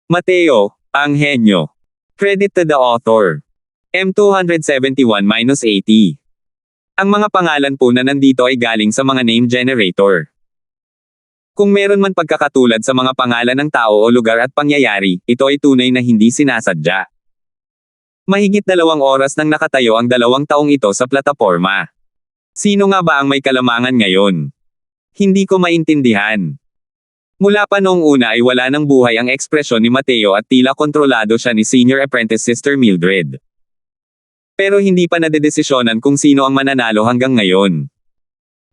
Mateo, ang henyo. Credit to the author. M271-80. Ang mga pangalan po na nandito ay galing sa mga name generator. Kung meron man pagkakatulad sa mga pangalan ng tao o lugar at pangyayari, ito ay tunay na hindi sinasadya. Mahigit 2 oras nang nakatayo ang 2 taong ito sa plataporma. Sino nga ba ang may kalamangan ngayon? Hindi ko maintindihan. Mula pa noong una ay wala nang buhay ang ekspresyon ni Mateo at tila kontrolado siya ni Senior Apprentice Sister Mildred. Pero hindi pa nadedesisyonan kung sino ang mananalo hanggang ngayon.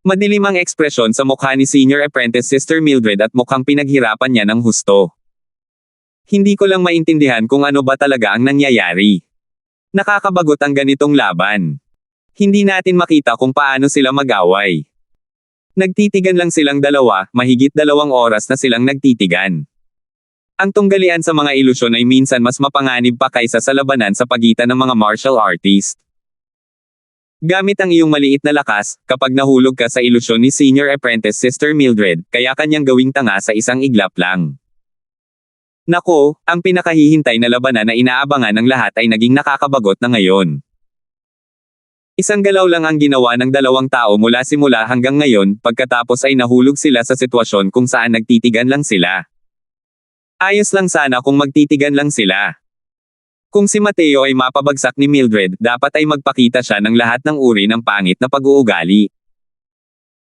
Madilim ang ekspresyon sa mukha ni Senior Apprentice Sister Mildred at mukhang pinaghirapan niya ng husto. Hindi ko lang maintindihan kung ano ba talaga ang nangyayari. Nakakabagot ang ganitong laban. Hindi natin makita kung paano sila mag-away. Nagtitigan lang silang dalawa, mahigit 2 oras na silang nagtitigan. Ang tunggalian sa mga ilusyon ay minsan mas mapanganib pa kaysa sa labanan sa pagitan ng mga martial artist. Gamit ang iyong maliit na lakas, kapag nahulog ka sa ilusyon ni Senior Apprentice Sister Mildred, kaya kanyang gawing tanga sa isang iglap lang. Nako, ang pinakahihintay na labanan na inaabangan ng lahat ay naging nakakabagot na ngayon. Isang galaw lang ang ginawa ng 2 tao mula simula hanggang ngayon, pagkatapos ay nahulog sila sa sitwasyon kung saan nagtitigan lang sila. Ayos lang sana kung magtitigan lang sila. Kung si Mateo ay mapabagsak ni Mildred, dapat ay magpakita siya ng lahat ng uri ng pangit na pag-uugali.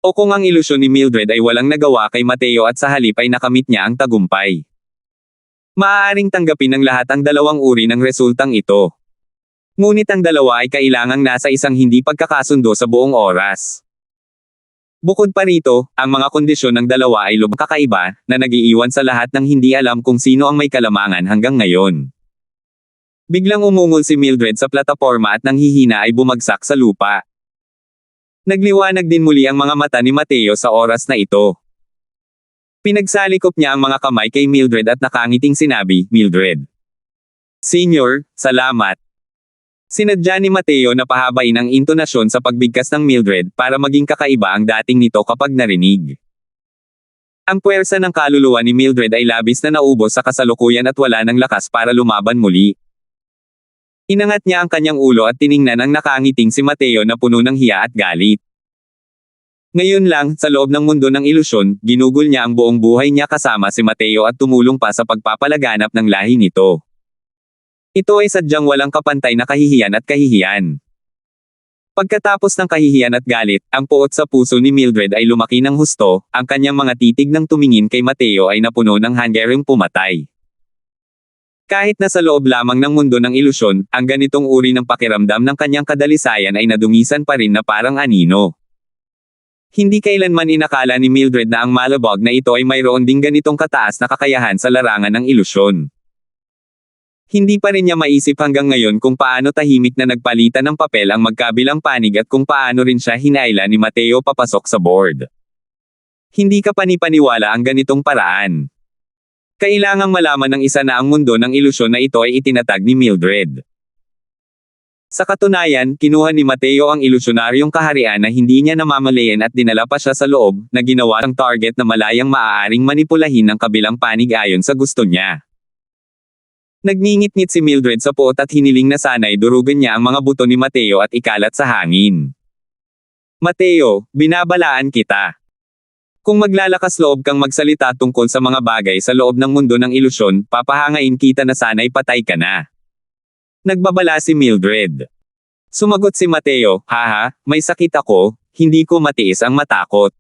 O kung ang ilusyon ni Mildred ay walang nagawa kay Mateo at sa halip ay nakamit niya ang tagumpay. Maaaring tanggapin ng lahat ang 2 uri ng resultang ito. Ngunit ang 2 ay kailangang nasa isang hindi pagkakasundo sa buong oras. Bukod pa rito, ang mga kondisyon ng 2 ay lubhang kakaiba, na nag-iiwan sa lahat ng hindi alam kung sino ang may kalamangan hanggang ngayon. Biglang umungol si Mildred sa plataporma at nang hihina ay bumagsak sa lupa. Nagliwanag din muli ang mga mata ni Mateo sa oras na ito. Pinagsalikop niya ang mga kamay kay Mildred at nakangiting sinabi, "Mildred. Senior, salamat." Sinadya ni Mateo na pahabain ang intonasyon sa pagbigkas ng Mildred para maging kakaiba ang dating nito kapag narinig. Ang puwersa ng kaluluwa ni Mildred ay labis na naubos sa kasalukuyan at wala ng lakas para lumaban muli. Inangat niya ang kanyang ulo at tiningnan ang nakangiting si Mateo na puno ng hiya at galit. Ngayon lang, sa loob ng mundo ng ilusyon, ginugol niya ang buong buhay niya kasama si Mateo at tumulong pa sa pagpapalaganap ng lahi nito. Ito ay sadyang walang kapantay na kahihiyan at kahihiyan. Pagkatapos ng kahihiyan at galit, ang puot sa puso ni Mildred ay lumaki ng husto, ang kanyang mga titig nang tumingin kay Mateo ay napuno ng hanggaring pumatay. Kahit na sa loob lamang ng mundo ng ilusyon, ang ganitong uri ng pakiramdam ng kanyang kadalisayan ay nadungisan pa rin na parang anino. Hindi kailanman inakala ni Mildred na ang malabog na ito ay mayroon ding ganitong kataas na kakayahan sa larangan ng ilusyon. Hindi pa rin niya maisip hanggang ngayon kung paano tahimik na nagpalitan ng papel ang magkabilang panig at kung paano rin siya hinaila ni Mateo papasok sa board. Hindi ka panipaniwala ang ganitong paraan. Kailangang malaman ng isa na ang mundo ng ilusyon na ito ay itinatag ni Mildred. Sa katunayan, kinuha ni Mateo ang ilusyonaryong kaharian na hindi niya namamalayan at dinala pa siya sa loob, na ginawa ng target na malayang maaaring manipulahin ng kabilang panig ayon sa gusto niya. Nagngingit-ngit si Mildred sa puot at hiniling na sana'y durugan niya ang mga buto ni Mateo at ikalat sa hangin. Mateo, binabalaan kita. Kung maglalakas loob kang magsalita tungkol sa mga bagay sa loob ng mundo ng ilusyon, papahangain kita na sana'y patay ka na. Nagbabala si Mildred. Sumagot si Mateo, "Haha, may sakit ako, hindi ko matiis ang matakot.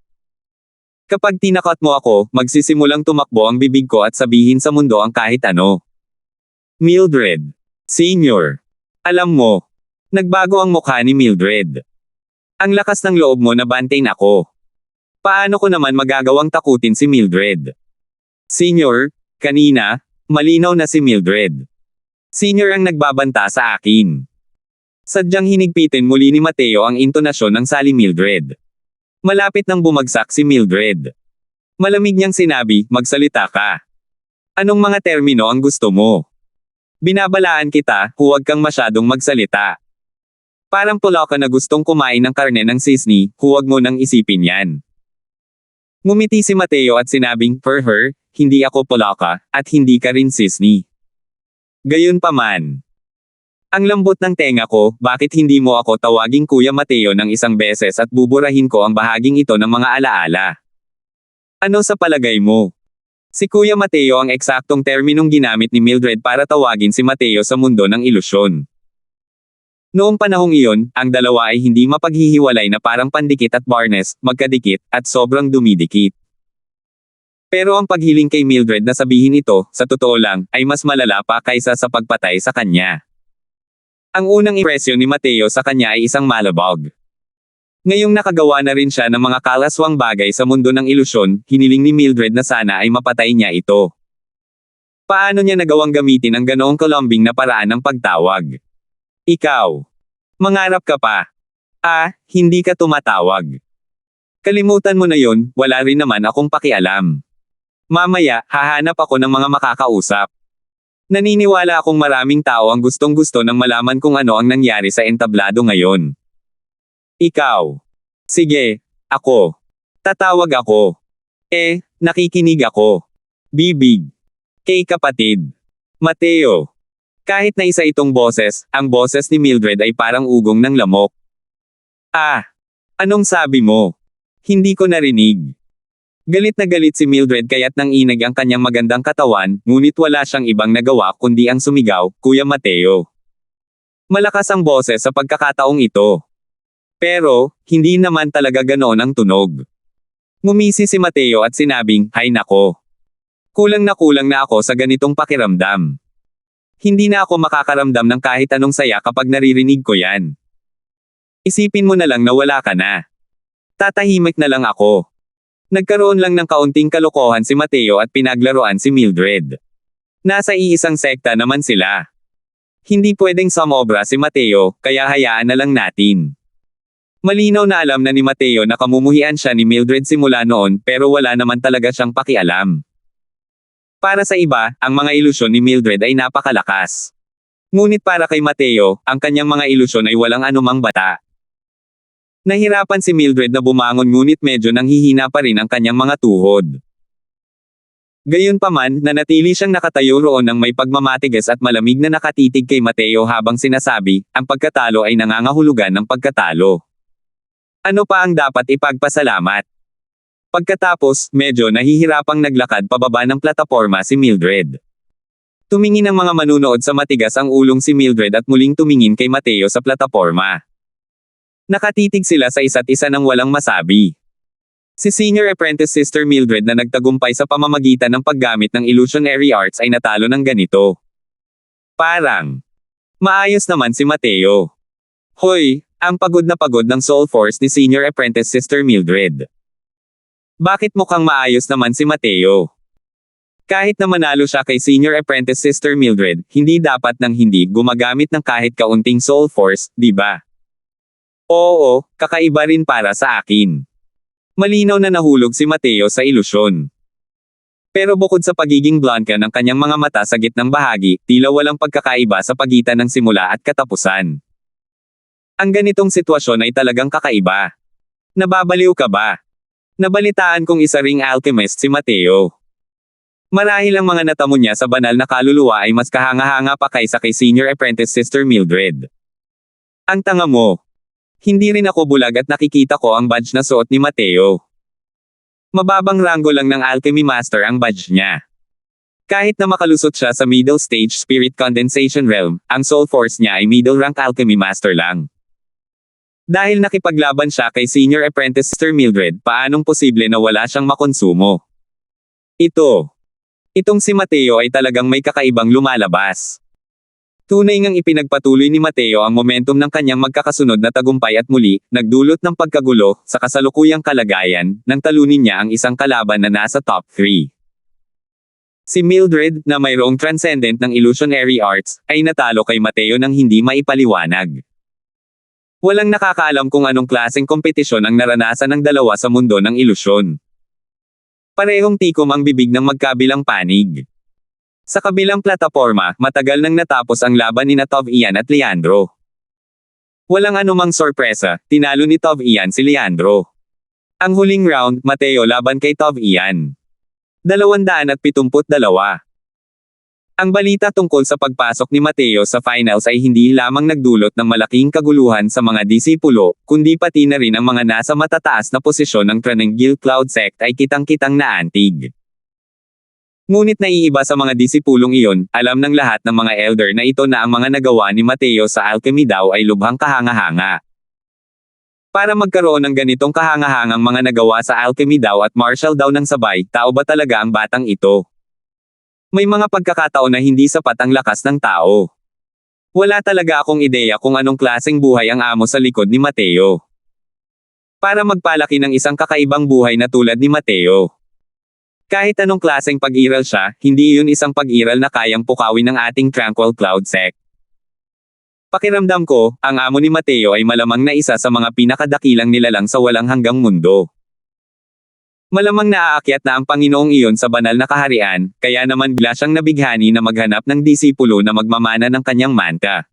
Kapag tinakot mo ako, magsisimulang tumakbo ang bibig ko at sabihin sa mundo ang kahit ano." Mildred. Senior. Alam mo, nagbago ang mukha ni Mildred. Ang lakas ng loob mo na bantayin ako. Paano ko naman magagawang takutin si Mildred? Senior, kanina, malinaw na si Mildred. Senior ang nagbabanta sa akin. Sadyang hinigpitin muli ni Mateo ang intonasyon ng sali Mildred. Malapit nang bumagsak si Mildred. Malamig niyang sinabi, "Magsalita ka. Anong mga termino ang gusto mo? Binabalaan kita, huwag kang masyadong magsalita. Parang pula ka na gustong kumain ng karne ng sisni, huwag mo nang isipin yan." Ngumiti si Mateo at sinabing, "For her, hindi ako Polaka, at hindi ka rin Sisney. Gayunpaman. Ang lambot ng tenga ko, bakit hindi mo ako tawaging Kuya Mateo ng isang beses at buburahin ko ang bahaging ito ng mga alaala? Ano sa palagay mo? Si Kuya Mateo ang eksaktong terminong ginamit ni Mildred para tawagin si Mateo sa mundo ng ilusyon. Noong panahong iyon, ang dalawa ay hindi mapaghihiwalay na parang pandikit at Barnes, magkadikit, at sobrang dumidikit. Pero ang paghiling kay Mildred na sabihin ito, sa totoo lang, ay mas malala pa kaysa sa pagpatay sa kanya. Ang unang impresyon ni Mateo sa kanya ay isang malabog. Ngayong nakagawa na rin siya ng mga kalaswang bagay sa mundo ng ilusyon, hiniling ni Mildred na sana ay mapatay niya ito. Paano niya nagawang gamitin ang ganoong kalombing na paraan ng pagtawag? Ikaw. Mangarap ka pa. Hindi ka tumatawag. Kalimutan mo na yon, wala rin naman akong pakialam. Mamaya, hahanap ako ng mga makakausap. Naniniwala akong maraming tao ang gustong-gusto nang malaman kung ano ang nangyari sa entablado ngayon. Ikaw. Sige, ako. Tatawag ako. Nakikinig ako. Bibig. Kay kapatid. Mateo. Kahit na isa itong boses, ang boses ni Mildred ay parang ugong ng lamok. Anong sabi mo? Hindi ko narinig. Galit na galit si Mildred kaya't nanginig ang kanyang magandang katawan, ngunit wala siyang ibang nagawa kundi ang sumigaw, Kuya Mateo. Malakas ang boses sa pagkakataong ito. Pero, hindi naman talaga ganoon ang tunog. Ngumisi si Mateo at sinabing, hay nako. Kulang na ako sa ganitong pakiramdam. Hindi na ako makakaramdam ng kahit anong saya kapag naririnig ko yan. Isipin mo na lang na wala ka na. Tatahimik na lang ako. Nagkaroon lang ng kaunting kalokohan si Mateo at pinaglaruan si Mildred. Nasa iisang sekta naman sila. Hindi pwedeng sumobra si Mateo, kaya hayaan na lang natin. Malinaw na alam na ni Mateo na kamumuhian siya ni Mildred simula noon pero wala naman talaga siyang pakialam. Para sa iba, ang mga ilusyon ni Mildred ay napakalakas. Ngunit para kay Mateo, ang kanyang mga ilusyon ay walang anumang bata. Nahirapan si Mildred na bumangon ngunit medyo nanghihina pa rin ang kanyang mga tuhod. Gayunpaman, nanatili siyang nakatayo roon ng may pagmamatigas at malamig na nakatitig kay Mateo habang sinasabi, ang pagkatalo ay nangangahulugan ng pagkatalo. Ano pa ang dapat ipagpasalamat? Pagkatapos, medyo nahihirapang naglakad pababa ng plataporma si Mildred. Tumingin ang mga manunood sa matigas ang ulong si Mildred at muling tumingin kay Mateo sa plataporma. Nakatitig sila sa isa't isa nang walang masabi. Si Senior Apprentice Sister Mildred na nagtagumpay sa pamamagitan ng paggamit ng illusionary arts ay natalo ng ganito. Parang, maayos naman si Mateo. Hoy, ang pagod na pagod ng soul force ni Senior Apprentice Sister Mildred. Bakit mukhang maayos naman si Mateo? Kahit na manalo siya kay Senior Apprentice Sister Mildred, hindi dapat nang hindi gumagamit ng kahit kaunting soul force, di ba? Oo, kakaiba rin para sa akin. Malinaw na nahulog si Mateo sa ilusyon. Pero bukod sa pagiging blanca ng kanyang mga mata sa gitnang bahagi, tila walang pagkakaiba sa pagitan ng simula at katapusan. Ang ganitong sitwasyon ay talagang kakaiba. Nababaliw ka ba? Nabalitaan kong isa ring alchemist si Mateo. Marahil ang mga natamo niya sa banal na kaluluwa ay mas kahanga-hanga pa kaysa kay Senior Apprentice Sister Mildred. Ang tanga mo. Hindi rin ako bulag at nakikita ko ang badge na suot ni Mateo. Mababang ranggo lang ng Alchemy Master ang badge niya. Kahit na makalusot siya sa Middle Stage Spirit Condensation Realm, ang Soul Force niya ay Middle Rank Alchemy Master lang. Dahil nakipaglaban siya kay Senior Apprentice Sister Mildred, paanong posible na wala siyang makonsumo? Itong si Mateo ay talagang may kakaibang lumalabas. Tunay ngang ipinagpatuloy ni Mateo ang momentum ng kanyang magkakasunod na tagumpay at muli, nagdulot ng pagkagulo, sa kasalukuyang kalagayan, nang talunin niya ang isang kalaban na nasa top 3. Si Mildred, na mayroong transcendent ng illusionary arts, ay natalo kay Mateo nang hindi maipaliwanag. Walang nakakaalam kung anong klaseng kompetisyon ang naranasan ng dalawa sa mundo ng ilusyon. Parehong tikom ang bibig ng magkabilang panig. Sa kabilang plataporma, matagal nang natapos ang laban ni Tov Ian at Leandro. Walang anumang sorpresa, tinalo ni Tov Ian si Leandro. Ang huling round, Mateo laban kay Tov Ian. 272. Ang balita tungkol sa pagpasok ni Mateo sa finals ay hindi lamang nagdulot ng malaking kaguluhan sa mga disipulo, kundi pati na rin ang mga nasa matataas na posisyon ng Tranangil Cloud Sect ay kitang-kitang naantig. Ngunit naiiba sa mga disipulong iyon, alam ng lahat ng mga elder na ito na ang mga nagawa ni Mateo sa alchemy daw ay lubhang kahanga-hanga. Para magkaroon ng ganitong kahangahangang mga nagawa sa alchemy daw at martial daw ng sabay, tao ba talaga ang batang ito? May mga pagkakataon na hindi sapat ang lakas ng tao. Wala talaga akong ideya kung anong klaseng buhay ang amo sa likod ni Mateo. Para magpalaki ng isang kakaibang buhay na tulad ni Mateo. Kahit anong klaseng pag-iral siya, hindi iyon isang pag-iral na kayang pukawin ng ating Tranquil Cloud Sect. Pakiramdam ko, ang amo ni Mateo ay malamang na isa sa mga pinakadakilang nilalang sa walang hanggang mundo. Malamang naaakyat na ang Panginoong iyon sa banal na kaharian, kaya naman bigla siyang nabighani na maghanap ng disipulo na magmamana ng kanyang manta.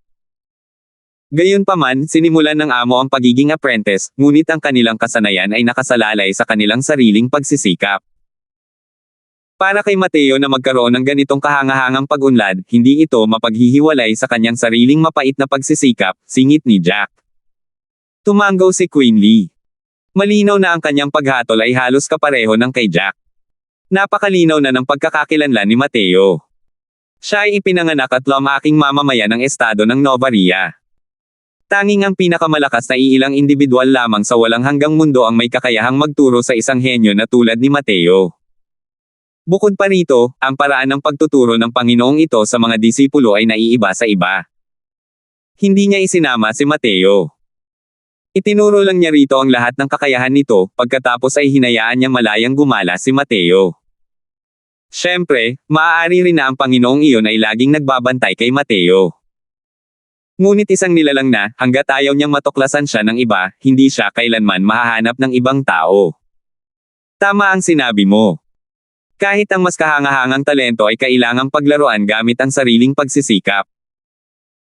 Gayunpaman, sinimulan ng amo ang pagiging apprentice, ngunit ang kanilang kasanayan ay nakasalalay sa kanilang sariling pagsisikap. Para kay Mateo na magkaroon ng ganitong kahangahangang pag-unlad, hindi ito mapaghihiwalay sa kanyang sariling mapait na pagsisikap, singit ni Jack. Tumango si Queen Lee. Malinaw na ang kanyang paghatol ay halos kapareho ng kay Jack. Napakalinaw na ng pagkakakilanlan ni Mateo. Siya ay ipinanganak at lumaking mamamayan ng estado ng Novaria. Tanging ang pinakamalakas na iilang individual lamang sa walang hanggang mundo ang may kakayahang magturo sa isang henyo na tulad ni Mateo. Bukod pa rito, ang paraan ng pagtuturo ng Panginoong ito sa mga disipulo ay naiiba sa iba. Hindi niya isinama si Mateo. Itinuro lang niya rito ang lahat ng kakayahan nito, pagkatapos ay hinayaan niyang malayang gumala si Mateo. Siyempre, maaari rin na ang Panginoong iyon ay laging nagbabantay kay Mateo. Ngunit isang nilalang na, hanggat ayaw niyang matuklasan siya ng iba, hindi siya kailanman mahahanap ng ibang tao. Tama ang sinabi mo. Kahit ang mas kahangahangang talento ay kailangang paglaruan gamit ang sariling pagsisikap.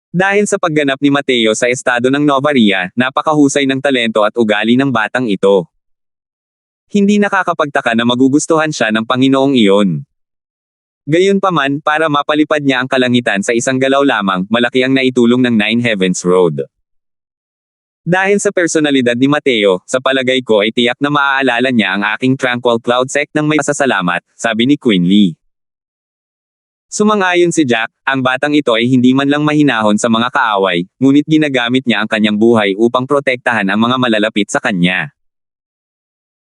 Dahil sa pagganap ni Mateo sa estado ng Novaria, napakahusay ng talento at ugali ng batang ito. Hindi nakakapagtaka na magugustuhan siya ng Panginoong iyon. Gayunpaman, para mapalipad niya ang kalangitan sa isang galaw lamang, malaki ang naitulong ng Nine Heavens Road. Dahil sa personalidad ni Mateo, sa palagay ko ay tiyak na maaalala niya ang aking Tranquil Cloud Sect ng may pasasalamat, sabi ni Queen Lee. Sumang-ayon si Jack, ang batang ito ay hindi man lang mahinahon sa mga kaaway, ngunit ginagamit niya ang kanyang buhay upang protektahan ang mga malalapit sa kanya.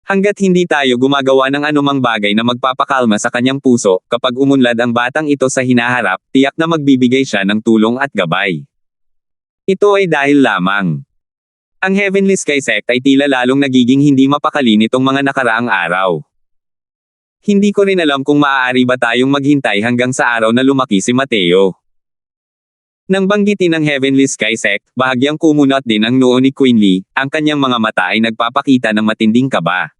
Hanggat hindi tayo gumagawa ng anumang bagay na magpapakalma sa kanyang puso, kapag umunlad ang batang ito sa hinaharap, tiyak na magbibigay siya ng tulong at gabay. Ito ay dahil lamang. Ang Heavenly Sky Sect ay tila lalong nagiging hindi mapakali nitong mga nakaraang araw. Hindi ko rin alam kung maaari ba tayong maghintay hanggang sa araw na lumaki si Mateo. Nang banggitin ng Heavenly Sky Sect, bahagyang kumunot din ang noo ni Queen Lee, ang kanyang mga mata ay nagpapakita ng matinding kaba.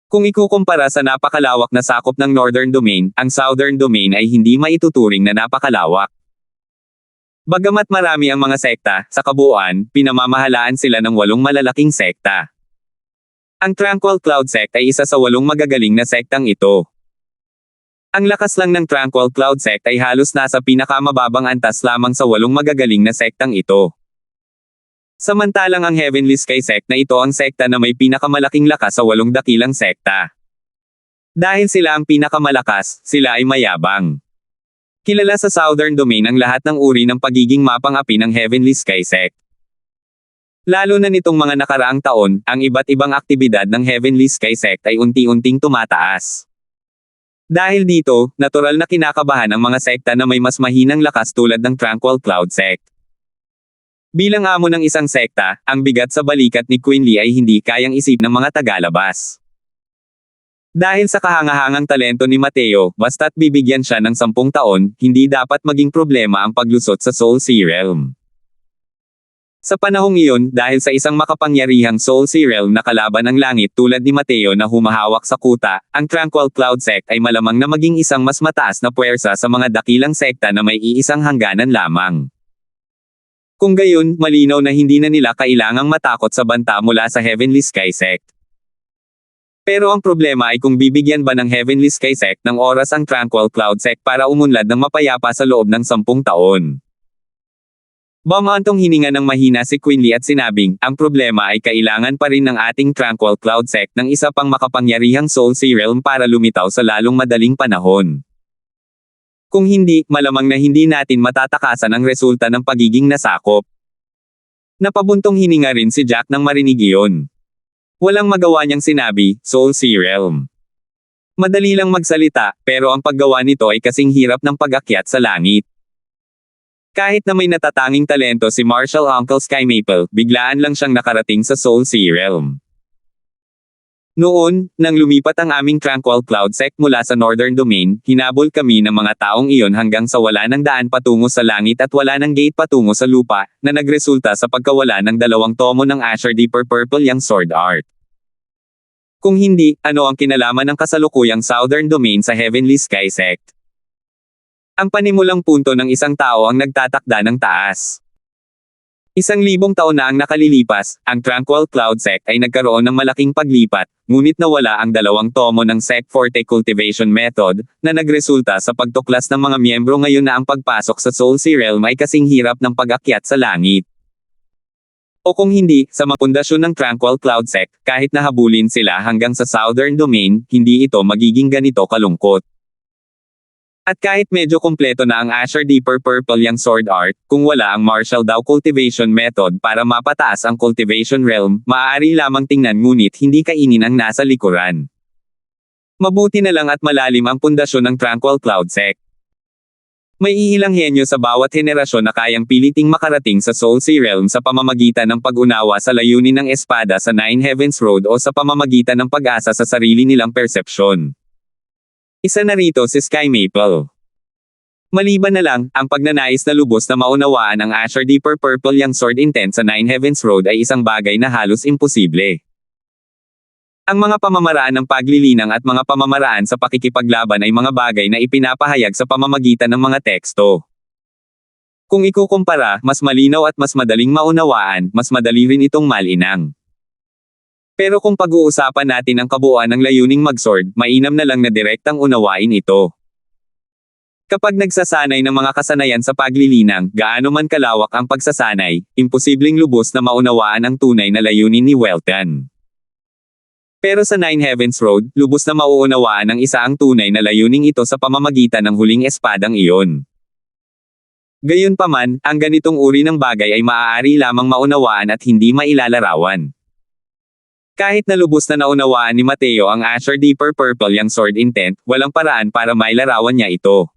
Kung ikukumpara sa napakalawak na sakop ng Northern Domain, ang Southern Domain ay hindi maituturing na napakalawak. Bagamat marami ang mga sekta, sa kabuuan, pinamamahalaan sila ng 8 malalaking sekta. Ang Tranquil Cloud Sect ay isa sa 8 magagaling na sektang ito. Ang lakas lang ng Tranquil Cloud Sect ay halos nasa pinakamababang antas lamang sa 8 magagaling na sektang ito. Samantalang ang Heavenly Sky Sect na ito ang sekta na may pinakamalaking lakas sa 8 dakilang sekta. Dahil sila ang pinakamalakas, sila ay mayabang. Kilala sa Southern Domain ang lahat ng uri ng pagiging mapang-api ng Heavenly Sky Sect. Lalo na nitong mga nakaraang taon, ang iba't ibang aktibidad ng Heavenly Sky Sect ay unti-unting tumataas. Dahil dito, natural na kinakabahan ang mga sekta na may mas mahinang lakas tulad ng Tranquil Cloud Sect. Bilang amo ng isang sekta, ang bigat sa balikat ni Queen Lee ay hindi kayang isip ng mga tagalabas. Dahil sa kahangahangang talento ni Mateo, basta't bibigyan siya ng 10 taon, hindi dapat maging problema ang paglusot sa Soul Sea Realm. Sa panahong iyon, dahil sa isang makapangyarihang Soul Sea Realm na kalaban ng langit tulad ni Mateo na humahawak sa kuta, ang Tranquil Cloud Sect ay malamang na maging isang mas mataas na puwersa sa mga dakilang sekta na may iisang hangganan lamang. Kung gayon, malinaw na hindi na nila kailangang matakot sa banta mula sa Heavenly Sky Sect. Pero ang problema ay kung bibigyan ba ng Heavenly Sky Sect ng oras ang Tranquil Cloud Sect para umunlad ng mapayapa sa loob ng 10 taon. Bumantong hininga ng mahina si Quinley at sinabing, ang problema ay kailangan pa rin ng ating Tranquil Cloud Sect ng isa pang makapangyarihang Soul Sea Realm para lumitaw sa lalong madaling panahon. Kung hindi, malamang na hindi natin matatakasan ang resulta ng pagiging nasakop. Napabuntong hininga rin si Jack nang marinig iyon. Walang magawa niyang sinabi, Soul Sea Realm. Madali lang magsalita, pero ang paggawa nito ay kasing hirap ng pag-akyat sa langit. Kahit na may natatanging talento si Marshall Uncle Sky Maple, biglaan lang siyang nakarating sa Soul Sea Realm. Noon, nang lumipat ang aming Tranquil Cloud Sect mula sa Northern Domain, hinabol kami ng mga taong iyon hanggang sa wala ng daan patungo sa langit at wala ng gate patungo sa lupa, na nagresulta sa pagkawala ng 2 tomo ng Azure Deeper Purple Young Sword Art. Kung hindi, ano ang kinalaman ng kasalukuyang Southern Domain sa Heavenly Sky Sect? Ang panimulang punto ng isang tao ang nagtatakda ng taas. 1,000 taon na ang nakalilipas, ang Tranquil Cloud Sect ay nagkaroon ng malaking paglipat, ngunit nawala ang 2 tomo ng Sect Forte Cultivation Method, na nagresulta sa pagtuklas ng mga miyembro ngayon na ang pagpasok sa Soul Sea Realm ay kasing hirap ng pag-akyat sa langit. O kung hindi, sa mga pundasyon ng Tranquil Cloud Sect, kahit nahabulin sila hanggang sa Southern Domain, hindi ito magiging ganito kalungkot. At kahit medyo kumpleto na ang Azure Deeper Purple Young Sword Art, kung wala ang Marshall Dow Cultivation Method para mapataas ang Cultivation Realm, maaari lamang tingnan ngunit hindi kainin ang nasa likuran. Mabuti na lang at malalim ang pundasyon ng Tranquil Cloud Sect. May iilang henyo sa bawat henerasyon na kayang piliting makarating sa Soul Sea Realm sa pamamagitan ng pag-unawa sa layunin ng espada sa Nine Heavens Road o sa pamamagitan ng pag-asa sa sarili nilang persepsyon. Isa na rito si Sky Maple. Maliban na lang, ang pagnanais na lubos na maunawaan ang Azure Deeper Purple Young Sword Intent sa Nine Heavens Road ay isang bagay na halos imposible. Ang mga pamamaraan ng paglilinang at mga pamamaraan sa pakikipaglaban ay mga bagay na ipinapahayag sa pamamagitan ng mga teksto. Kung ikukumpara, mas malinaw at mas madaling maunawaan, mas madali rin itong malinang. Pero kung pag-uusapan natin ang kabuuan ng layuning mag-sword, mainam na lang na direktang unawain ito. Kapag nagsasanay ng mga kasanayan sa paglilinang, gaano man kalawak ang pagsasanay, imposibleng lubos na maunawaan ang tunay na layunin ni Weltan. Pero sa Nine Heavens Road, lubos na mauunawaan ng isa ang tunay na layuning ito sa pamamagitan ng huling espadang iyon. Gayunpaman, ang ganitong uri ng bagay ay maaari lamang maunawaan at hindi mailalarawan. Kahit na lubos na naunawaan ni Mateo ang Azure Deeper Purple Young Sword Intent, walang paraan para mailarawan niya ito.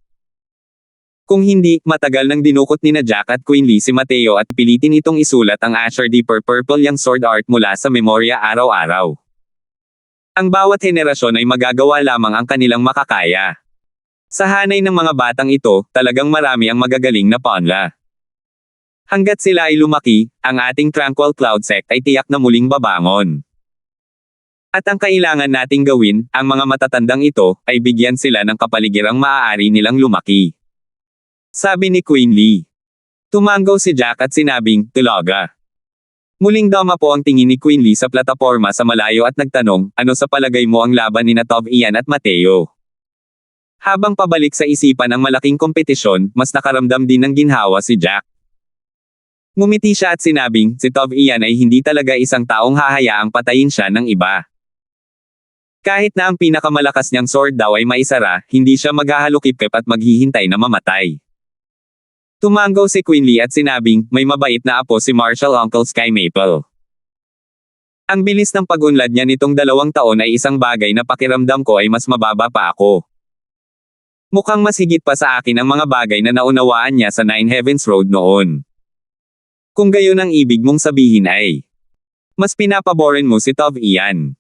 Kung hindi, matagal nang dinukot ni na Jack at Quinley si Mateo at pilitin itong isulat ang Azure Deeper Purple Young Sword Art mula sa memorya araw-araw. Ang bawat henerasyon ay magagawa lamang ang kanilang makakaya. Sa hanay ng mga batang ito, talagang marami ang magagaling na pawnla. Hanggat sila ay lumaki, ang ating Tranquil Cloud Sect ay tiyak na muling babangon. At ang kailangan nating gawin, ang mga matatandang ito, ay bigyan sila ng kapaligirang maaari nilang lumaki. Sabi ni Quinley. Tumanggaw si Jack at sinabing, "Talaga." Muling dama po ang tingin ni Quinley sa plataporma sa malayo at nagtanong, ano sa palagay mo ang laban ni Tov Ian at Mateo? Habang pabalik sa isipan ang malaking kompetisyon, mas nakaramdam din ng ginhawa si Jack. Ngumiti siya at sinabing, si Tov Ian ay hindi talaga isang taong hahayaang patayin siya ng iba. Kahit na ang pinakamalakas niyang sword daw ay maisara, hindi siya maghahalukip-kip at maghihintay na mamatay. Tumanggaw si Quinley at sinabing, may mabait na apo si Marshall Uncle Sky Maple. Ang bilis ng pag-unlad niya nitong 2 taon ay isang bagay na pakiramdam ko ay mas mababa pa ako. Mukhang mas higit pa sa akin ang mga bagay na naunawaan niya sa Nine Heavens Road noon. Kung gayon ang ibig mong sabihin ay, mas pinapaborin mo si Tov Ian.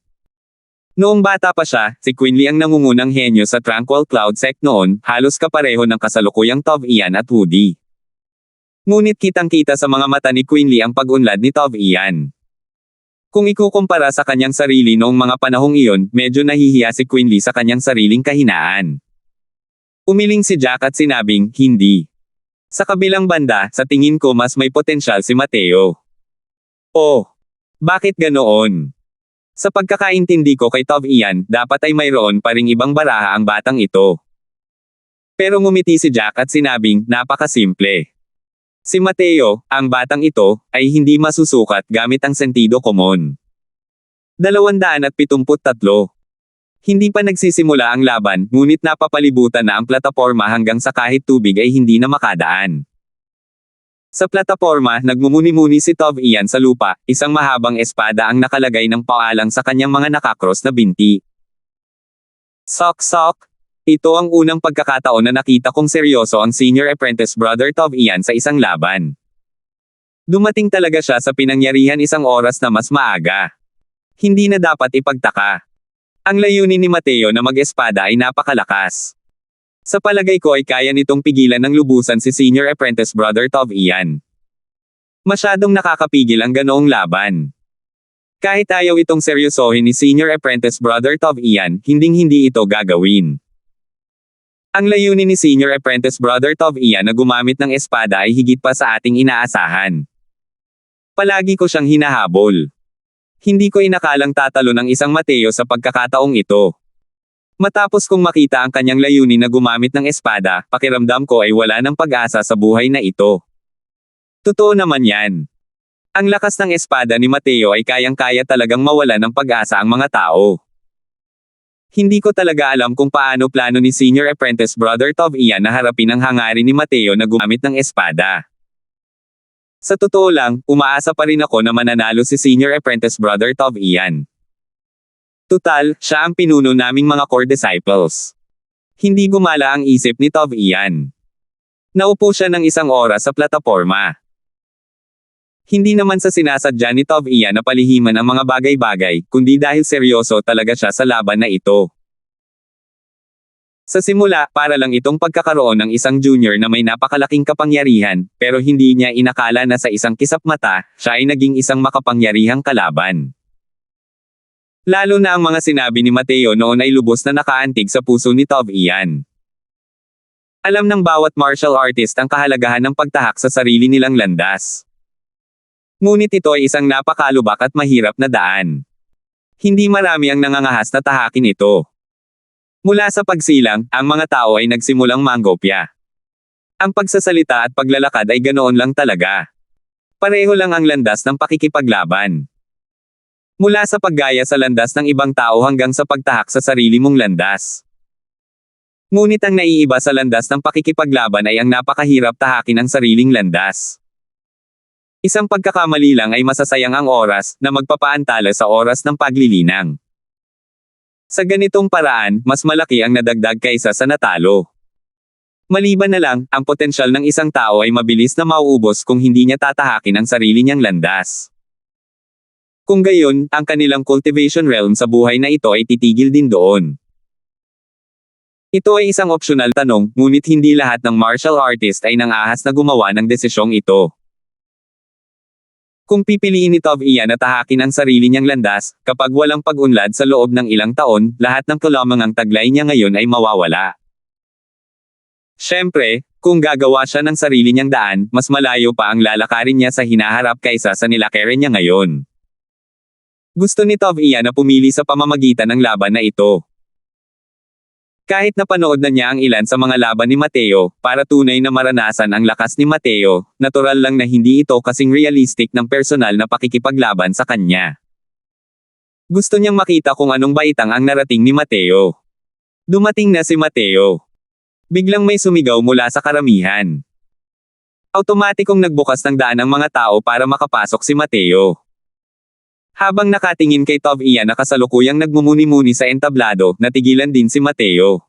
Noong bata pa siya, si Quinley ang nangungunang henyo sa Tranquil Cloud Sect noon, halos kapareho ng kasalukuyang Tov Ian at Woody. Ngunit kitang-kita sa mga mata ni Quinley ang pag-unlad ni Tov Ian. Kung ikukumpara sa kanyang sarili noong mga panahong iyon, medyo nahihiya si Quinley sa kanyang sariling kahinaan. Umiling si Jack at sinabing, hindi. Sa kabilang banda, sa tingin ko mas may potensyal si Mateo. Oh, bakit ganoon? Sa pagkakaintindi ko kay Tov Ian, dapat ay mayroon pa ring ibang baraha ang batang ito. Pero ngumiti si Jack at sinabing, napakasimple. Si Mateo, ang batang ito, ay hindi masusukat gamit ang sentido komon. 273. Hindi pa nagsisimula ang laban, ngunit napapalibutan na ang plataporma hanggang sa kahit tubig ay hindi na makadaan. Sa plataporma, nagmumuni-muni si Tov Ian sa lupa, isang mahabang espada ang nakalagay ng paalang sa kanyang mga nakakross na binti. Sok-sok! Ito ang unang pagkakataon na nakita kong seryoso ang senior apprentice brother Tov Ian sa isang laban. Dumating talaga siya sa pinangyarihan isang oras na mas maaga. Hindi na dapat ipagtaka. Ang layunin ni Mateo na mag-espada ay napakalakas. Sa palagay ko ay kaya nitong pigilan ng lubusan si senior apprentice brother Tov Ian. Masyadong nakakapigil ang ganoong laban. Kahit ayaw itong seryosohin ni senior apprentice brother Tov Ian, hinding-hindi ito gagawin. Ang layunin ni senior apprentice brother Tov Ian na gumamit ng espada ay higit pa sa ating inaasahan. Palagi ko siyang hinahabol. Hindi ko inakalang tatalo ng isang Mateo sa pagkakataong ito. Matapos kong makita ang kanyang layunin na gumamit ng espada, pakiramdam ko ay wala ng pag-asa sa buhay na ito. Totoo naman yan. Ang lakas ng espada ni Mateo ay kayang-kaya talagang mawala ng pag-asa ang mga tao. Hindi ko talaga alam kung paano plano ni senior apprentice brother Tov Ian na harapin ang hangarin ni Mateo na gumamit ng espada. Sa totoo lang, umaasa pa rin ako na mananalo si senior apprentice brother Tov Ian. Tutal, siya ang pinuno naming mga core disciples. Hindi gumala ang isip ni Tov Ian. Naupo siya ng isang oras sa plataporma. Hindi naman sa sinasadya ni Tov Ian na palihiman ang mga bagay-bagay, kundi dahil seryoso talaga siya sa laban na ito. Sa simula, para lang itong pagkakaroon ng isang junior na may napakalaking kapangyarihan, pero hindi niya inakala na sa isang kisap mata, siya ay naging isang makapangyarihang kalaban. Lalo na ang mga sinabi ni Mateo noon ay lubos na nakaantig sa puso ni Tov Ian. Alam ng bawat martial artist ang kahalagahan ng pagtahak sa sarili nilang landas. Ngunit ito ay isang napakalubak at mahirap na daan. Hindi marami ang nangangahas na tahakin ito. Mula sa pagsilang, ang mga tao ay nagsimulang manggopya. Ang pagsasalita at paglalakad ay ganoon lang talaga. Pareho lang ang landas ng pakikipaglaban. Mula sa paggaya sa landas ng ibang tao hanggang sa pagtahak sa sarili mong landas. Ngunit ang naiiba sa landas ng pakikipaglaban ay ang napakahirap tahakin ang sariling landas. Isang pagkakamali lang ay masasayang ang oras na magpapaantala sa oras ng paglilinang. Sa ganitong paraan, mas malaki ang nadagdag kaysa sa natalo. Maliban na lang, ang potensyal ng isang tao ay mabilis na mauubos kung hindi niya tatahakin ang sarili niyang landas. Kung gayon, ang kanilang cultivation realm sa buhay na ito ay titigil din doon. Ito ay isang opsyonal tanong, ngunit hindi lahat ng martial artist ay nang-ahas na gumawa ng desisyong ito. Kung pipiliin ni Tov Ian na tahakin ang sarili niyang landas, kapag walang pag-unlad sa loob ng ilang taon, lahat ng kalamangang taglay niya ngayon ay mawawala. Siyempre, kung gagawa siya ng sarili niyang daan, mas malayo pa ang lalakarin niya sa hinaharap kaysa sa nilakarin niya ngayon. Gusto ni Tov Ian na pumili sa pamamagitan ng laban na ito. Kahit napanood na niya ang ilan sa mga laban ni Mateo, para tunay na maranasan ang lakas ni Mateo, natural lang na hindi ito kasing realistic ng personal na pakikipaglaban sa kanya. Gusto niyang makita kung anong baitang ang narating ni Mateo. Dumating na si Mateo. Biglang may sumigaw mula sa karamihan. Automatikong nagbukas ng daan ang mga tao para makapasok si Mateo. Habang nakatingin kay Tov Ian na kasalukuyang nagmumuni-muni sa entablado, natigilan din si Mateo.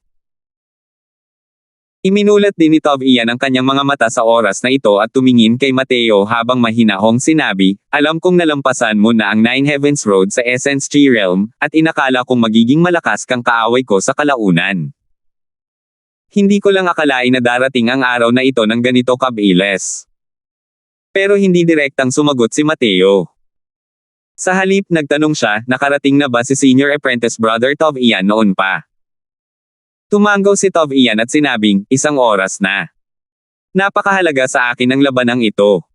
Iminulat din ni Tov Ian ang kanyang mga mata sa oras na ito at tumingin kay Mateo habang mahinahong sinabi, "Alam kong nalampasan mo na ang Nine Heavens Road sa Essence Tree Realm, at inakala kong magiging malakas kang kaaway ko sa kalaunan. Hindi ko lang akalain na darating ang araw na ito ng ganito kabilis." Pero hindi direktang sumagot si Mateo. Sa halip nagtanong siya, nakarating na ba si senior apprentice brother Tov Ian noon pa? Tumanggaw si Tov Ian at sinabing, 1 oras na. Napakahalaga sa akin ang labanang ito.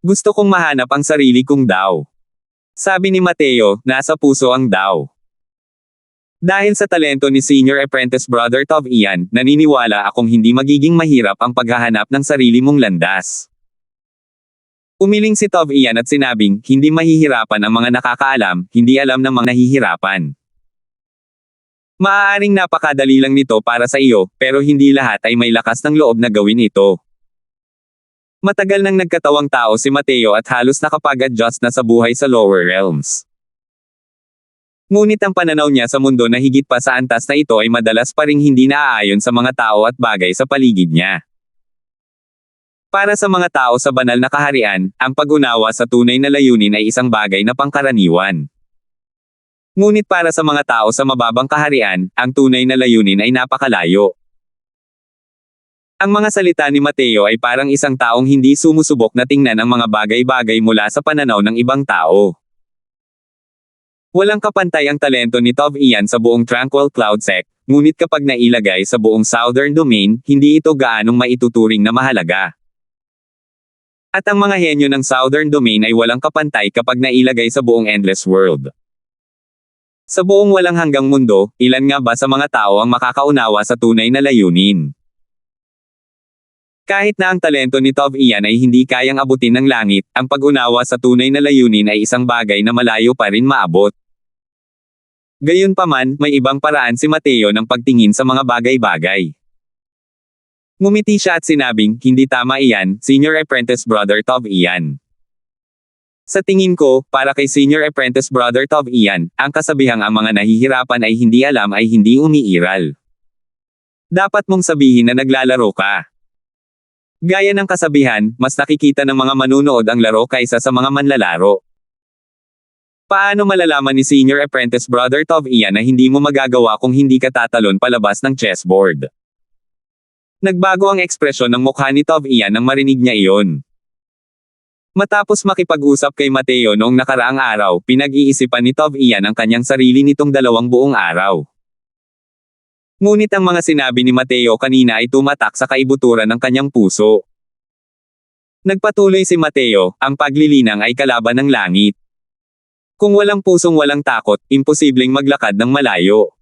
Gusto kong mahanap ang sarili kong daw. Sabi ni Mateo, nasa puso ang daw. Dahil sa talento ni Senior Apprentice Brother Tov Ian, naniniwala akong hindi magiging mahirap ang paghahanap ng sarili mong landas. Umiling si Tov Ian at sinabing, hindi mahihirapan ang mga nakakaalam, hindi alam ng mga nahihirapan. Maaaring napakadali lang nito para sa iyo, pero hindi lahat ay may lakas ng loob na gawin ito. Matagal nang nagkatawang tao si Mateo at halos nakapag-adjust na sa buhay sa lower realms. Ngunit ang pananaw niya sa mundo na higit pa sa antas na ito ay madalas pa ring hindi naaayon sa mga tao at bagay sa paligid niya. Para sa mga tao sa banal na kaharian, ang pag-unawa sa tunay na layunin ay isang bagay na pangkaraniwan. Ngunit para sa mga tao sa mababang kaharian, ang tunay na layunin ay napakalayo. Ang mga salita ni Mateo ay parang isang taong hindi sumusubok na tingnan ang mga bagay-bagay mula sa pananaw ng ibang tao. Walang kapantay ang talento ni Tov Ian sa buong Tranquil Cloud Sect, ngunit kapag nailagay sa buong Southern Domain, hindi ito gaanong maituturing na mahalaga. At ang mga henyo ng Southern Domain ay walang kapantay kapag nailagay sa buong Endless World. Sa buong walang hanggang mundo, ilan nga ba sa mga tao ang makakaunawa sa tunay na layunin? Kahit na ang talento ni Tov Ian ay hindi kayang abutin ng langit, ang pag-unawa sa tunay na layunin ay isang bagay na malayo pa rin maabot. Gayunpaman, may ibang paraan si Mateo ng pagtingin sa mga bagay-bagay. Ngumiti siya at sinabing, hindi tama iyan, Senior Apprentice Brother Tov Ian. Sa tingin ko, para kay Senior Apprentice Brother Tov Ian, ang kasabihang ang mga nahihirapan ay hindi alam ay hindi umiiral. Dapat mong sabihin na naglalaro ka. Gaya ng kasabihan, mas nakikita ng mga manunood ang laro kaysa sa mga manlalaro. Paano malalaman ni Senior Apprentice Brother Tov Ian na hindi mo magagawa kung hindi ka tatalon palabas ng chessboard? Nagbago ang ekspresyon ng mukha ni Tov Ian nang marinig niya iyon. Matapos makipag-usap kay Mateo noong nakaraang araw, pinag-iisipan ni Tov Ian ang kanyang sarili nitong 2 buong araw. Ngunit ang mga sinabi ni Mateo kanina ay tumatak sa kaibuturan ng kanyang puso. Nagpatuloy si Mateo, ang paglilinang ay kalaban ng langit. Kung walang pusong walang takot, imposibleng maglakad ng malayo.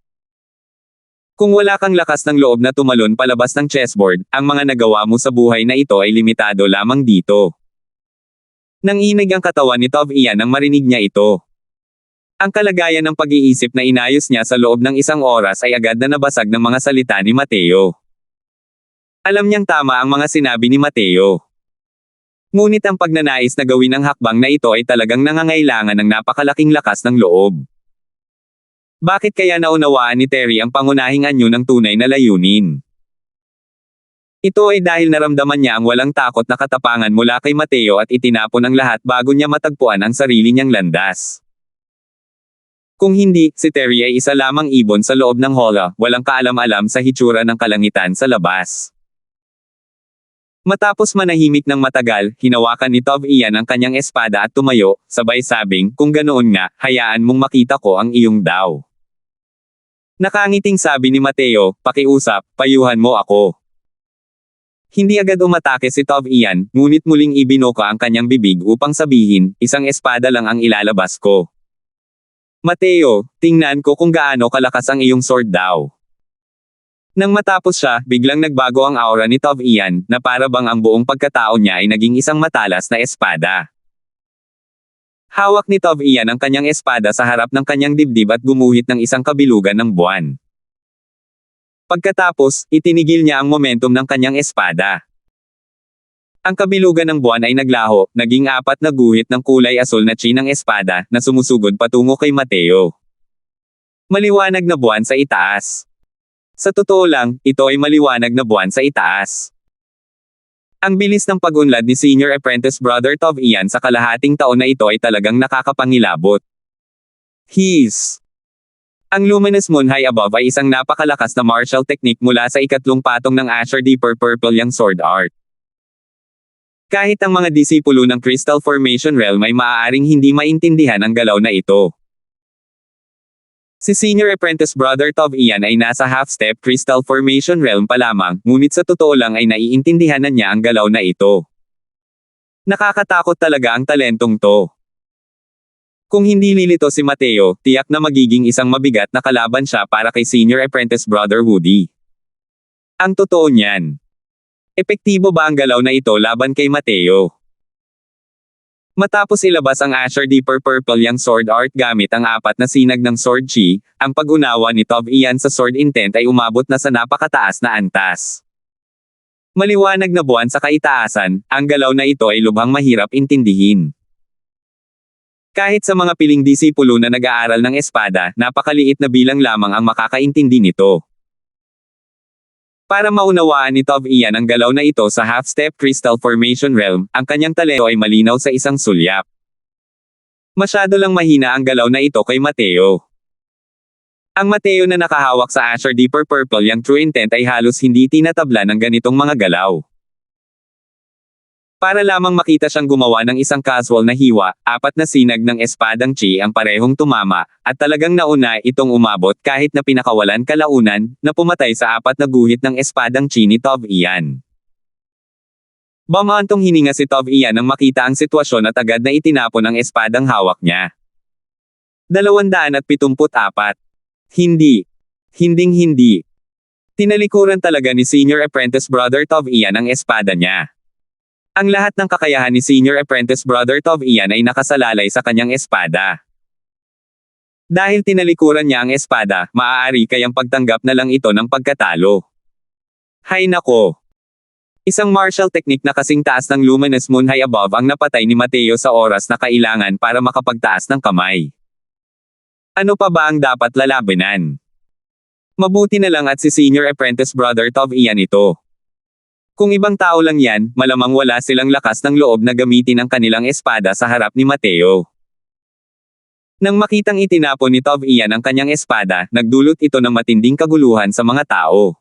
Kung wala kang lakas ng loob na tumalon palabas ng chessboard, ang mga nagawa mo sa buhay na ito ay limitado lamang dito. Nanginig ang katawan ni Tov Ian nang marinig niya ito. Ang kalagayan ng pag-iisip na inayos niya sa loob ng 1 oras ay agad na nabasag ng mga salita ni Mateo. Alam niyang tama ang mga sinabi ni Mateo. Ngunit ang pagnanais na gawin ang hakbang na ito ay talagang nangangailangan ng napakalaking lakas ng loob. Bakit kaya naunawaan ni Terry ang pangunahing anyo ng tunay na layunin? Ito ay dahil naramdaman niya ang walang takot na katapangan mula kay Mateo at itinapon ang lahat bago niya matagpuan ang sarili niyang landas. Kung hindi, si Terry ay isa lamang ibon sa loob ng hola, walang kaalam-alam sa hitsura ng kalangitan sa labas. Matapos manahimik ng matagal, hinawakan ni Tov Ian ang kanyang espada at tumayo, sabay sabing, kung ganoon nga, hayaan mong makita ko ang iyong daw. Nakangiting sabi ni Mateo, pakiusap, payuhan mo ako. Hindi agad umatake si Tov Ian, ngunit muling ibinoka ang kanyang bibig upang sabihin, isang espada lang ang ilalabas ko. Mateo, tingnan ko kung gaano kalakas ang iyong sword daw. Nang matapos siya, biglang nagbago ang aura ni Tov Ian, na para bang ang buong pagkatao niya ay naging isang matalas na espada. Hawak ni Tov Ian ang kanyang espada sa harap ng kanyang dibdib at gumuhit ng isang kabilugan ng buwan. Pagkatapos, itinigil niya ang momentum ng kanyang espada. Ang kabilugan ng buwan ay naglaho, naging 4 na guhit ng kulay asul na chi ng espada, na sumusugod patungo kay Mateo. Maliwanag na buwan sa itaas. Sa totoo lang, ito ay maliwanag na buwan sa itaas. Ang bilis ng pag-unlad ni Senior Apprentice Brother Tov Ian sa kalahating taon na ito ay talagang nakakapangilabot. Ang luminous moon high above ay isang napakalakas na martial technique mula sa 3 patong ng Asher Deeper Purple Yang Sword Art. Kahit ang mga disipulo ng Crystal Formation Realm ay maaaring hindi maintindihan ang galaw na ito. Si Senior Apprentice Brother Tov Ian ay nasa half-step Crystal Formation Realm pa lamang, ngunit sa totoo lang ay naiintindihan na niya ang galaw na ito. Nakakatakot talaga ang talentong to. Kung hindi lilito si Mateo, tiyak na magiging isang mabigat na kalaban siya para kay Senior Apprentice Brother Woody. Ang totoo niyan. Epektibo ba ang galaw na ito laban kay Mateo? Matapos ilabas ang Azure Deeper Purple yang Sword Art gamit ang apat na sinag ng Sword Chi, ang pag-unawa ni Tov Ian sa Sword Intent ay umabot na sa napakataas na antas. Maliwanag na buwan sa kaitaasan, ang galaw na ito ay lubhang mahirap intindihin. Kahit sa mga piling disipulo na nag-aaral ng espada, napakaliit na bilang lamang ang makakaintindi nito. Para maunawaan ni Tov Ian ang galaw na ito sa Half-Step Crystal Formation Realm, ang kanyang talento ay malinaw sa isang sulyap. Masyado lang mahina ang galaw na ito kay Mateo. Ang Mateo na nakahawak sa Azure Deeper Purple yang True Intent ay halos hindi tinatabla ng ganitong mga galaw. Para lamang makita siyang gumawa ng isang casual na hiwa, apat na sinag ng espadang Chi ang parehong tumama, at talagang nauna itong umabot kahit na pinakawalan kalaunan, na pumatay sa apat na guhit ng espadang Chi ni Tov Ian. Bumantong hininga si Tov Ian nang makita ang sitwasyon at agad na itinapon ang espadang hawak niya. 274. Hinding-hindi. Tinalikuran talaga ni Senior Apprentice Brother Tov Ian ang espada niya. Ang lahat ng kakayahan ni Senior Apprentice Brother Tov Ian ay nakasalalay sa kanyang espada. Dahil tinalikuran niya ang espada, maaari kayang pagtanggap na lang ito ng pagkatalo. Hay nako! Isang martial technique na kasing taas ng Luminous Moon High Above ang napatay ni Mateo sa oras na kailangan para makapagtaas ng kamay. Ano pa ba ang dapat lalabanan? Mabuti na lang at si Senior Apprentice Brother Tov Ian ito. Kung ibang tao lang yan, malamang wala silang lakas ng loob na gamitin ang kanilang espada sa harap ni Mateo. Nang makitang itinapon ni Tov Ian ang kanyang espada, nagdulot ito ng matinding kaguluhan sa mga tao.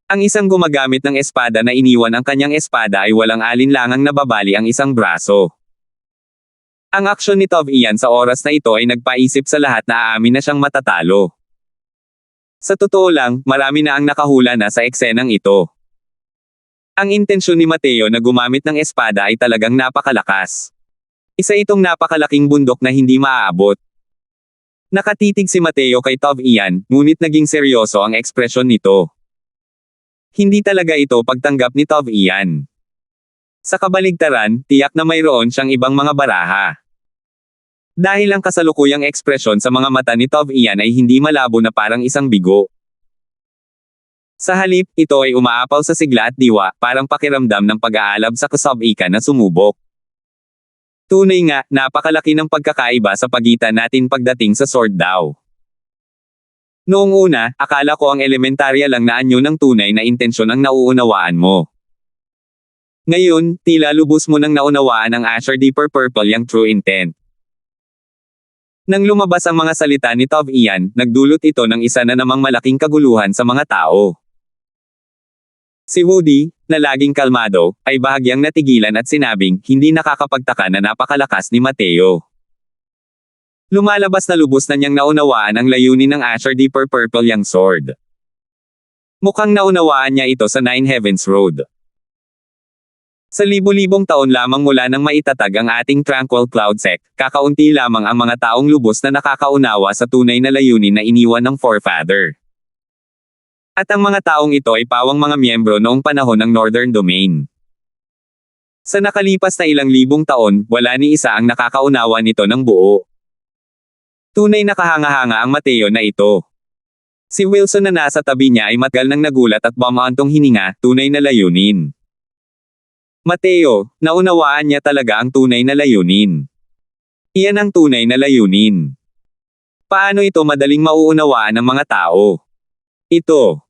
Ang isang gumagamit ng espada na iniwan ang kanyang espada ay walang alinlangang nababali ang isang braso. Ang aksyon ni Tov Ian sa oras na ito ay nagpaisip sa lahat na aamin na siyang matatalo. Sa totoo lang, marami na ang nakahula na sa eksenang ito. Ang intensyon ni Mateo na gumamit ng espada ay talagang napakalakas. Isa itong napakalaking bundok na hindi maaabot. Nakatitig si Mateo kay Tov Ian, ngunit naging seryoso ang ekspresyon nito. Hindi talaga ito pagtanggap ni Tov Ian. Sa kabaligtaran, tiyak na mayroon siyang ibang mga baraha. Dahil ang kasalukuyang ekspresyon sa mga mata ni Tov Ian ay hindi malabo na parang isang bigo. Sa halip, ito ay umaapaw sa sigla at diwa, parang pakiramdam ng pag-aalab sa kasab-ikan na sumubok. Tunay nga, napakalaki ng pagkakaiba sa pagitan natin pagdating sa sword daw. Noong una, akala ko ang elementarya lang na anyo ng tunay na intensyon ang nauunawaan mo. Ngayon, tila lubos mo nang naunawaan ang Azure Deeper Purple yang True Intent. Nang lumabas ang mga salita ni Tov Ian, nagdulot ito ng isa na namang malaking kaguluhan sa mga tao. Si Woody, na laging kalmado, ay bahagyang natigilan at sinabing, hindi nakakapagtaka na napakalakas ni Mateo. Lumalabas na lubos na niyang naunawaan ang layunin ng Azure Deeper Purple yang sword. Mukhang naunawaan niya ito sa Nine Heavens Road. Sa libo-libong taon lamang mula nang maitatag ang ating Tranquil Cloud Sect, kakaunti lamang ang mga taong lubos na nakakaunawa sa tunay na layunin na iniwan ng Forefather. At ang mga taong ito ay pawang mga miyembro noong panahon ng Northern Domain. Sa nakalipas na ilang libong taon, wala ni isa ang nakakaunawa nito ng buo. Tunay na kahanga-hanga ang Mateo na ito. Si Wilson na nasa tabi niya ay matagal nang nagulat at bumantong hininga, tunay na layunin. Mateo, naunawaan niya talaga ang tunay na layunin. Iyan ang tunay na layunin. Paano ito madaling mauunawaan ng mga tao? Ito.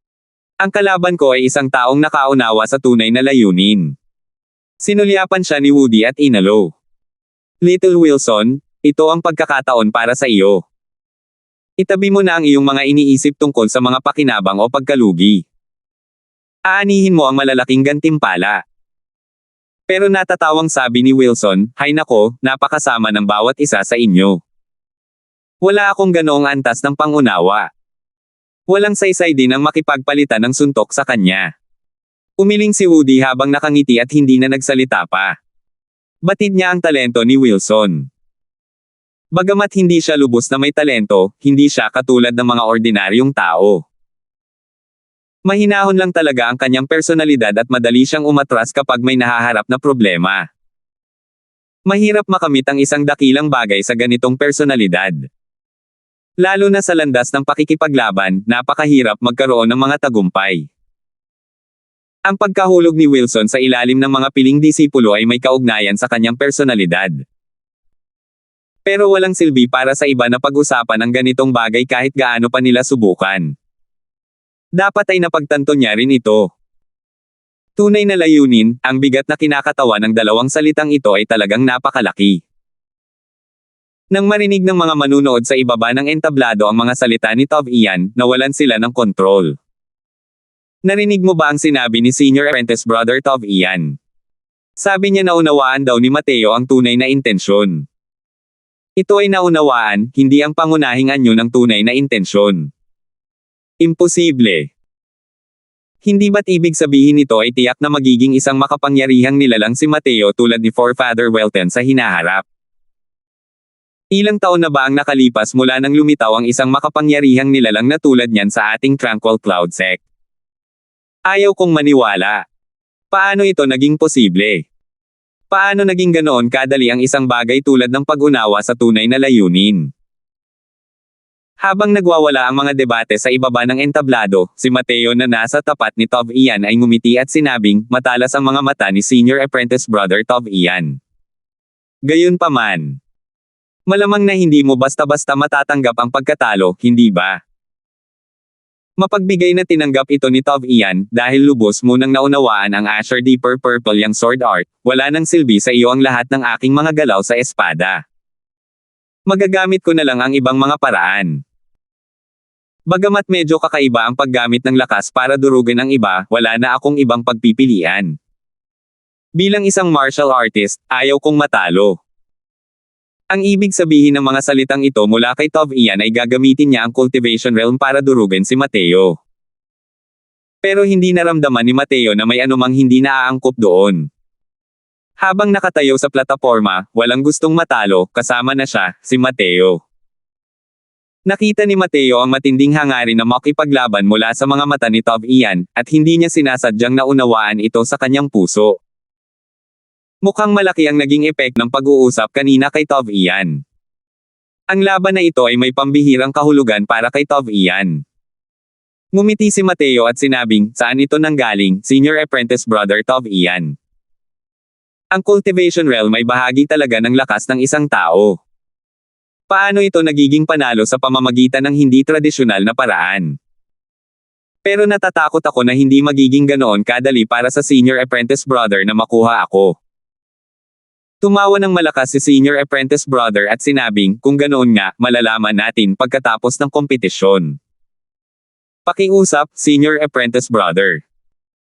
Ang kalaban ko ay isang taong nakaunawa sa tunay na layunin. Sinulyapan siya ni Woody at inalo. Little Wilson, ito ang pagkakataon para sa iyo. Itabi mo na ang iyong mga iniisip tungkol sa mga pakinabang o pagkalugi. Aanihin mo ang malalaking gantimpala. Pero natatawang sabi ni Wilson, hay nako, napakasama ng bawat isa sa inyo. Wala akong ganoong antas ng pangunawa. Walang saysay din ang makipagpalitan ng suntok sa kanya. Umiling si Woody habang nakangiti at hindi na nagsalita pa. Batid niya ang talento ni Wilson. Bagamat hindi siya lubos na may talento, hindi siya katulad ng mga ordinaryong tao. Mahinahon lang talaga ang kanyang personalidad at madali siyang umatras kapag may nahaharap na problema. Mahirap makamit ang isang dakilang bagay sa ganitong personalidad. Lalo na sa landas ng pakikipaglaban, napakahirap magkaroon ng mga tagumpay. Ang pagkahulog ni Wilson sa ilalim ng mga piling disipulo ay may kaugnayan sa kanyang personalidad. Pero walang silbi para sa iba na pag-usapan ang ganitong bagay kahit gaano pa nila subukan. Dapat ay napagtanto niya rin ito. Tunay na layunin, ang bigat na kinakatawan ng dalawang salitang ito ay talagang napakalaki. Nang marinig ng mga manunood sa ibaba ng entablado ang mga salita ni Tov Ian, nawalan sila ng kontrol. Narinig mo ba ang sinabi ni Senior Apprentice Brother Tov Ian? Sabi niya naunawaan daw ni Mateo ang tunay na intensyon. Ito ay naunawaan, hindi ang pangunahing anyo ng tunay na intensyon. Imposible. Hindi ba't ibig sabihin nito ay tiyak na magiging isang makapangyarihang nilalang si Mateo tulad ni Forefather Welton sa hinaharap? Ilang taon na ba ang nakalipas mula nang lumitaw ang isang makapangyarihang nilalang na tulad niyan sa ating Tranquil Cloud Sect? Ayaw kong maniwala. Paano ito naging posible? Paano naging ganoon kadali ang isang bagay tulad ng pag-unawa sa tunay na layunin? Habang nagwawala ang mga debate sa ibaba ng entablado, si Mateo na nasa tapat ni Tov Ian ay ngumiti at sinabing, matalas ang mga mata ni Senior Apprentice Brother Tov Ian. Gayunpaman, malamang na hindi mo basta-basta matatanggap ang pagkatalo, hindi ba? Mapagbigay na tinanggap ito ni Tov Ian, dahil lubos mo nang naunawaan ang Asher Deeper Purple yang sword art, wala nang silbi sa iyo ang lahat ng aking mga galaw sa espada. Magagamit ko na lang ang ibang mga paraan. Bagamat medyo kakaiba ang paggamit ng lakas para durugin ang iba, wala na akong ibang pagpipilian. Bilang isang martial artist, ayaw kong matalo. Ang ibig sabihin ng mga salitang ito mula kay Tov Ian ay gagamitin niya ang cultivation realm para durugin si Mateo. Pero hindi naramdaman ni Mateo na may anumang hindi naaangkop doon. Habang nakatayo sa plataporma, walang gustong matalo, kasama na siya, si Mateo. Nakita ni Mateo ang matinding hangarin na makipaglaban mula sa mga mata ni Tov Ian, at hindi niya sinasadyang naunawaan ito sa kanyang puso. Mukhang malaki ang naging epek ng pag-uusap kanina kay Tov Ian. Ang laban na ito ay may pambihirang kahulugan para kay Tov Ian. Ngumiti si Mateo at sinabing, saan ito nanggaling, Senior Apprentice Brother Tov Ian? Ang cultivation realm ay bahagi talaga ng lakas ng isang tao. Paano ito nagiging panalo sa pamamagitan ng hindi tradisyonal na paraan? Pero natatakot ako na hindi magiging ganoon kadali para sa Senior Apprentice Brother na makuha ako. Tumawa ng malakas si Senior Apprentice Brother at sinabing, kung ganoon nga, malalaman natin pagkatapos ng kompetisyon. Pakiusap, Senior Apprentice Brother.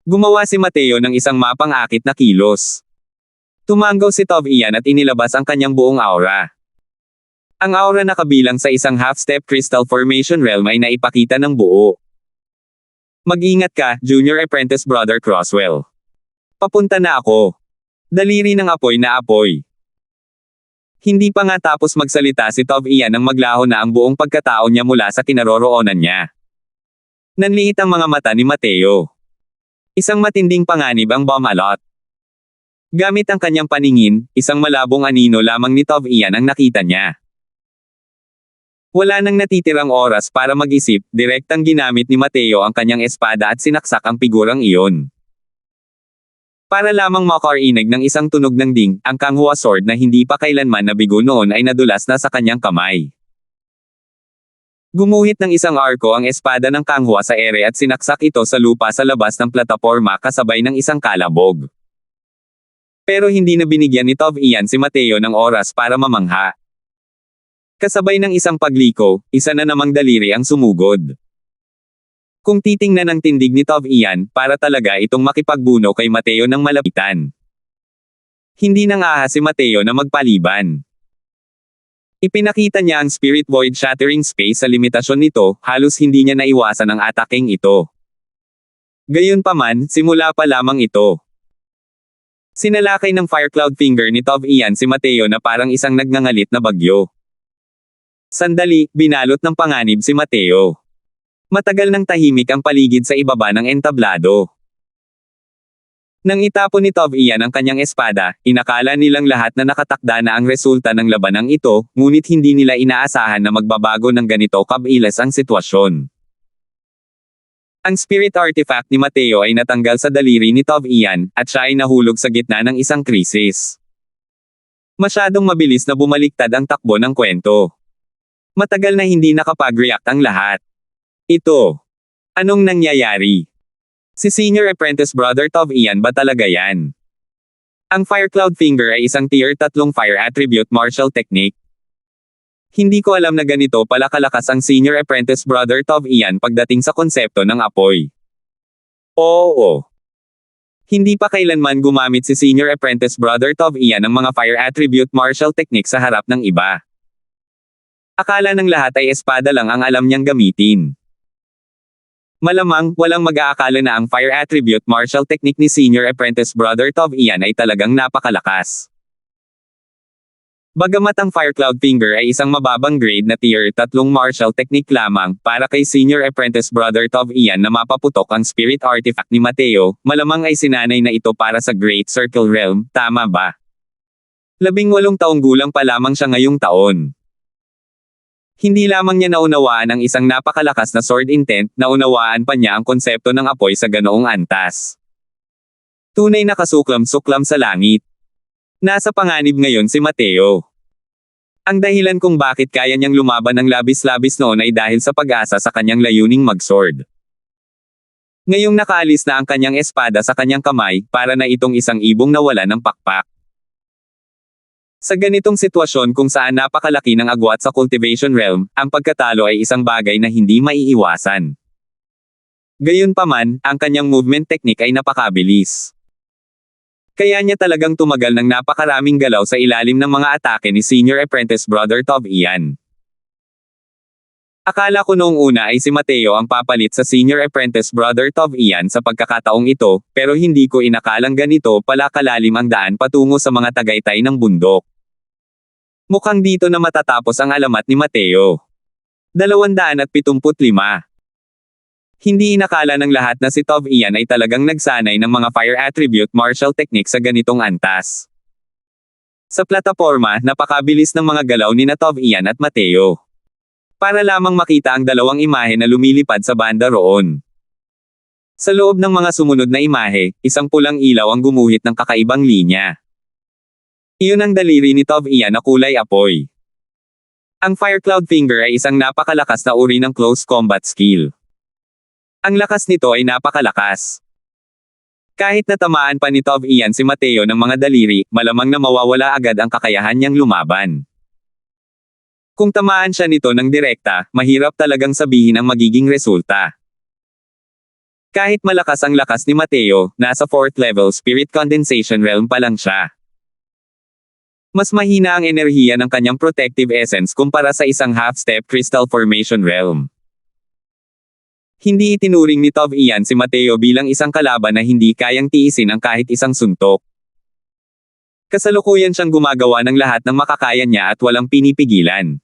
Gumawa si Mateo ng isang mapang-akit na kilos. Tumanggaw si Tov Ian at inilabas ang kanyang buong aura. Ang aura na kabilang sa isang half-step crystal formation realm ay naipakita ng buo. Mag-ingat ka, Junior Apprentice Brother Crosswell. Papunta na ako. Daliri ng apoy na apoy. Hindi pa nga tapos magsalita si Tov Ian nang maglaho na ang buong pagkatao niya mula sa kinaroroonan niya. Nanliit ang mga mata ni Mateo. Isang matinding panganib ang bumalot. Gamit ang kanyang paningin, isang malabong anino lamang ni Tov Ian ang nakita niya. Wala nang natitirang oras para mag-isip, direktang ginamit ni Mateo ang kanyang espada at sinaksak ang figurang iyon. Para lamang makarinig ng isang tunog ng ding, ang Kanghua sword na hindi pa kailanman nabigo noon ay nadulas na sa kanyang kamay. Gumuhit ng isang arko ang espada ng Kanghua sa ere at sinaksak ito sa lupa sa labas ng plataporma kasabay ng isang kalabog. Pero hindi na binigyan ni Tov Ian si Mateo ng oras para mamangha. Kasabay ng isang pagliko, isa na namang daliri ang sumugod. Kung titingnan ang tindig ni Tov Ian, para talaga itong makipagbuno kay Mateo ng malapitan. Hindi nang ahas si Mateo na magpaliban. Ipinakita niya ang Spirit Void Shattering Space sa limitasyon nito, halos hindi niya naiwasan ang ataking ito. Gayunpaman, simula pa lamang ito. Sinalakay ng Fire Cloud Finger ni Tov Ian si Mateo na parang isang nagngangalit na bagyo. Sandali, binalot ng panganib si Mateo. Matagal nang tahimik ang paligid sa ibaba ng entablado. Nang itapon ni Tov Ian ang kanyang espada, inakala nilang lahat na nakatakda na ang resulta ng labanang ito, ngunit hindi nila inaasahan na magbabago ng ganito kabilis ang sitwasyon. Ang spirit artifact ni Mateo ay natanggal sa daliri ni Tov Ian, at siya ay nahulog sa gitna ng isang krisis. Masyadong mabilis na bumaliktad ang takbo ng kwento. Matagal na hindi nakapag-react ang lahat. Ito. Anong nangyayari? Si Senior Apprentice Brother Tov Ian ba talaga yan? Ang Fire Cloud Finger ay isang tier 3 fire attribute martial technique. Hindi ko alam na ganito pala kalakas ang Senior Apprentice Brother Tov Ian pagdating sa konsepto ng apoy. Oo. Hindi pa kailanman gumamit si Senior Apprentice Brother Tov Ian ng mga fire attribute martial technique sa harap ng iba. Akala ng lahat ay espada lang ang alam niyang gamitin. Malamang, walang mag-aakala na ang fire attribute martial technique ni Senior Apprentice Brother Tov Ian ay talagang napakalakas. Bagamat ang Fire Cloud Finger ay isang mababang grade na tier 3 martial technique lamang, para kay Senior Apprentice Brother Tov Ian na mapaputok ang spirit artifact ni Mateo, malamang ay sinanay na ito para sa Great Circle Realm, tama ba? 18 taong gulang pa lamang siya ngayong taon. Hindi lamang niya naunawaan ang isang napakalakas na sword intent, naunawaan pa niya ang konsepto ng apoy sa ganoong antas. Tunay na kasuklam-suklam sa langit. Nasa panganib ngayon si Mateo. Ang dahilan kung bakit kaya niyang lumaban ng labis-labis noon ay dahil sa pag-asa sa kanyang layuning mag-sword. Ngayong nakaalis na ang kanyang espada sa kanyang kamay, para na itong isang ibong nawala ng pakpak. Sa ganitong sitwasyon kung saan napakalaki ng agwat sa cultivation realm, ang pagkatalo ay isang bagay na hindi maiiwasan. Gayunpaman, ang kanyang movement technique ay napakabilis. Kaya niya talagang tumagal ng napakaraming galaw sa ilalim ng mga atake ni Senior Apprentice Brother Tov Ian. Akala ko noong una ay si Mateo ang papalit sa Senior Apprentice Brother Tov Ian sa pagkakataong ito, pero hindi ko inakalang ganito pala kalalim ang daan patungo sa mga tagaytay ng bundok. Mukhang dito na matatapos ang alamat ni Mateo. 275. Hindi inakala ng lahat na si Tov Ian ay talagang nagsanay ng mga fire attribute martial technique sa ganitong antas. Sa plataporma, napakabilis ng mga galaw ni Tov Ian at Mateo. Para lamang makita ang dalawang imahe na lumilipad sa banda roon. Sa loob ng mga sumunod na imahe, isang pulang ilaw ang gumuhit ng kakaibang linya. Iyon ang daliri ni Tov Ian na kulay apoy. Ang Fire Cloud Finger ay isang napakalakas na uri ng close combat skill. Ang lakas nito ay napakalakas. Kahit natamaan pa ni Tov Ian si Mateo ng mga daliri, malamang na mawawala agad ang kakayahan niyang lumaban. Kung tamaan siya nito ng direkta, mahirap talagang sabihin ang magiging resulta. Kahit malakas ang lakas ni Mateo, nasa 4th level spirit condensation realm pa lang siya. Mas mahina ang enerhiya ng kanyang protective essence kumpara sa isang half-step crystal formation realm. Hindi itinuring ni Tov Ian si Mateo bilang isang kalaban na hindi kayang tiisin ang kahit isang suntok. Kasalukuyan siyang gumagawa ng lahat ng makakaya niya at walang pinipigilan.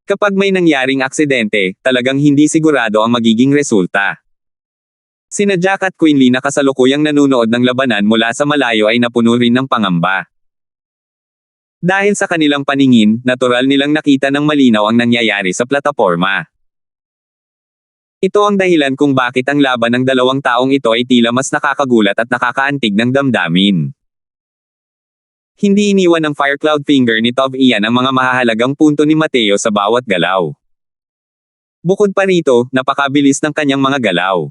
Kapag may nangyaring aksidente, talagang hindi sigurado ang magiging resulta. Sina Jack at Quinley na kasalukuyang nanunood ng labanan mula sa malayo ay napuno rin ng pangamba. Dahil sa kanilang paningin, natural nilang nakita ng malinaw ang nangyayari sa plataporma. Ito ang dahilan kung bakit ang laban ng dalawang taong ito ay tila mas nakakagulat at nakakaantig ng damdamin. Hindi iniwan ng Fire Cloud Finger ni Tov Ian ang mga mahahalagang punto ni Mateo sa bawat galaw. Bukod pa rito, napakabilis ng kanyang mga galaw.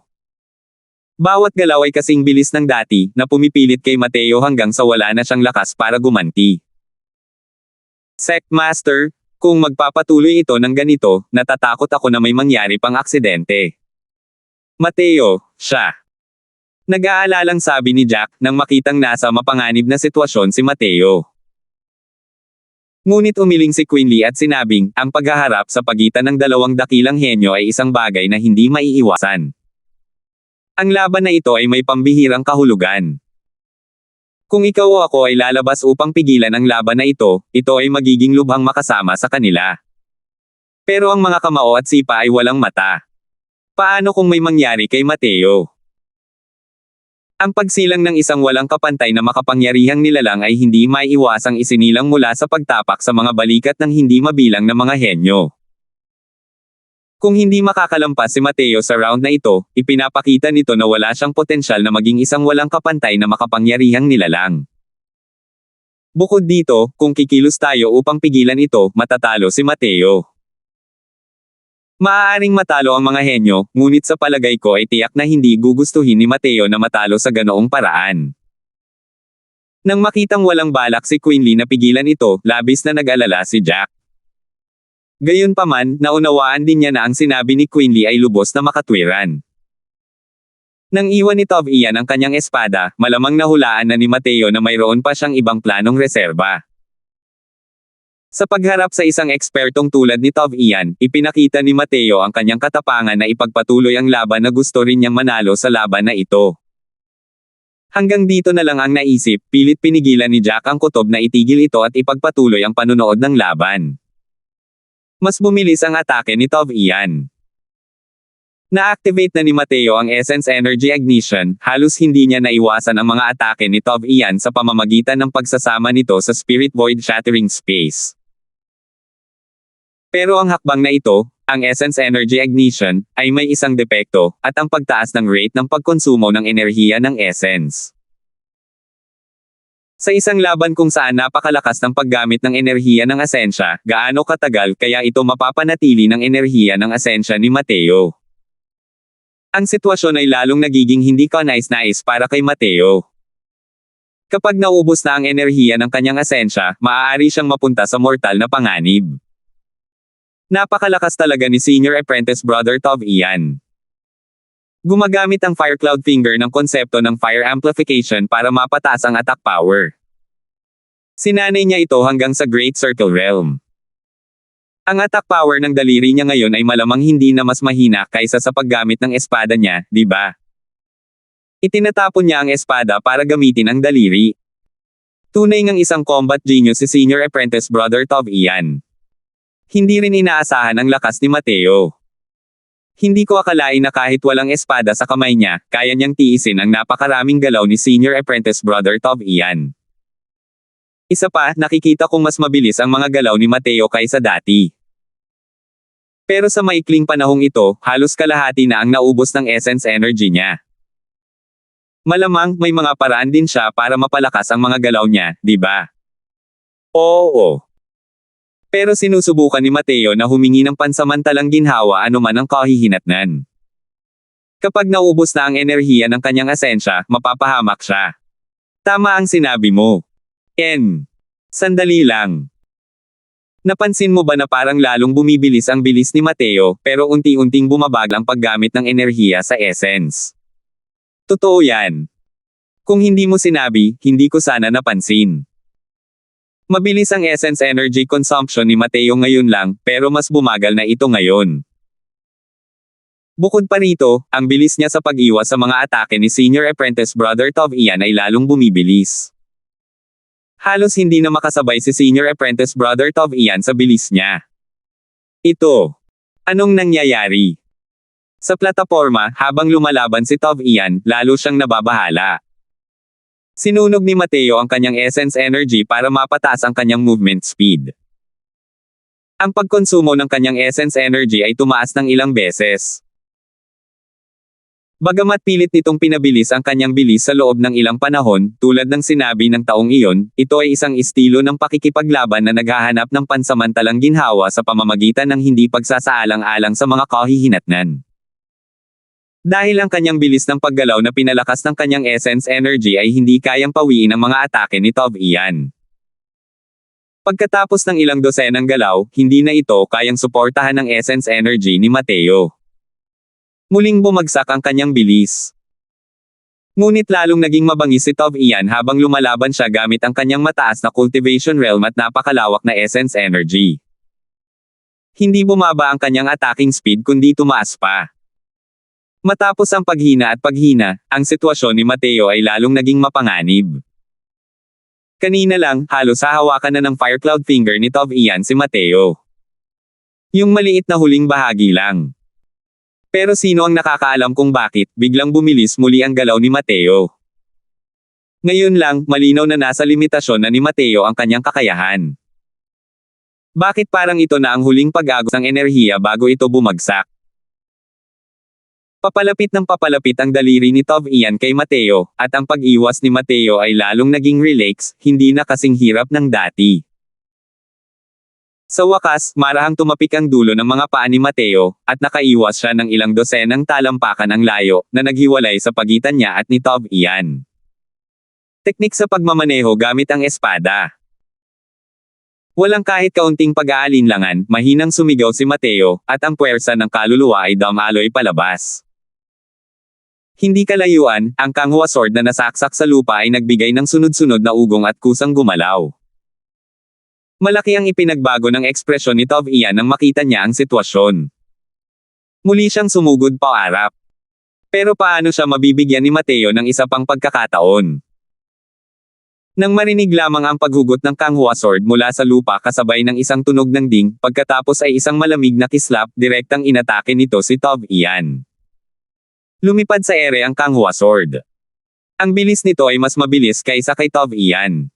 Bawat galaw ay kasing bilis ng dati, na pumipilit kay Mateo hanggang sa wala na siyang lakas para gumanti. Sect Master, kung magpapatuloy ito ng ganito, natatakot ako na may mangyari pang aksidente. Mateo, siya. Nag-aalalang sabi ni Jack nang makitang nasa mapanganib na sitwasyon si Mateo. Ngunit umiling si Quinley at sinabing, ang paghaharap sa pagitan ng dalawang dakilang henyo ay isang bagay na hindi maiiwasan. Ang laban na ito ay may pambihirang kahulugan. Kung ikaw o ako ay lalabas upang pigilan ang laban na ito ay magiging lubhang makasama sa kanila. Pero ang mga kamao at sipa ay walang mata. Paano kung may mangyari kay Mateo? Ang pagsilang ng isang walang kapantay na makapangyarihang nilalang ay hindi maiiwasang isinilang mula sa pagtapak sa mga balikat ng hindi mabilang na mga henyo. Kung hindi makakalampas si Mateo sa round na ito, ipinapakita nito na wala siyang potensyal na maging isang walang kapantay na makapangyarihang nilalang. Bukod dito, kung kikilos tayo upang pigilan ito, matatalo si Mateo. Maaaring matalo ang mga henyo, ngunit sa palagay ko ay tiyak na hindi gugustuhin ni Mateo na matalo sa ganoong paraan. Nang makitang walang balak si Quinley na pigilan ito, labis na nag-alala si Jack. Gayunpaman, naunawaan din niya na ang sinabi ni Quinley ay lubos na makatwiran. Nang iwan ni Tov Ian ang kanyang espada, malamang nahulaan na ni Mateo na mayroon pa siyang ibang planong reserba. Sa pagharap sa isang ekspertong tulad ni Tov Ian, ipinakita ni Mateo ang kanyang katapangan na ipagpatuloy ang laban na gusto rin niyang manalo sa laban na ito. Hanggang dito na lang ang naisip, pilit pinigilan ni Jack ang kutob na itigil ito at ipagpatuloy ang panunood ng laban. Mas bumilis ang atake ni Tov Ian. Na-activate na ni Mateo ang Essence Energy Ignition, halos hindi niya naiwasan ang mga atake ni Tov Ian sa pamamagitan ng pagsasama nito sa Spirit Void Shattering Space. Pero ang hakbang na ito, ang Essence Energy Ignition, ay may isang depekto, at ang pagtaas ng rate ng pagkonsumo ng enerhiya ng Essence. Sa isang laban kung saan napakalakas ng paggamit ng enerhiya ng Asensya, gaano katagal kaya ito mapapanatili ng enerhiya ng Asensya ni Mateo? Ang sitwasyon ay lalong nagiging hindi kanais-nais para kay Mateo. Kapag naubos na ang enerhiya ng kanyang Asensya, maaari siyang mapunta sa mortal na panganib. Napakalakas talaga ni Senior Apprentice Brother Tov Ian. Gumagamit ang Fire Cloud Finger ng konsepto ng Fire Amplification para mapataas ang attack power. Sinanay niya ito hanggang sa Great Circle Realm. Ang attack power ng daliri niya ngayon ay malamang hindi na mas mahina kaysa sa paggamit ng espada niya, di ba? Itinatapon niya ang espada para gamitin ang daliri. Tunay ngang isang combat genius si Senior Apprentice Brother Tov Ian. Hindi rin inaasahan ang lakas ni Mateo. Hindi ko akalain na kahit walang espada sa kamay niya, kaya niyang tiisin ang napakaraming galaw ni Senior Apprentice Brother Tov Ian. Isa pa, nakikita kong mas mabilis ang mga galaw ni Mateo kaysa dati. Pero sa maikling panahong ito, halos kalahati na ang naubos ng essence energy niya. Malamang, may mga paraan din siya para mapalakas ang mga galaw niya, di ba? Oo. Pero sinusubukan ni Mateo na humingi ng pansamantalang ginhawa anuman ang kahihinatnan. Kapag naubos na ang enerhiya ng kanyang asensya, mapapahamak siya. Tama ang sinabi mo. Sandali lang. Napansin mo ba na parang lalong bumibilis ang bilis ni Mateo, pero unti-unting bumabagal ang paggamit ng enerhiya sa essence? Totoo yan. Kung hindi mo sinabi, hindi ko sana napansin. Mabilis ang essence energy consumption ni Mateo ngayon lang, pero mas bumagal na ito ngayon. Bukod pa rito, ang bilis niya sa pag-iwas sa mga atake ni Senior Apprentice Brother Tov Ian ay lalong bumibilis. Halos hindi na makasabay si Senior Apprentice Brother Tov Ian sa bilis niya. Ito. Anong nangyayari? Sa plataforma, habang lumalaban si Tov Ian, lalo siyang nababahala. Sinunog ni Mateo ang kanyang essence energy para mapataas ang kanyang movement speed. Ang pagkonsumo ng kanyang essence energy ay tumaas ng ilang beses. Bagamat pilit nitong pinabilis ang kanyang bilis sa loob ng ilang panahon, tulad ng sinabi ng taong iyon, ito ay isang estilo ng pakikipaglaban na naghahanap ng pansamantalang ginhawa sa pamamagitan ng hindi pagsasaalang-alang sa mga kahihinatnan. Dahil ang kanyang bilis ng paggalaw na pinalakas ng kanyang essence energy ay hindi kayang pawiin ang mga atake ni Tov Ian. Pagkatapos ng ilang dosenang galaw, hindi na ito kayang suportahan ng essence energy ni Mateo. Muling bumagsak ang kanyang bilis. Ngunit lalong naging mabangis si Tov Ian habang lumalaban siya gamit ang kanyang mataas na cultivation realm at napakalawak na essence energy. Hindi bumaba ang kanyang attacking speed kundi tumaas pa. Matapos ang paghina at paghina, ang sitwasyon ni Mateo ay lalong naging mapanganib. Kanina lang, halos hahawakan na ng Fire Cloud Finger ni Tov Ian si Mateo. Yung maliit na huling bahagi lang. Pero sino ang nakakaalam kung bakit biglang bumilis muli ang galaw ni Mateo? Ngayon lang, malinaw na nasa limitasyon na ni Mateo ang kanyang kakayahan. Bakit parang ito na ang huling pag-agos ng enerhiya bago ito bumagsak? Papalapit ng papalapit ang daliri ni Tov Ian kay Mateo, at ang pag-iwas ni Mateo ay lalong naging relax, hindi na kasing hirap ng dati. Sa wakas, marahang tumapik ang dulo ng mga paa ni Mateo, at nakaiwas siya ng ilang dosenang talampakan ang layo, na naghiwalay sa pagitan niya at ni Tov Ian. Teknik sa pagmamaneho gamit ang espada. Walang kahit kaunting pag-aalinlangan, mahinang sumigaw si Mateo, at ang puwersa ng kaluluwa ay dumaloy palabas. Hindi kalayuan, ang Kanghua sword na nasaksak sa lupa ay nagbigay ng sunod-sunod na ugong at kusang gumalaw. Malaki ang ipinagbago ng ekspresyon ni Tov Ian nang makita niya ang sitwasyon. Muli siyang sumugod paarap. Pero paano siya mabibigyan ni Mateo ng isa pang pagkakataon? Nang marinig lamang ang paghugot ng Kanghua sword mula sa lupa kasabay ng isang tunog ng ding, pagkatapos ay isang malamig na kislap, direktang inatake nito si Tov Ian. Lumipad sa ere ang Kanghua sword. Ang bilis nito ay mas mabilis kaysa kay Tov Ian.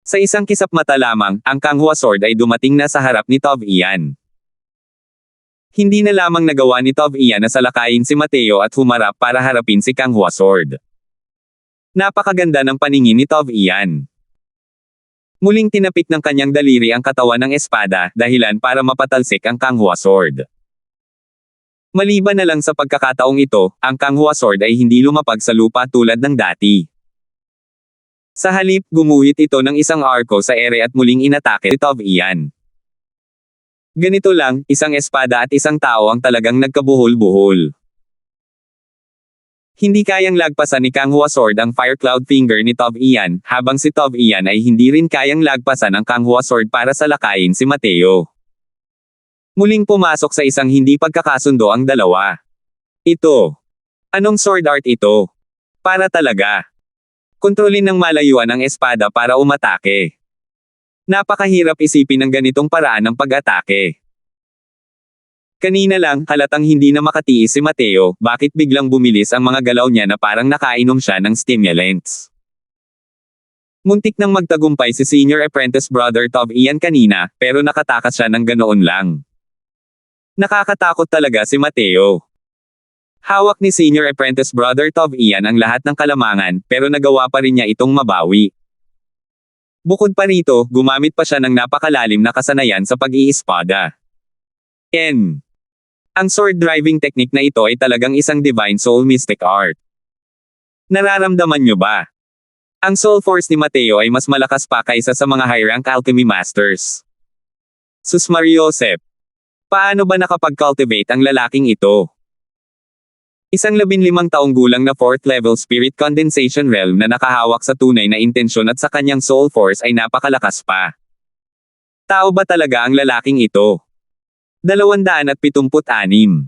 Sa isang kisap mata lamang, ang Kanghua sword ay dumating na sa harap ni Tov Ian. Hindi na lamang nagawa ni Tov Ian na salakayin si Mateo at humarap para harapin si Kanghua sword. Napakaganda ng paningin ni Tov Ian. Muling tinapik ng kanyang daliri ang katawan ng espada, dahilan para mapatalsik ang Kanghua sword. Maliban na lang sa pagkakataong ito, ang Kanghua sword ay hindi lumapag sa lupa tulad ng dati. Sa halip, gumuhit ito ng isang arko sa ere at muling inatake si Tov Ian. Ganito lang, isang espada at isang tao ang talagang nagkabuhol-buhol. Hindi kayang lagpasan ni Kanghua sword ang Fire Cloud Finger ni Tov Ian, habang si Tov Ian ay hindi rin kayang lagpasan ang Kanghua sword para salakayin si Mateo. Muling pumasok sa isang hindi pagkakasundo ang dalawa. Ito. Anong sword art ito? Para talaga. Kontrolin ng malayuan ang espada para umatake. Napakahirap isipin ng ganitong paraan ng pag-atake. Kanina lang, halatang hindi na makatiis si Mateo, bakit biglang bumilis ang mga galaw niya na parang nakainom siya ng stimulants. Muntik nang magtagumpay si Senior Apprentice Brother Tov Ian kanina, pero nakatakas siya ng ganoon lang. Nakakatakot talaga si Mateo. Hawak ni Senior Apprentice Brother Tov Ian ang lahat ng kalamangan, pero nagawa pa rin niya itong mabawi. Bukod pa rito, gumamit pa siya ng napakalalim na kasanayan sa pag-iispada. Ang sword driving technique na ito ay talagang isang divine soul mystic art. Nararamdaman nyo ba? Ang soul force ni Mateo ay mas malakas pa kaysa sa mga high-rank alchemy masters. Sus Mariosep! Paano ba nakapag-cultivate ang lalaking ito? Isang 15 taong gulang na 4th level spirit condensation realm na nakahawak sa tunay na intensyon at sa kanyang soul force ay napakalakas pa. Tao ba talaga ang lalaking ito? 276.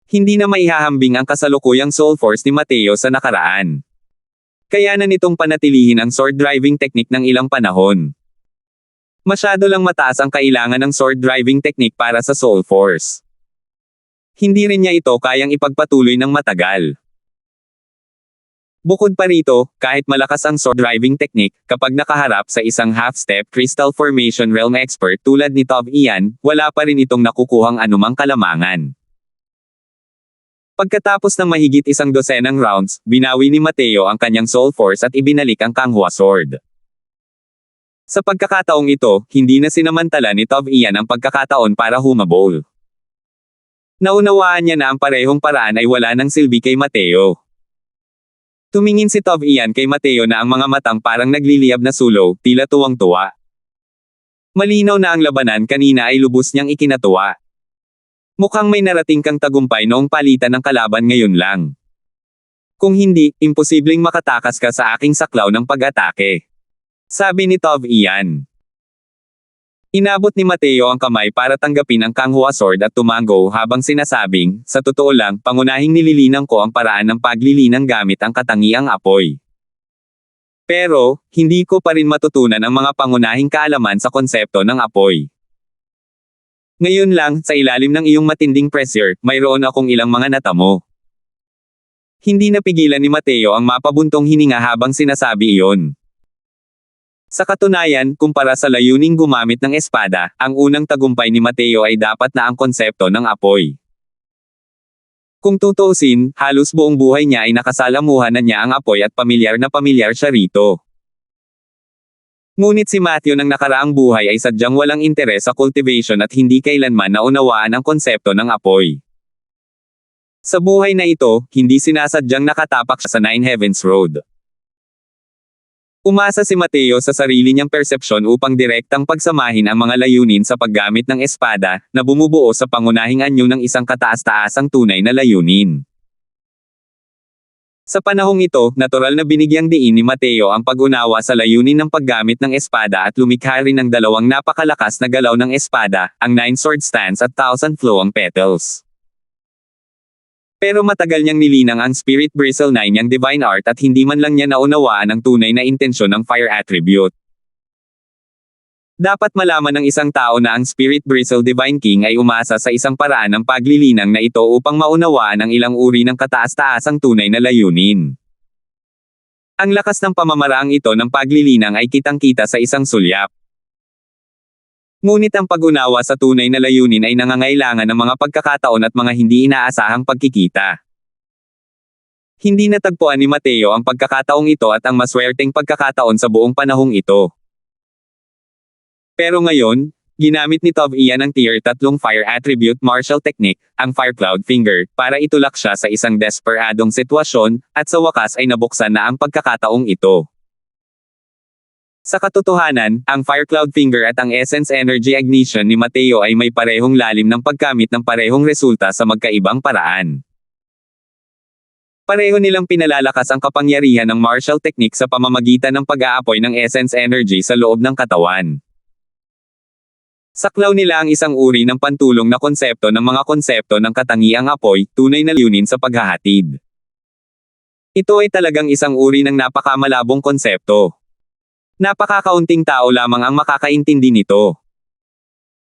Hindi na maihahambing ang kasalukuyang soul force ni Mateo sa nakaraan. Kaya na nitong panatilihin ang sword driving technique ng ilang panahon. Masyado lang mataas ang kailangan ng sword driving technique para sa soul force. Hindi rin niya ito kayang ipagpatuloy ng matagal. Bukod pa rito, kahit malakas ang sword driving technique, kapag nakaharap sa isang half-step crystal formation realm expert tulad ni Tov Ian, wala pa rin itong nakukuhang anumang kalamangan. Pagkatapos ng mahigit 100 rounds, binawi ni Mateo ang kanyang soul force at ibinalik ang Kanghua sword. Sa pagkakataong ito, hindi na sinamantala ni Tov Ian ang pagkakataon para humabol. Naunawaan niya na ang parehong paraan ay wala ng silbi kay Mateo. Tumingin si Tov Ian kay Mateo na ang mga matang parang nagliliyab na sulog, tila tuwang-tuwa. Malinaw na ang labanan kanina ay lubos niyang ikinatuwa. Mukhang may narating kang tagumpay noong palitan ng kalaban ngayon lang. Kung hindi, imposibleng makatakas ka sa aking saklaw ng pag-atake. Sabi ni Tov Ian. Inabot ni Mateo ang kamay para tanggapin ang Kanghua sword at tumango habang sinasabing, sa totoo lang, pangunahing nililinang ko ang paraan ng paglilinang gamit ang katangiang apoy. Pero, hindi ko pa rin matutunan ang mga pangunahing kaalaman sa konsepto ng apoy. Ngayon lang, sa ilalim ng iyong matinding pressure, mayroon akong ilang mga natamo. Hindi napigilan ni Mateo ang mapabuntong hininga habang sinasabi iyon. Sa katunayan, kumpara sa layuning gumamit ng espada, ang unang tagumpay ni Mateo ay dapat na ang konsepto ng apoy. Kung tutuusin, halos buong buhay niya ay nakasalamuhan na niya ang apoy at pamilyar na pamilyar siya rito. Ngunit si Matthew ng nakaraang buhay ay sadyang walang interes sa cultivation at hindi kailanman naunawaan ang konsepto ng apoy. Sa buhay na ito, hindi sinasadyang nakatapak siya sa Nine Heavens Road. Umasa si Mateo sa sarili niyang persepsyon upang direktang pagsamahin ang mga layunin sa paggamit ng espada, na bumubuo sa pangunahing anyo ng isang kataas-taasang tunay na layunin. Sa panahong ito, natural na binigyang diin ni Mateo ang pag-unawa sa layunin ng paggamit ng espada at lumikha rin ng dalawang napakalakas na galaw ng espada, ang Nine Sword Stance at Thousand Flowing Petals. Pero matagal niyang nilinang ang Spirit Bristle 9 niyang Divine Art at hindi man lang niya naunawaan ang tunay na intensyon ng Fire Attribute. Dapat malaman ng isang tao na ang Spirit Bristle Divine King ay umasa sa isang paraan ng paglilinang na ito upang maunawaan ang ilang uri ng kataas-taasang tunay na layunin. Ang lakas ng pamamaraang ito ng paglilinang ay kitang-kita sa isang sulyap. Ngunit ang pag-unawa sa tunay na layunin ay nangangailangan ng mga pagkakataon at mga hindi inaasahang pagkikita. Hindi natagpuan ni Mateo ang pagkakataong ito at ang maswerteng pagkakataon sa buong panahong ito. Pero ngayon, ginamit ni Tov Ian ang Tier 3 Fire Attribute Martial Technique, ang Fire Cloud Finger, para itulak siya sa isang desperadong sitwasyon, at sa wakas ay nabuksan na ang pagkakataong ito. Sa katotohanan, ang Fire Cloud Finger at ang Essence Energy Ignition ni Mateo ay may parehong lalim ng pagkamit ng parehong resulta sa magkaibang paraan. Pareho nilang pinalalakas ang kapangyarihan ng martial technique sa pamamagitan ng pag-aapoy ng Essence Energy sa loob ng katawan. Saklaw nila ang isang uri ng pantulong na konsepto ng mga konsepto ng katangiang apoy, tunay na layunin sa paghahatid. Ito ay talagang isang uri ng napakamalabong konsepto. Napakakaunting tao lamang ang makakaintindi nito.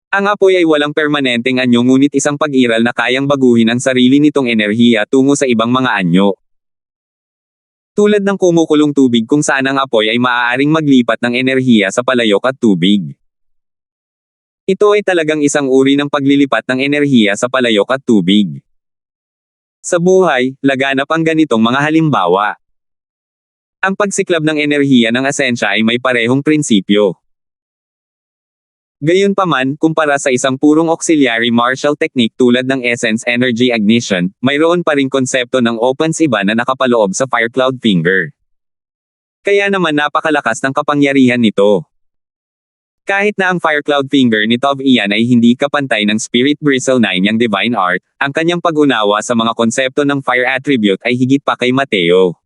Ang apoy ay walang permanenteng anyo ngunit isang pag-iral na kayang baguhin ang sarili nitong enerhiya tungo sa ibang mga anyo. Tulad ng kumukulong tubig kung saan ang apoy ay maaaring maglipat ng enerhiya sa palayok at tubig. Ito ay talagang isang uri ng paglilipat ng enerhiya sa palayok at tubig. Sa buhay, laganap ang ganitong mga halimbawa. Ang pagsiklab ng enerhiya ng asensya ay may parehong prinsipyo. Gayunpaman, kumpara sa isang purong auxiliary martial technique tulad ng Essence Energy Ignition, mayroon pa ring konsepto ng opens iba na nakapaloob sa Fire Cloud Finger. Kaya naman napakalakas ng kapangyarihan nito. Kahit na ang Fire Cloud Finger ni Tov Ian ay hindi kapantay ng Spirit Bristle 9 niyang Divine Art, ang kanyang pag-unawa sa mga konsepto ng Fire Attribute ay higit pa kay Mateo.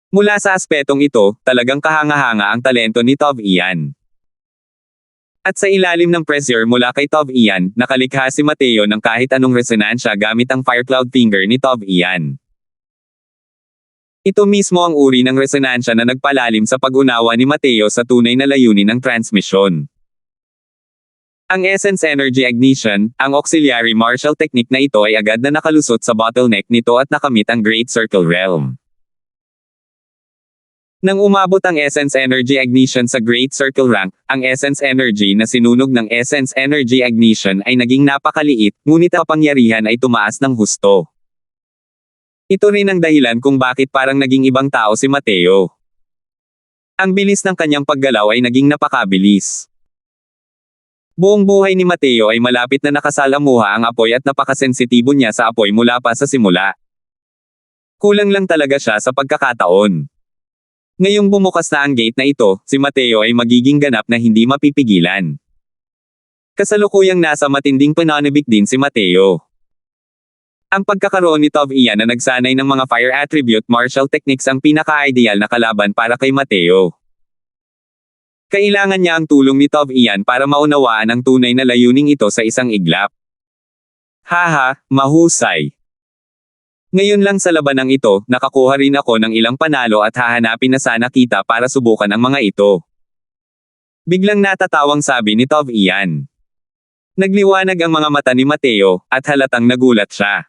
Mula sa aspetong ito, talagang kahanga-hanga ang talento ni Tov Ian. At sa ilalim ng pressure mula kay Tov Ian, nakalikha si Mateo ng kahit anong resonansya gamit ang Fire Cloud Finger ni Tov Ian. Ito mismo ang uri ng resonansya na nagpalalim sa pag-unawa ni Mateo sa tunay na layunin ng transmission. Ang Essence Energy Ignition, ang auxiliary martial technique na ito ay agad na nakalusot sa bottleneck nito at nakamit ang Great Circle Realm. Nang umabot ang Essence Energy Ignition sa Great Circle Rank, ang Essence Energy na sinunog ng Essence Energy Ignition ay naging napakaliit, ngunit ang kapangyarihan ay tumaas ng husto. Ito rin ang dahilan kung bakit parang naging ibang tao si Mateo. Ang bilis ng kanyang paggalaw ay naging napakabilis. Buong buhay ni Mateo ay malapit na nakasalamuha ang apoy at napakasensitibo niya sa apoy mula pa sa simula. Kulang lang talaga siya sa pagkakataon. Ngayong bumukas na ang gate na ito, si Mateo ay magiging ganap na hindi mapipigilan. Kasalukuyang nasa matinding pananabik din si Mateo. Ang pagkakaroon ni Tov Ian na nagsanay ng mga Fire Attribute Martial Techniques ang pinaka-ideal na kalaban para kay Mateo. Kailangan niya ang tulong ni Tov Ian para maunawaan ang tunay na layuning ito sa isang iglap. Haha, mahusay. Ngayon lang sa labanang ito, nakakuha rin ako ng ilang panalo at hahanapin na sana kita para subukan ang mga ito. Biglang natatawang sabi ni Tov Ian. Nagliwanag ang mga mata ni Mateo, at halatang nagulat siya.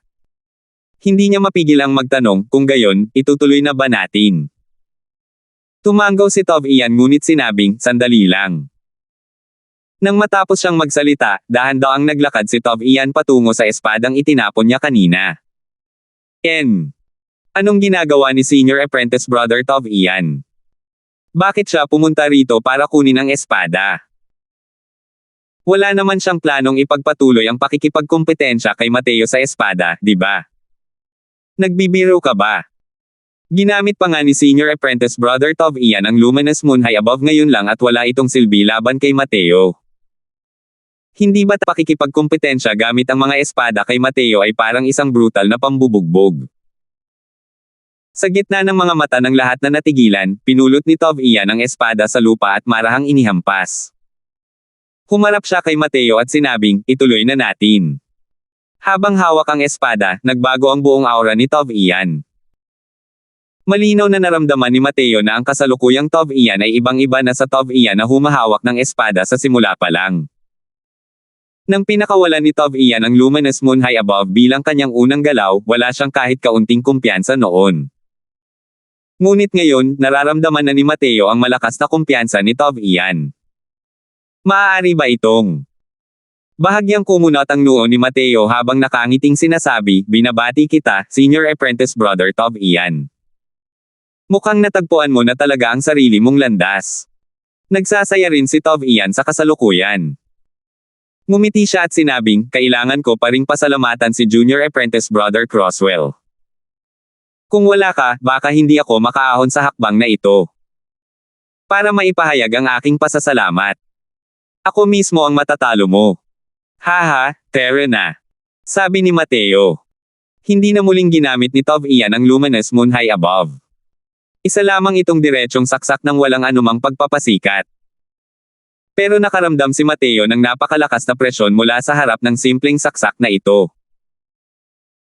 Hindi niya mapigil ang magtanong, kung gayon, itutuloy na ba natin? Tumanggaw si Tov Ian ngunit sinabing, sandali lang. Nang matapos siyang magsalita, dahan-daang naglakad si Tov Ian patungo sa espadang itinapon niya kanina. Anong ginagawa ni Senior Apprentice Brother Tov Ian? Bakit siya pumunta rito para kunin ang espada? Wala naman siyang planong ipagpatuloy ang pakikipagkompetensya kay Mateo sa espada, di ba? Nagbibiro ka ba? Ginamit pa nga ni Senior Apprentice Brother Tov Ian ang Luminous Moon High Above ngayon lang at wala itong silbi laban kay Mateo. Hindi ba't pakikipagkompetensya gamit ang mga espada kay Mateo ay parang isang brutal na pambubugbog? Sa gitna ng mga mata ng lahat na natigilan, pinulot ni Tov Ian ang espada sa lupa at marahang inihampas. Humarap siya kay Mateo at sinabing, ituloy na natin. Habang hawak ang espada, nagbago ang buong aura ni Tov Ian. Malinaw na naramdaman ni Mateo na ang kasalukuyang Tov Ian ay ibang-iba na sa Tov Ian na humahawak ng espada sa simula pa lang. Nang pinakawalan ni Tov Ian ang Luminous Moon High Above bilang kanyang unang galaw, wala siyang kahit kaunting kumpiyansa noon. Ngunit ngayon, nararamdaman na ni Mateo ang malakas na kumpiyansa ni Tov Ian. Maaari ba itong bahagyang kumunot ang noo ni Mateo habang nakangiting sinasabi, binabati kita, Senior Apprentice Brother Tov Ian. Mukhang natagpuan mo na talaga ang sarili mong landas. Nagsasaya rin si Tov Ian sa kasalukuyan. Ngumiti siya at sinabing, kailangan ko pa ring pasalamatan si Junior Apprentice Brother Crosswell. Kung wala ka, baka hindi ako makaahon sa hakbang na ito. Para maipahayag ang aking pasasalamat. Ako mismo ang matatalo mo. Haha, tere na. Sabi ni Mateo. Hindi na muling ginamit ni Tov Ian ang Luminous Moon High Above. Isa lamang itong diretsyong saksak ng walang anumang pagpapasikat. Pero nakaramdam si Mateo ng napakalakas na presyon mula sa harap ng simpleng saksak na ito.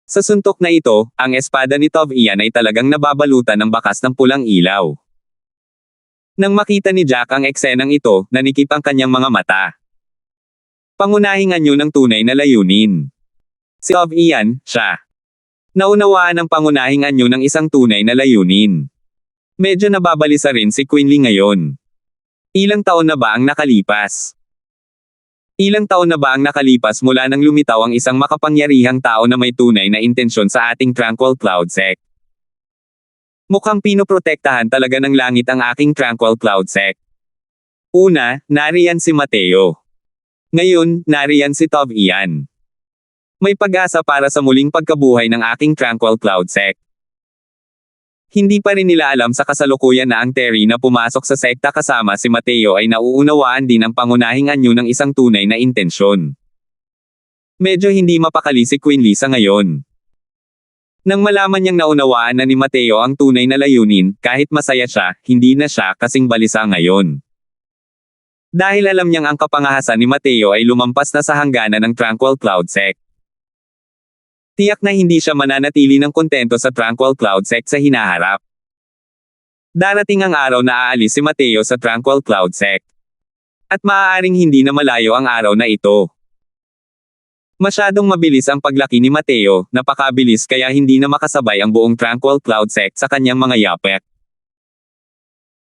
Sa suntok na ito, ang espada ni Tov Ian ay talagang nababalutan ng bakas ng pulang ilaw. Nang makita ni Jack ang eksenang ito, nanikip ang kanyang mga mata. Pangunahing anyo ng tunay na layunin. Si Tov Ian, siya. Naunawaan ang pangunahing anyo ng isang tunay na layunin. Medyo nababalisa rin si Quinley ngayon. Ilang taon na ba ang nakalipas? Ilang taon na ba ang nakalipas mula nang lumitaw ang isang makapangyarihang tao na may tunay na intensyon sa ating Tranquil Cloud Sect? Mukhang pinoprotektahan talaga ng langit ang aking Tranquil Cloud Sect. Una, nariyan si Mateo. Ngayon, nariyan si Tov Ian. May pag-asa para sa muling pagkabuhay ng aking Tranquil Cloud Sect. Hindi pa rin nila alam sa kasalukuyan na ang Terry na pumasok sa sekta kasama si Mateo ay nauunawaan din ang pangunahing anyo ng isang tunay na intensyon. Medyo hindi mapakali si Quinley sa ngayon. Nang malaman niyang naunawaan na ni Mateo ang tunay na layunin, kahit masaya siya, hindi na siya kasing balisa ngayon. Dahil alam niyang ang kapangahasan ni Mateo ay lumampas na sa hangganan ng Tranquil Cloud Sect. Tiyak na hindi siya mananatili ng kontento sa Tranquil Cloud Sect sa hinaharap. Darating ang araw na aalis si Mateo sa Tranquil Cloud Sect. At maaaring hindi na malayo ang araw na ito. Masyadong mabilis ang paglaki ni Mateo, napakabilis kaya hindi na makasabay ang buong Tranquil Cloud Sect sa kanyang mga yapek.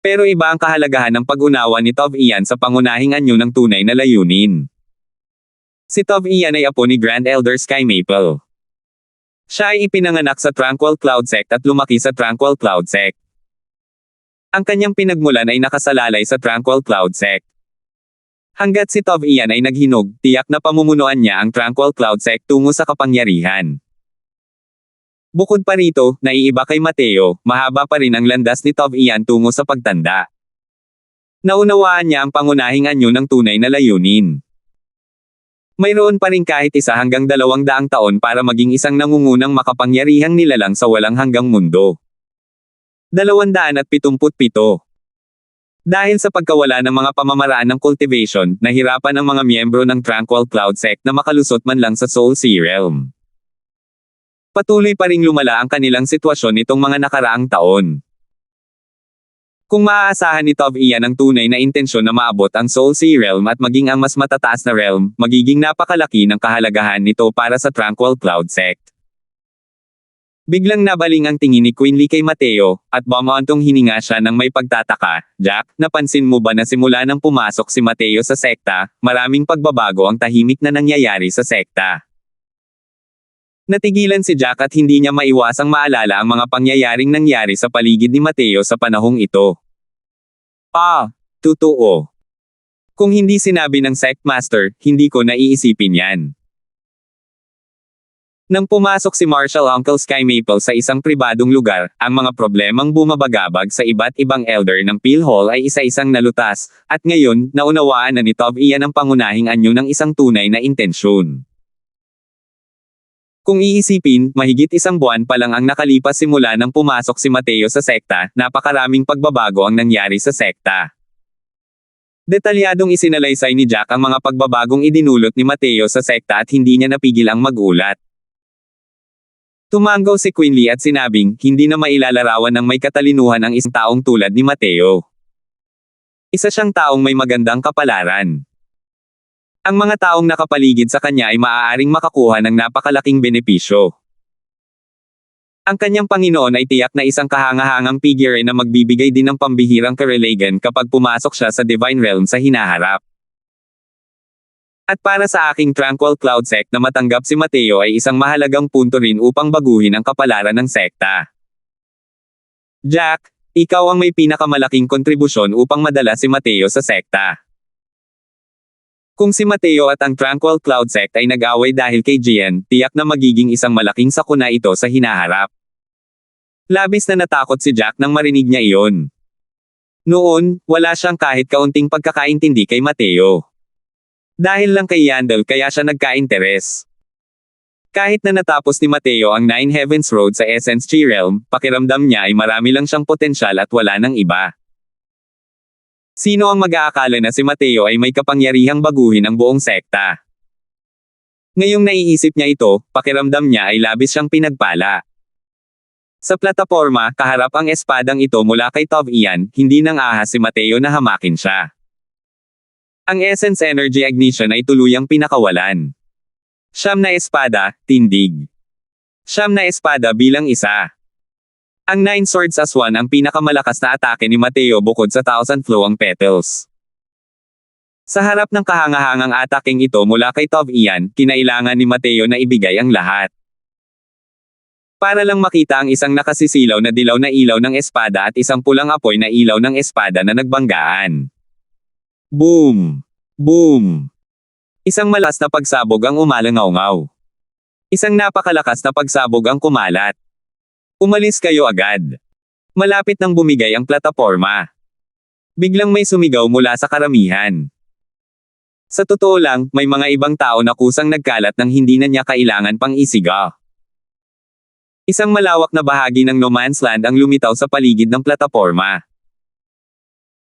Pero iba ang kahalagahan ng pag-unawa ni Tov Ian sa pangunahing anyo ng tunay na layunin. Si Tov Ian ay apo ni Grand Elder Sky Maple. Siya ay ipinanganak sa Tranquil Cloud Sect at lumaki sa Tranquil Cloud Sect. Ang kanyang pinagmulan ay nakasalalay sa Tranquil Cloud Sect. Hanggat si Tov Ian ay naghinog, tiyak na pamumunuan niya ang Tranquil Cloud Sect tungo sa kapangyarihan. Bukod pa rito, naiiba kay Mateo, mahaba pa rin ang landas ni Tov Ian tungo sa pagtanda. Naunawaan niya ang pangunahing anyo ng tunay na layunin. Mayroon pa rin kahit 1 hanggang 200 taon para maging isang nangungunang makapangyarihang nilalang sa walang hanggang mundo. 277. Dahil sa pagkawala ng mga pamamaraan ng cultivation, nahirapan ang mga miyembro ng Tranquil Cloud Sect na makalusot man lang sa Soul Sea Realm. Patuloy pa ring lumala ang kanilang sitwasyon nitong mga nakaraang taon. Kung maaasahan ni Tov Ian ang tunay na intensyon na maabot ang Soul Sea Realm at maging ang mas matataas na realm, magiging napakalaki ng kahalagahan nito para sa Tranquil Cloud Sect. Biglang nabaling ang tingin ni Quinley kay Mateo, at bumauntong hininga siya ng may pagtataka. Jack, napansin mo ba na simula nang pumasok si Mateo sa sekta, maraming pagbabago ang tahimik na nangyayari sa sekta? Natigilan si Jack at hindi niya maiwasang maalala ang mga pangyayaring nangyari sa paligid ni Mateo sa panahong ito. Totoo. Kung hindi sinabi ng Sect Master, hindi ko naiisipin yan. Nang pumasok si Marshal Uncle Sky Maple sa isang pribadong lugar, ang mga problemang bumabagabag sa iba't ibang elder ng Peel Hall ay isa-isang nalutas, at ngayon, naunawaan na ni Tov Ian ang pangunahing anyo ng isang tunay na intensyon. Kung iisipin, mahigit isang buwan pa lang ang nakalipas simula nang pumasok si Mateo sa sekta, napakaraming pagbabago ang nangyari sa sekta. Detalyadong isinalaysay ni Jack ang mga pagbabagong idinulot ni Mateo sa sekta at hindi niya napigil ang magulat. Tumanggaw si Quinley at sinabing, hindi na mailalarawan ng may katalinuhan ang isang taong tulad ni Mateo. Isa siyang taong may magandang kapalaran. Ang mga taong nakapaligid sa kanya ay maaaring makakuha ng napakalaking benepisyo. Ang kanyang Panginoon ay tiyak na isang kahangahangang figure na magbibigay din ng pambihirang karelagan kapag pumasok siya sa Divine Realm sa hinaharap. At para sa aking Tranquil Cloud Sect na matanggap si Mateo ay isang mahalagang punto rin upang baguhin ang kapalaran ng sekta. Jack, ikaw ang may pinakamalaking kontribusyon upang madala si Mateo sa sekta. Kung si Mateo at ang Tranquil Cloud Sect ay nag-away dahil kay Gian, tiyak na magiging isang malaking sakuna ito sa hinaharap. Labis na natakot si Jack nang marinig niya iyon. Noon, wala siyang kahit kaunting pagkakaintindi kay Mateo. Dahil lang kay Yandel kaya siya nagka-interes. Kahit na natapos ni Mateo ang Nine Heavens Road sa Essence Chi Realm, pakiramdam niya ay marami lang siyang potensyal at wala nang iba. Sino ang mag-aakala na si Mateo ay may kapangyarihang baguhin ang buong sekta? Ngayong naiisip niya ito, pakiramdam niya ay labis siyang pinagpala. Sa plataporma, kaharap ang espadang ito mula kay Tov Ian, hindi nang ahas si Mateo na hamakin siya. Ang Essence Energy Ignition ay tuluyang pinakawalan. Siyam na espada, tindig. Siyam na espada bilang isa. Ang Nine Swords as One ang pinakamalakas na atake ni Mateo bukod sa Thousand Flowing Petals. Sa harap ng kahangahangang ataking ito mula kay Tov Ian, kinailangan ni Mateo na ibigay ang lahat. Para lang makita ang isang nakasisilaw na dilaw na ilaw ng espada at isang pulang apoy na ilaw ng espada na nagbanggaan. Boom! Boom! Isang malas na pagsabog ang umalangaw-ngaw. Isang napakalakas na pagsabog ang kumalat. Umalis kayo agad. Malapit nang bumigay ang plataporma. Biglang may sumigaw mula sa karamihan. Sa totoo lang, may mga ibang tao na kusang nagkalat nang hindi na niya kailangan pang isigaw. Isang malawak na bahagi ng no man's land ang lumitaw sa paligid ng plataporma.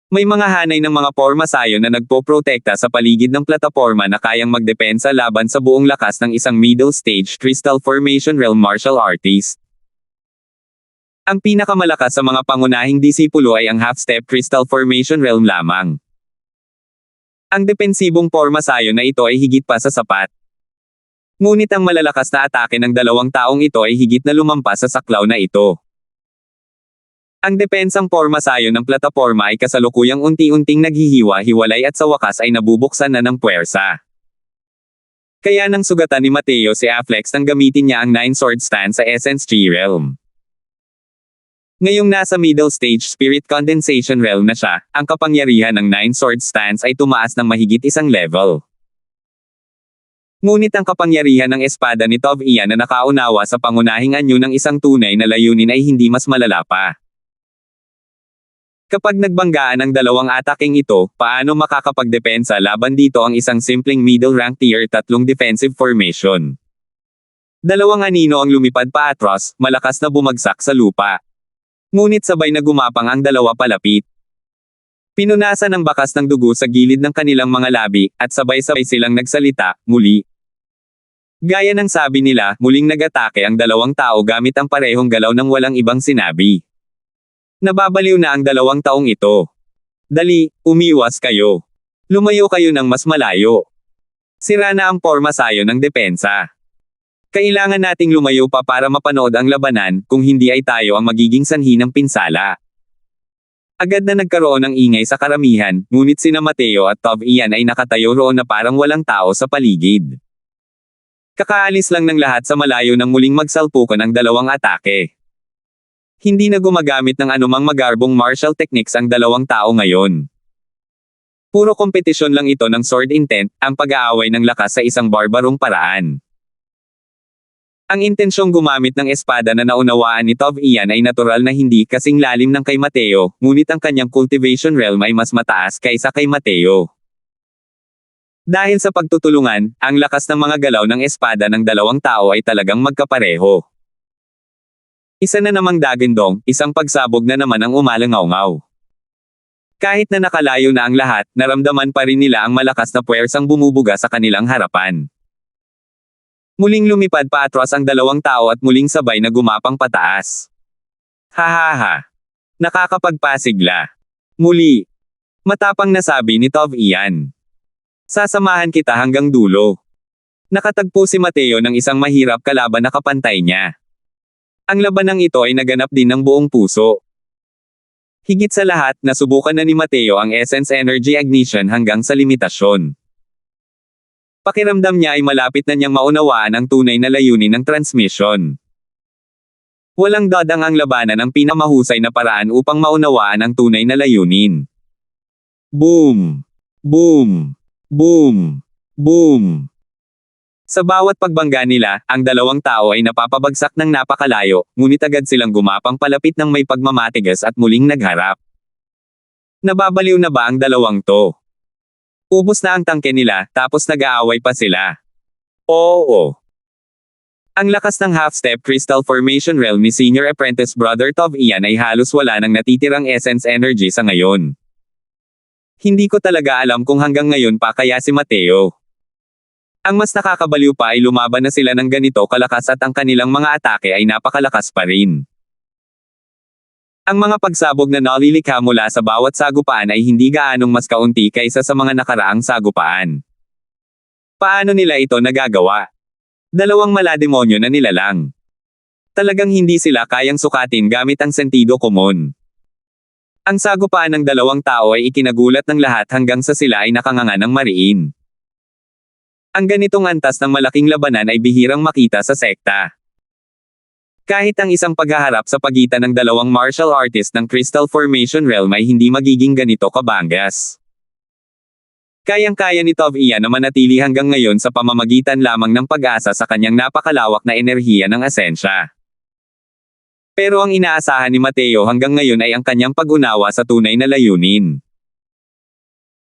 May mga hanay ng mga pormasayo na nagpoprotekta sa paligid ng plataporma na kayang magdepensa laban sa buong lakas ng isang middle stage Crystal Formation Realm martial artist. Ang pinakamalakas sa mga pangunahing disipulo ay ang half-step Crystal Formation Realm lamang. Ang depensibong pormasayo na ito ay higit pa sa sapat. Ngunit ang malalakas na atake ng dalawang taong ito ay higit na lumampas sa saklaw na ito. Ang depensang pormasayo ng plataporma ay kasalukuyang unti-unting naghihiwa-hiwalay at sa wakas ay nabubuksan na ng puwersa. Kaya nang sugatan ni Mateo si Afflex nang gamitin niya ang Nine Sword Stand sa Essence Chi Realm. Ngayong nasa middle stage Spirit Condensation Realm na siya, ang kapangyarihan ng Nine Sword Stance ay tumaas ng mahigit isang level. Ngunit ang kapangyarihan ng espada ni Tov Ian na nakaunawa sa pangunahing anyo ng isang tunay na layunin ay hindi mas malala pa. Kapag nagbanggaan ang dalawang ataking ito, paano makakapagdepensa laban dito ang isang simpleng middle rank tier 3 defensive formation? Dalawang anino ang lumipad paatras, malakas na bumagsak sa lupa. Ngunit sabay na gumapang ang dalawa palapit. Pinunasan ng bakas ng dugo sa gilid ng kanilang mga labi, at sabay-sabay silang nagsalita, muli. Gaya ng sabi nila, muling nag-atake ang dalawang tao gamit ang parehong galaw ng walang ibang sinabi. Nababaliw na ang 2 taong ito. Dali, umiwas kayo. Lumayo kayo ng mas malayo. Sira na ang porma sayo ng depensa. Kailangan nating lumayo pa para mapanood ang labanan, kung hindi ay tayo ang magiging sanhi ng pinsala. Agad na nagkaroon ng ingay sa karamihan, ngunit sina Mateo at Tov Ian ay nakatayo roon na parang walang tao sa paligid. Kakaalis lang ng lahat sa malayo nang muling magsalpukan ang 2 atake. Hindi na gumagamit ng anumang magarbong martial techniques ang 2 tao ngayon. Puro kompetisyon lang ito ng sword intent, ang pag-aaway ng lakas sa isang barbarong paraan. Ang intensyong gumamit ng espada na naunawaan ni Tov Ian ay natural na hindi kasing lalim ng kay Mateo, ngunit ang kanyang cultivation realm ay mas mataas kaysa kay Mateo. Dahil sa pagtutulungan, ang lakas ng mga galaw ng espada ng 2 tao ay talagang magkapareho. Isa na namang dagandong, isang pagsabog na naman ang umalangaw-ngaw. Kahit na nakalayo na ang lahat, naramdaman pa rin nila ang malakas na puwersang bumubuga sa kanilang harapan. Muling lumipad pa atras ang 2 tao at muling sabay na gumapang pataas. Hahaha. Nakakapagpasigla. Muli. Matapang na sabi ni Tov Ian. Sasamahan kita hanggang dulo. Nakatagpo si Mateo ng isang mahirap kalaban na kapantay niya. Ang labanang ito ay naganap din ng buong puso. Higit sa lahat, nasubukan na ni Mateo ang Essence Energy Ignition hanggang sa limitasyon. Pakiramdam niya ay malapit na niyang maunawaan ang tunay na layunin ng transmission. Walang dadang ang labanan ang pinamahusay na paraan upang maunawaan ang tunay na layunin. Boom! Boom! Boom! Boom! Sa bawat pagbangga nila, ang 2 tao ay napapabagsak ng napakalayo, ngunit agad silang gumapang palapit ng may pagmamatigas at muling nagharap. Nababaliw na ba ang 2 to? Ubos na ang tangke nila, tapos nag-aaway pa sila. Oo. Ang lakas ng half-step crystal formation realm ni Senior Apprentice Brother Tov Ian ay halos wala nang natitirang essence energy sa ngayon. Hindi ko talaga alam kung hanggang ngayon pa kaya si Mateo. Ang mas nakakabaliw pa ay lumaban na sila ng ganito kalakas at ang kanilang mga atake ay napakalakas pa rin. Ang mga pagsabog na nalilikha mula sa bawat sagupaan ay hindi gaanong mas kaunti kaysa sa mga nakaraang sagupaan. Paano nila ito nagagawa? 2 malademonyo na nilalang. Talagang hindi sila kayang sukatin gamit ang sentido komon. Ang sagupaan ng 2 tao ay ikinagulat ng lahat hanggang sa sila ay nakanganga ng mariin. Ang ganitong antas ng malaking labanan ay bihirang makita sa sekta. Kahit ang isang paghaharap sa pagitan ng 2 martial artist ng Crystal Formation Realm ay hindi magiging ganito kabanggas. Kayang-kaya ni Tov Ian na manatili hanggang ngayon sa pamamagitan lamang ng pag-asa sa kanyang napakalawak na enerhiya ng asensya. Pero ang inaasahan ni Mateo hanggang ngayon ay ang kanyang pag-unawa sa tunay na layunin.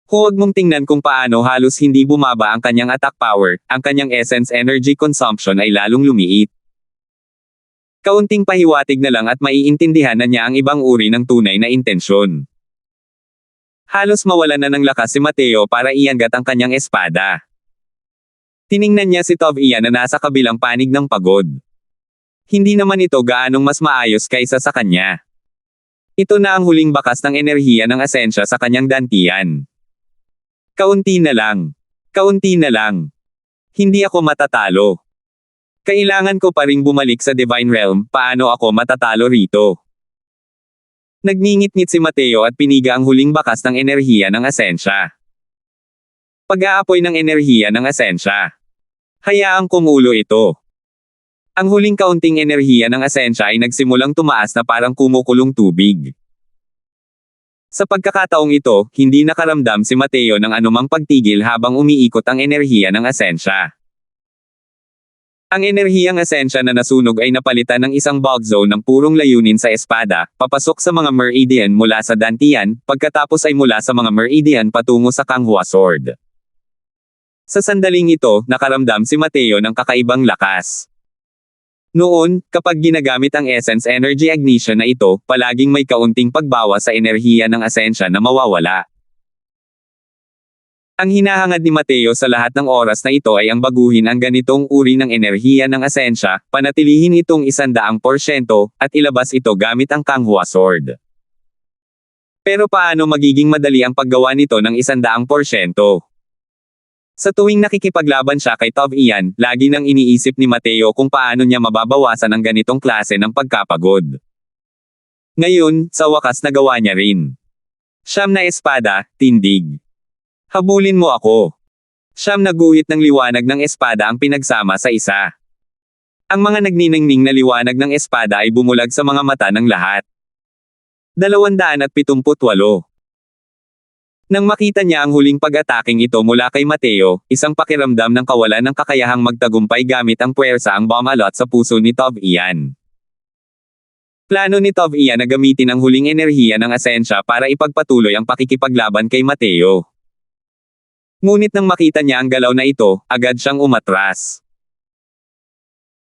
Huwag mong tingnan kung paano halos hindi bumaba ang kanyang attack power, ang kanyang essence energy consumption ay lalong lumiit. Kaunting pahiwatig na lang at maiintindihan na niya ang ibang uri ng tunay na intensyon. Halos mawalan na ng lakas si Mateo para iangat ang kanyang espada. Tiningnan niya si Tov Ian na nasa kabilang panig ng pagod. Hindi naman ito gaanong mas maayos kaysa sa kanya. Ito na ang huling bakas ng enerhiya ng asensya sa kanyang dantian. Kaunti na lang. Kaunti na lang. Hindi ako matatalo. Kailangan ko pa ring bumalik sa Divine Realm, paano ako matatalo rito? Nagngingit-ngit si Mateo at piniga ang huling bakas ng enerhiya ng asensya. Pag-aapoy ng enerhiya ng asensya. Hayaang kumulo ito. Ang huling kaunting enerhiya ng asensya ay nagsimulang tumaas na parang kumukulong tubig. Sa pagkakataong ito, hindi nakaramdam si Mateo ng anumang pagtigil habang umiikot ang enerhiya ng asensya. Ang enerhiyang asensya na nasunog ay napalitan ng isang bulk zone ng purong layunin sa espada, papasok sa mga meridian mula sa dantian, pagkatapos ay mula sa mga meridian patungo sa Kanghua Sword. Sa sandaling ito, nakaramdam si Mateo ng kakaibang lakas. Noon, kapag ginagamit ang Essence Energy Ignition na ito, palaging may kaunting pagbawas sa enerhiya ng asensya na mawawala. Ang hinahangad ni Mateo sa lahat ng oras na ito ay ang baguhin ang ganitong uri ng enerhiya ng asensya, panatilihin itong 100%, at ilabas ito gamit ang Kanghua Sword. Pero paano magiging madali ang paggawa nito ng 100%? Sa tuwing nakikipaglaban siya kay Tove Ian, lagi nang iniisip ni Mateo kung paano niya mababawasan ang ganitong klase ng pagkapagod. Ngayon, sa wakas nagawa niya rin. Siyam na espada, tindig. Habulin mo ako. Siyam na guhit ng liwanag ng espada ang pinagsama sa isa. Ang mga nagniningning na liwanag ng espada ay bumulag sa mga mata ng lahat. 278. Nang makita niya ang huling pag-ataking ito mula kay Mateo, isang pakiramdam ng kawalan ng kakayahang magtagumpay gamit ang puwersa ang bumalot sa puso ni Tove Ian. Plano ni Tove Ian na gamitin ang huling enerhiya ng asensya para ipagpatuloy ang pakikipaglaban kay Mateo. Ngunit nang makita niya ang galaw na ito, agad siyang umatras.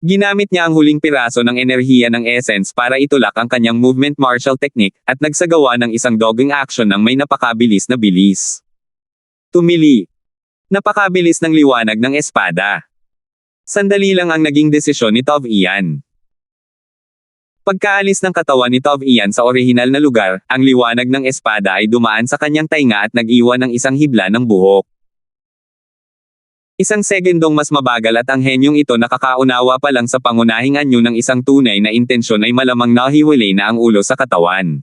Ginamit niya ang huling piraso ng enerhiya ng essence para itulak ang kanyang movement martial technique, at nagsagawa ng isang dogging action ng may napakabilis na bilis. Tumili. Napakabilis ng liwanag ng espada. Sandali lang ang naging desisyon ni Tove Ian. Pagkaalis ng katawan ni Tove Ian sa orihinal na lugar, ang liwanag ng espada ay dumaan sa kanyang tainga at nag-iwan ng isang hibla ng buhok. Isang segundong mas mabagal at ang henyong ito nakakaunawa pa lang sa pangunahing anyo ng isang tunay na intensyon ay malamang nahiwalay na ang ulo sa katawan.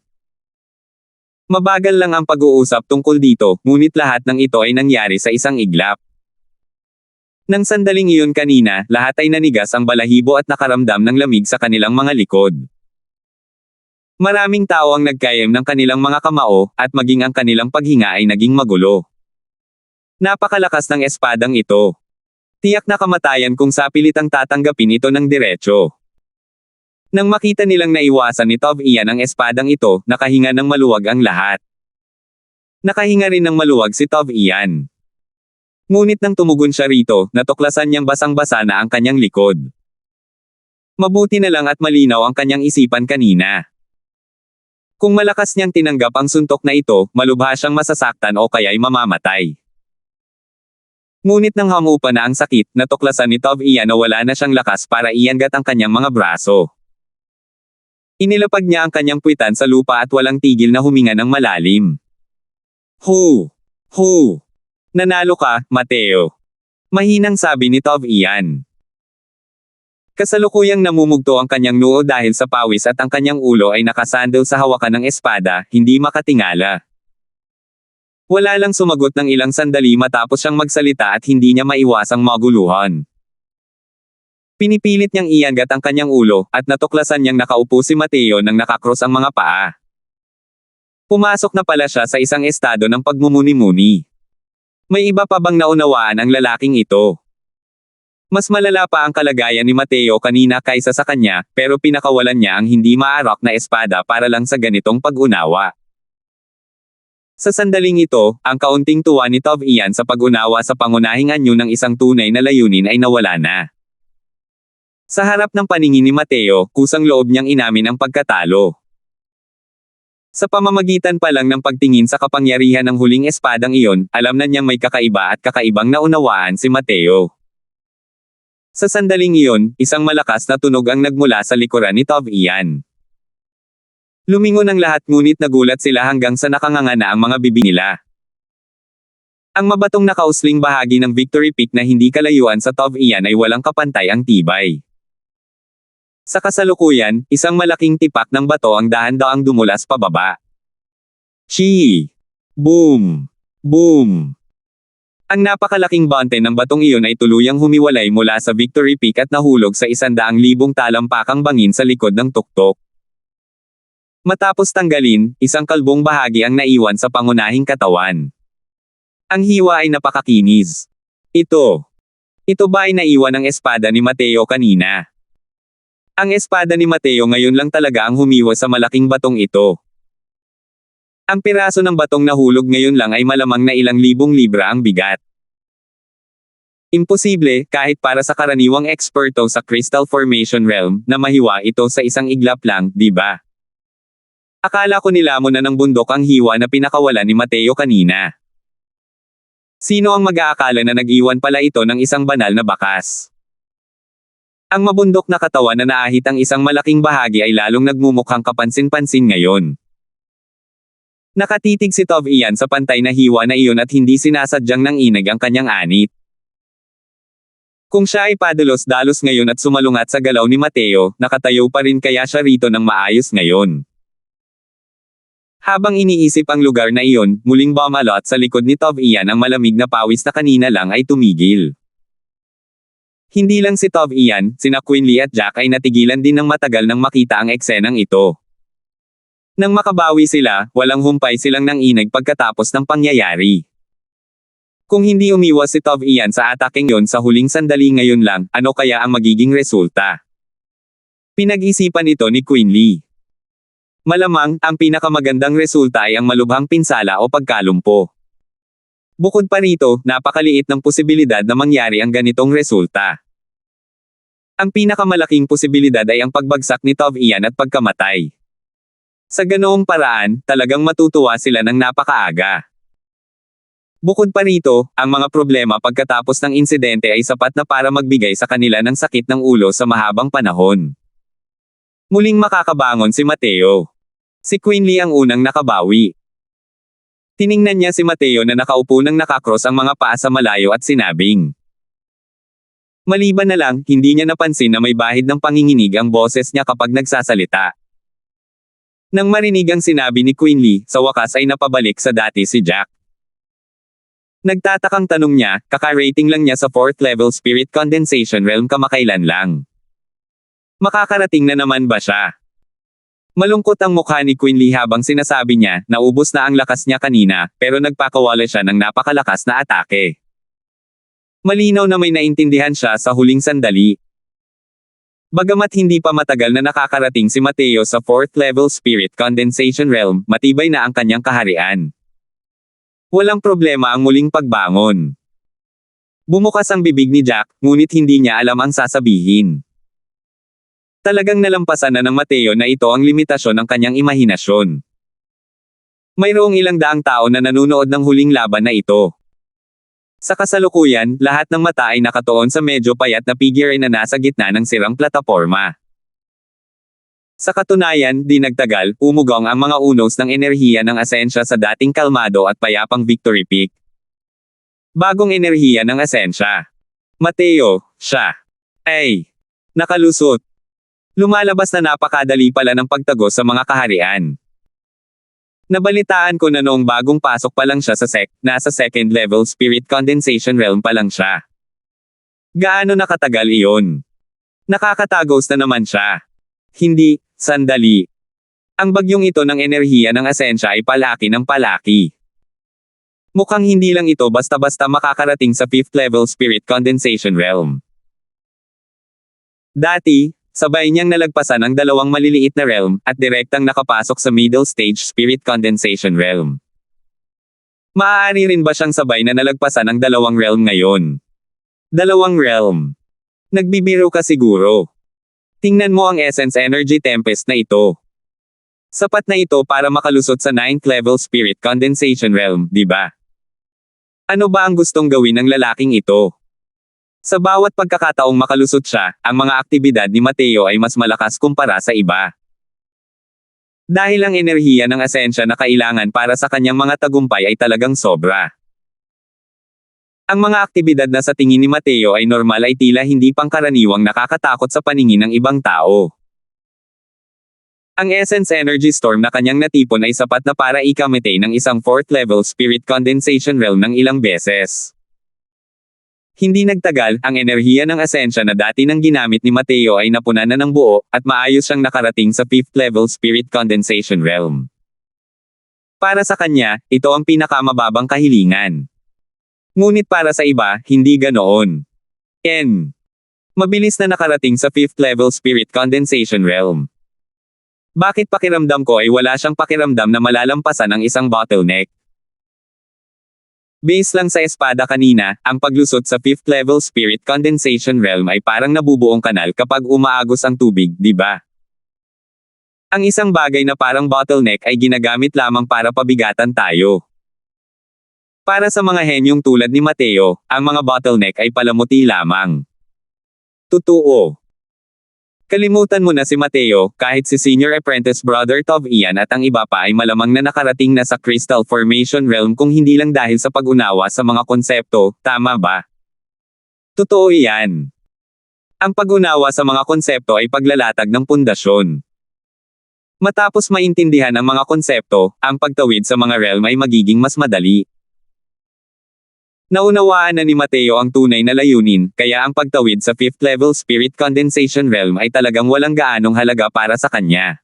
Mabagal lang ang pag-uusap tungkol dito, ngunit lahat ng ito ay nangyari sa isang iglap. Nang sandaling iyon kanina, lahat ay nanigas ang balahibo at nakaramdam ng lamig sa kanilang mga likod. Maraming tao ang nagkayem ng kanilang mga kamao, at maging ang kanilang paghinga ay naging magulo. Napakalakas ng espadang ito. Tiyak na kamatayan kung sapilitang tatanggapin ito ng diretso. Nang makita nilang naiwasan ni Tove Ian ang espadang ito, nakahinga ng maluwag ang lahat. Nakahinga rin ng maluwag si Tove Ian. Ngunit nang tumugon siya rito, natuklasan niyang basang-basa na ang kanyang likod. Mabuti na lang at malinaw ang kanyang isipan kanina. Kung malakas niyang tinanggap ang suntok na ito, malubha siyang masasaktan o kaya'y mamamatay. Ngunit nang hamupa na ang sakit, natuklasan ni Tove Ian na wala na siyang lakas para iangat ang kanyang mga braso. Inilapag niya ang kanyang puwitan sa lupa at walang tigil na huminga ng malalim. Hu! Hu! Nanalo ka, Mateo. Mahinang sabi ni Tove Ian. Kasalukuyang namumugto ang kanyang noo dahil sa pawis at ang kanyang ulo ay nakasandal sa hawakan ng espada, hindi makatingala. Wala lang sumagot ng ilang sandali matapos siyang magsalita at hindi niya maiwasang maguluhan. Pinipilit niyang iangat ang kanyang ulo, at natuklasan niyang nakaupo si Mateo nang nakakross ang mga paa. Pumasok na pala siya sa isang estado ng pagmumuni-muni. May iba pa bang naunawaan ang lalaking ito? Mas malala pa ang kalagayan ni Mateo kanina kaysa sa kanya, pero pinakawalan niya ang hindi maarak na espada para lang sa ganitong pag-unawa. Sa sandaling ito, ang kaunting tuwa ni Tove Ian sa pag-unawa sa pangunahing anyo ng isang tunay na layunin ay nawala na. Sa harap ng paningin ni Mateo, kusang loob niyang inamin ang pagkatalo. Sa pamamagitan pa lang ng pagtingin sa kapangyarihan ng huling espadang iyon, alam na niyang may kakaiba at kakaibang naunawaan si Mateo. Sa sandaling iyon, isang malakas na tunog ang nagmula sa likuran ni Tove Ian. Lumingon ang lahat ngunit nagulat sila hanggang sa nakanganga na ang mga bibig nila. Ang mabatong nakausling bahagi ng Victory Peak na hindi kalayuan sa Tove Ian ay walang kapantay ang tibay. Sa kasalukuyan, isang malaking tipak ng bato ang dahan-daang dumulas pababa. Chi! Boom! Boom! Ang napakalaking bante ng batong iyon ay tuluyang humiwalay mula sa Victory Peak at nahulog sa 100,000 talampakang bangin sa likod ng tuktok. Matapos tanggalin, isang kalbong bahagi ang naiwan sa pangunahing katawan. Ang hiwa ay napakakinis. Ito ba ay naiwan ng espada ni Mateo kanina? Ang espada ni Mateo ngayon lang talaga ang humiwa sa malaking batong ito. Ang piraso ng batong nahulog ngayon lang ay malamang na ilang libong libra ang bigat. Imposible, kahit para sa karaniwang eksperto sa Crystal Formation Realm, na mahiwa ito sa isang iglap lang, di ba? Akala ko nilamon na ng bundok ang hiwa na pinakawalan ni Mateo kanina. Sino ang mag-aakala na nag-iwan pala ito ng isang banal na bakas? Ang mabundok na katawan na naahit ang isang malaking bahagi ay lalong nagmumukhang kapansin-pansin ngayon. Nakatitig si Tov Ian sa pantay na hiwa na iyon at hindi sinasadyang nanginig ang kanyang anit. Kung siya ay padalos-dalos ngayon at sumalungat sa galaw ni Mateo, nakatayo pa rin kaya siya rito ng maayos ngayon. Habang iniisip ang lugar na iyon, muling bumalot sa likod ni Tov Ian ang malamig na pawis na kanina lang ay tumigil. Hindi lang si Tov Ian, sina Quinley at Jack ay natigilan din ng matagal nang makita ang eksenang ito. Nang makabawi sila, walang humpay silang nanginig pagkatapos ng pangyayari. Kung hindi umiwas si Tov Ian sa atakeng yon sa huling sandali ngayon lang, ano kaya ang magiging resulta? Pinag-isipan ito ni Quinley. Malamang, ang pinakamagandang resulta ay ang malubhang pinsala o pagkalumpo. Bukod pa rito, napakaliit ng posibilidad na mangyari ang ganitong resulta. Ang pinakamalaking posibilidad ay ang pagbagsak ni Tov Ian at pagkamatay. Sa ganoong paraan, talagang matutuwa sila ng napakaaga. Bukod pa rito, ang mga problema pagkatapos ng insidente ay sapat na para magbigay sa kanila ng sakit ng ulo sa mahabang panahon. Muling makakabangon si Mateo. Si Quinley ang unang nakabawi. Tiningnan niya si Mateo na nakaupo nang nakakross ang mga paa sa malayo at sinabing. Maliban na lang, hindi niya napansin na may bahid ng panginginig ang boses niya kapag nagsasalita. Nang marinig ang sinabi ni Quinley, sa wakas ay napabalik sa dati si Jack. Nagtatakang tanong niya, kaka-rating lang niya sa 4th level spirit condensation realm kamakailan lang. Makakarating na naman ba siya? Malungkot ang mukha ni Quinley habang sinasabi niya, naubos na ang lakas niya kanina, pero nagpakawala siya ng napakalakas na atake. Malinaw na may naintindihan siya sa huling sandali. Bagamat hindi pa matagal na nakakarating si Mateo sa 4th level spirit condensation realm, matibay na ang kanyang kaharian. Walang problema ang muling pagbangon. Bumukas ang bibig ni Jack, ngunit hindi niya alam ang sasabihin. Talagang nalampasan na ng Mateo na ito ang limitasyon ng kanyang imahinasyon. Mayroong ilang daang tao na nanunood ng huling laban na ito. Sa kasalukuyan, lahat ng mata ay nakatuon sa medyo payat na figure na nasa gitna ng sirang plataporma. Sa katunayan, di nagtagal, umugong ang mga unos ng enerhiya ng Asensya sa dating kalmado at payapang Victory Peak. Bagong enerhiya ng Asensya. Mateo, siya. Ay! Nakalusot. Lumalabas na napakadali pala ng pagtagos sa mga kaharian. Nabalitaan ko na noong bagong pasok pa lang siya sa nasa 2nd level spirit condensation realm pa lang siya. Gaano nakatagal iyon? Nakakatagos na naman siya. Hindi, sandali. Ang bagyong ito ng enerhiya ng Asensya ay palaki ng palaki. Mukhang hindi lang ito basta-basta makakarating sa 5th level spirit condensation realm. Dati, sabay niyang nalagpasan ang dalawang maliliit na realm, at direktang nakapasok sa middle stage spirit condensation realm. Maaari rin ba siyang sabay na nalagpasan ang dalawang realm ngayon? Dalawang realm. Nagbibiro ka siguro. Tingnan mo ang Essence Energy Tempest na ito. Sapat na ito para makalusot sa 9th level spirit condensation realm, di ba? Ano ba ang gustong gawin ng lalaking ito? Sa bawat pagkakataong makalusot siya, ang mga aktibidad ni Mateo ay mas malakas kumpara sa iba. Dahil ang enerhiya ng Asensya na kailangan para sa kanyang mga tagumpay ay talagang sobra. Ang mga aktibidad na sa tingin ni Mateo ay normal ay tila hindi pangkaraniwang nakakatakot sa paningin ng ibang tao. Ang Essence Energy Storm na kanyang natipon ay sapat na para ikamatay ng isang 4th level spirit condensation realm ng ilang beses. Hindi nagtagal, ang enerhiya ng Asensya na dati nang ginamit ni Mateo ay napunan na ng buo, at maayos siyang nakarating sa 5th level spirit condensation realm. Para sa kanya, ito ang pinakamababang kahilingan. Ngunit para sa iba, hindi ganoon. Mabilis na nakarating sa 5th level spirit condensation realm. Bakit pakiramdam ko ay wala siyang pakiramdam na malalampasan ang isang bottleneck? Base lang sa espada kanina, ang paglusot sa 5th level spirit condensation realm ay parang nabubuong kanal kapag umaagos ang tubig, di ba? Ang isang bagay na parang bottleneck ay ginagamit lamang para pabigatan tayo. Para sa mga henyong tulad ni Mateo, ang mga bottleneck ay palamuti lamang. Totoo. Kalimutan mo na si Mateo, kahit si Senior Apprentice Brother Tov Ian at ang iba pa ay malamang na nakarating na sa Crystal Formation Realm kung hindi lang dahil sa pag-unawa sa mga konsepto, tama ba? Totoo iyan. Ang pag-unawa sa mga konsepto ay paglalatag ng pundasyon. Matapos maintindihan ang mga konsepto, ang pagtawid sa mga realm ay magiging mas madali. Naunawaan na ni Mateo ang tunay na layunin, kaya ang pagtawid sa 5th level Spirit Condensation Realm ay talagang walang gaanong halaga para sa kanya.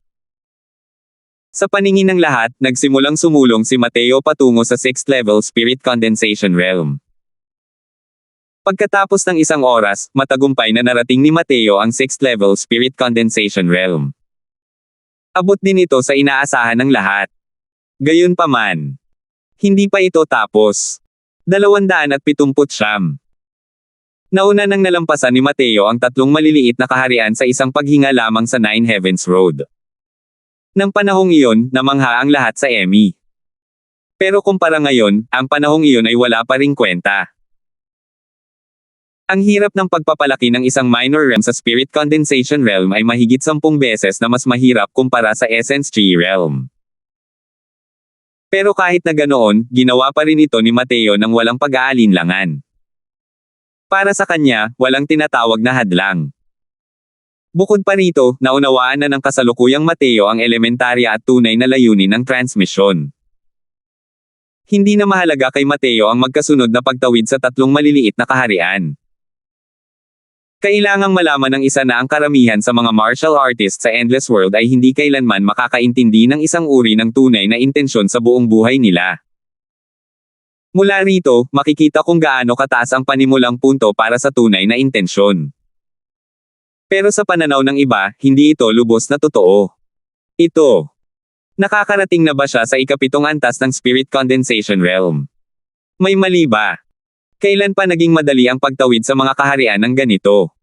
Sa paningin ng lahat, nagsimulang sumulong si Mateo patungo sa 6th level Spirit Condensation Realm. Pagkatapos ng isang oras, matagumpay na narating ni Mateo ang 6th level Spirit Condensation Realm. Abot din ito sa inaasahan ng lahat. Gayunpaman, hindi pa ito tapos. 279. Nauna nang nalampasan ni Mateo ang 3 maliliit na kaharian sa isang paghinga lamang sa Nine Heavens Road. Nang panahong iyon, namangha ang lahat sa Emmy. Pero kumpara ngayon, ang panahong iyon ay wala pa ring kwenta. Ang hirap ng pagpapalaki ng isang minor realm sa Spirit Condensation Realm ay mahigit 10 beses na mas mahirap kumpara sa Essence Tree Realm. Pero kahit na ganoon, ginawa pa rin ito ni Mateo nang walang pag-aalinlangan. Para sa kanya, walang tinatawag na hadlang. Bukod pa rito, naunawaan na ng kasalukuyang Mateo ang elementarya at tunay na layunin ng transmisyon. Hindi na mahalaga kay Mateo ang magkasunod na pagtawid sa 3 maliliit na kaharian. Kailangang malaman ng isa na ang karamihan sa mga martial artists sa Endless World ay hindi kailanman makakaintindi ng isang uri ng tunay na intensyon sa buong buhay nila. Mula rito, makikita kung gaano kataas ang panimulang punto para sa tunay na intensyon. Pero sa pananaw ng iba, hindi ito lubos na totoo. Ito. Nakakarating na ba siya sa ikapitong antas ng Spirit Condensation Realm? May mali ba? Kailan pa naging madali ang pagtawid sa mga kaharian ng ganito?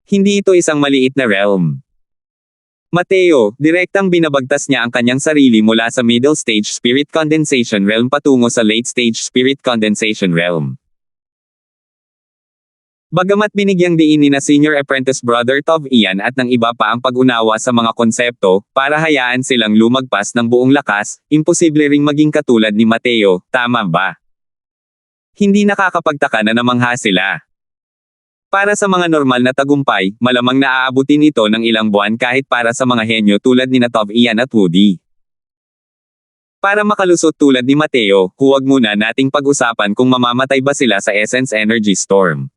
Hindi ito isang maliit na realm. Mateo, direktang binabagtas niya ang kanyang sarili mula sa Middle Stage Spirit Condensation Realm patungo sa Late Stage Spirit Condensation Realm. Bagamat binigyang diin ni na Senior Apprentice Brother Tov Ian at ng iba pa ang pag-unawa sa mga konsepto, para hayaan silang lumagpas ng buong lakas, imposible ring maging katulad ni Mateo, tama ba? Hindi nakakapagtaka na namangha sila. Para sa mga normal na tagumpay, malamang naaabutin ito ng ilang buwan kahit para sa mga henyo tulad ni Tov Ian at Woody. Para makalusot tulad ni Mateo, huwag muna nating pag-usapan kung mamamatay ba sila sa Essence Energy Storm.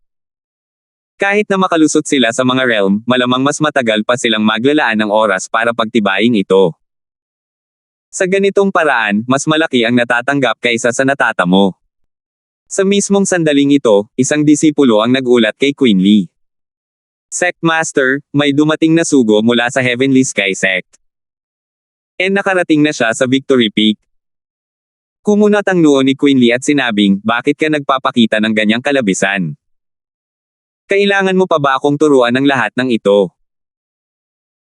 Kahit na makalusot sila sa mga realm, malamang mas matagal pa silang maglalaan ng oras para pagtibayin ito. Sa ganitong paraan, mas malaki ang natatanggap kaysa sa natatamo. Sa mismong sandaling ito, isang disipulo ang nag-ulat kay Queen Lee. Sect Master, may dumating na sugo mula sa Heavenly Sky Sect. Nakarating na siya sa Victory Peak. Kumunat ang noo ni Queen Lee at sinabing, bakit ka nagpapakita ng ganyang kalabisan? Kailangan mo pa ba akong turuan ng lahat ng ito?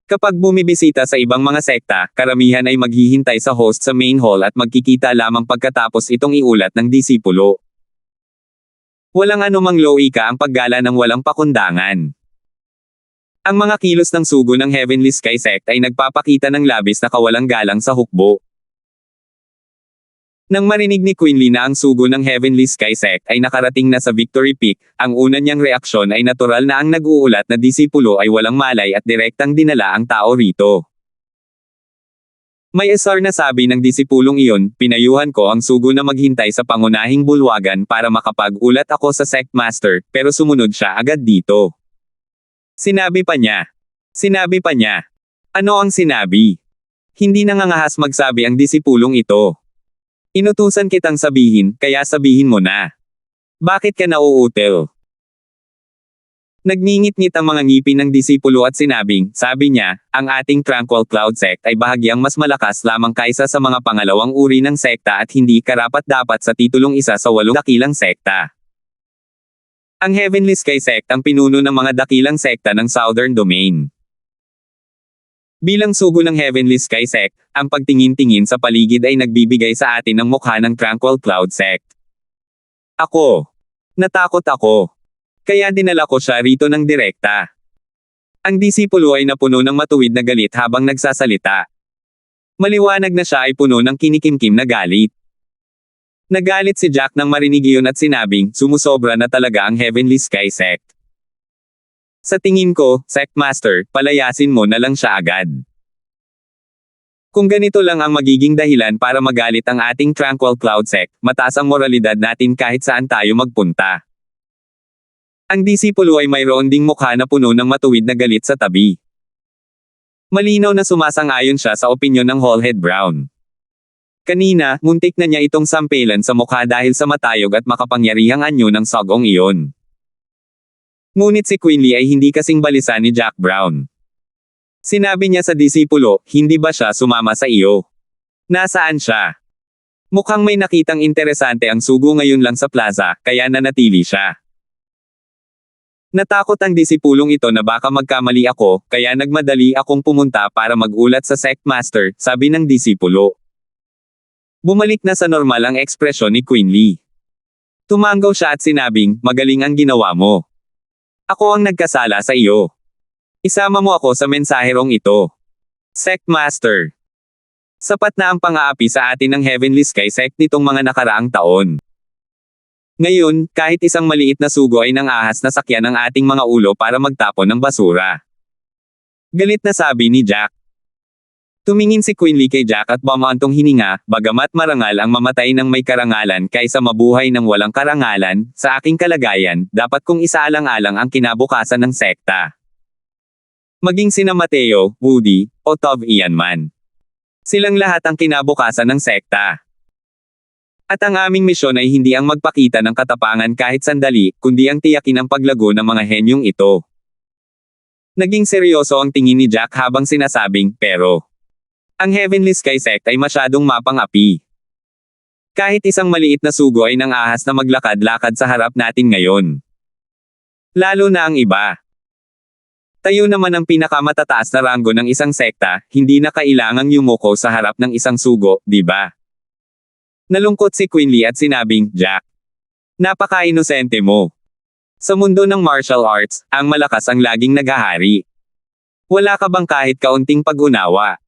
Kapag bumibisita sa ibang mga sekta, karamihan ay maghihintay sa host sa main hall at magkikita lamang pagkatapos itong iulat ng disipulo. Walang anumang loika ang paggala ng walang pakundangan. Ang mga kilos ng sugo ng Heavenly Sky Sect ay nagpapakita ng labis na kawalang galang sa hukbo. Nang marinig ni Queen Lee na ang sugo ng Heavenly Sky Sect ay nakarating na sa Victory Peak, ang una niyang reaksyon ay natural na ang nag-uulat na disipulo ay walang malay at direktang dinala ang tao rito. May asar na sabi ng disipulong iyon, pinayuhan ko ang sugo na maghintay sa pangunahing bulwagan para makapag-ulat ako sa Sect Master, pero sumunod siya agad dito. Sinabi pa niya. Ano ang sinabi? Hindi nangangahas magsabi ang disipulong ito. Inutusan kitang sabihin, kaya sabihin mo na. Bakit ka nauutil? Nagngingit-ngit ang mga ngipin ng disipulo at sinabing, sabi niya, ang ating Tranquil Cloud Sect ay bahagyang mas malakas lamang kaysa sa mga pangalawang uri ng sekta at hindi karapat-dapat sa titulong isa sa 8 dakilang sekta. Ang Heavenly Sky Sect ang pinuno ng mga dakilang sekta ng Southern Domain. Bilang sugo ng Heavenly Sky Sect, ang pagtingin-tingin sa paligid ay nagbibigay sa atin ng mukha ng Tranquil Cloud Sect. Natakot ako. Kaya dinala ko siya rito ng direkta. Ang disipulo ay napuno ng matuwid na galit habang nagsasalita. Maliwanag na siya ay puno ng kinikimkim na galit. Nagalit si Jack nang marinig iyon at sinabing, sumusobra na talaga ang Heavenly Sky Sect. Sa tingin ko, Sect Master, palayasin mo na lang siya agad. Kung ganito lang ang magiging dahilan para magalit ang ating Tranquil Cloud Sect, mataas ang moralidad natin kahit saan tayo magpunta. Ang disipulo ay mayroon ding mukha na puno ng matuwid na galit sa tabi. Malinaw na sumasang-ayon siya sa opinyon ng Hallhead Brown. Kanina, muntik na niya itong sampelan sa mukha dahil sa matayog at makapangyarihang anyo ng sagong iyon. Ngunit si Quinley ay hindi kasing balisa ni Jack Brown. Sinabi niya sa disipulo, hindi ba siya sumama sa iyo? Nasaan siya? Mukhang may nakitang interesante ang sugo ngayon lang sa plaza, kaya nanatili siya. Natakot ang disipulong ito na baka magkamali ako, kaya nagmadali akong pumunta para magulat sa Sect Master, sabi ng disipulo. Bumalik na sa normal ang ekspresyon ni Quinley. Tumanggaw siya at sinabing, magaling ang ginawa mo. Ako ang nagkasala sa iyo. Isama mo ako sa mensaherong ito. Sect Master. Sapat na ang pang-aapi sa atin ng Heavenly Sky Sect nitong mga nakaraang taon. Ngayon, kahit isang maliit na sugo ay nang-ahas na sakyan ang ating mga ulo para magtapon ng basura. Galit na sabi ni Jack. Tumingin si Quinley kay Jack at bumaantong hininga, bagamat marangal ang mamatay ng may karangalan kaysa mabuhay ng walang karangalan, sa aking kalagayan, dapat kong isaalang-alang ang kinabukasan ng sekta. Maging sina Mateo, Woody, o Tov Ian man. Silang lahat ang kinabukasan ng sekta. At ang aming misyon ay hindi ang magpakita ng katapangan kahit sandali, kundi ang tiyakin ang paglago ng mga henyong ito. Naging seryoso ang tingin ni Jack habang sinasabing, pero ang Heavenly Sky Sect ay masyadong mapang-api. Kahit isang maliit na sugo ay nang-ahas na maglakad-lakad sa harap natin ngayon. Lalo na ang iba. Tayo naman ang pinakamatataas na ranggo ng isang sekta, hindi na kailangang yumuko sa harap ng isang sugo, di ba? Nalungkot si Quinley at sinabing, Jack, napaka-inosente mo. Sa mundo ng martial arts, ang malakas ang laging naghahari. Wala ka bang kahit kaunting pag-unawa?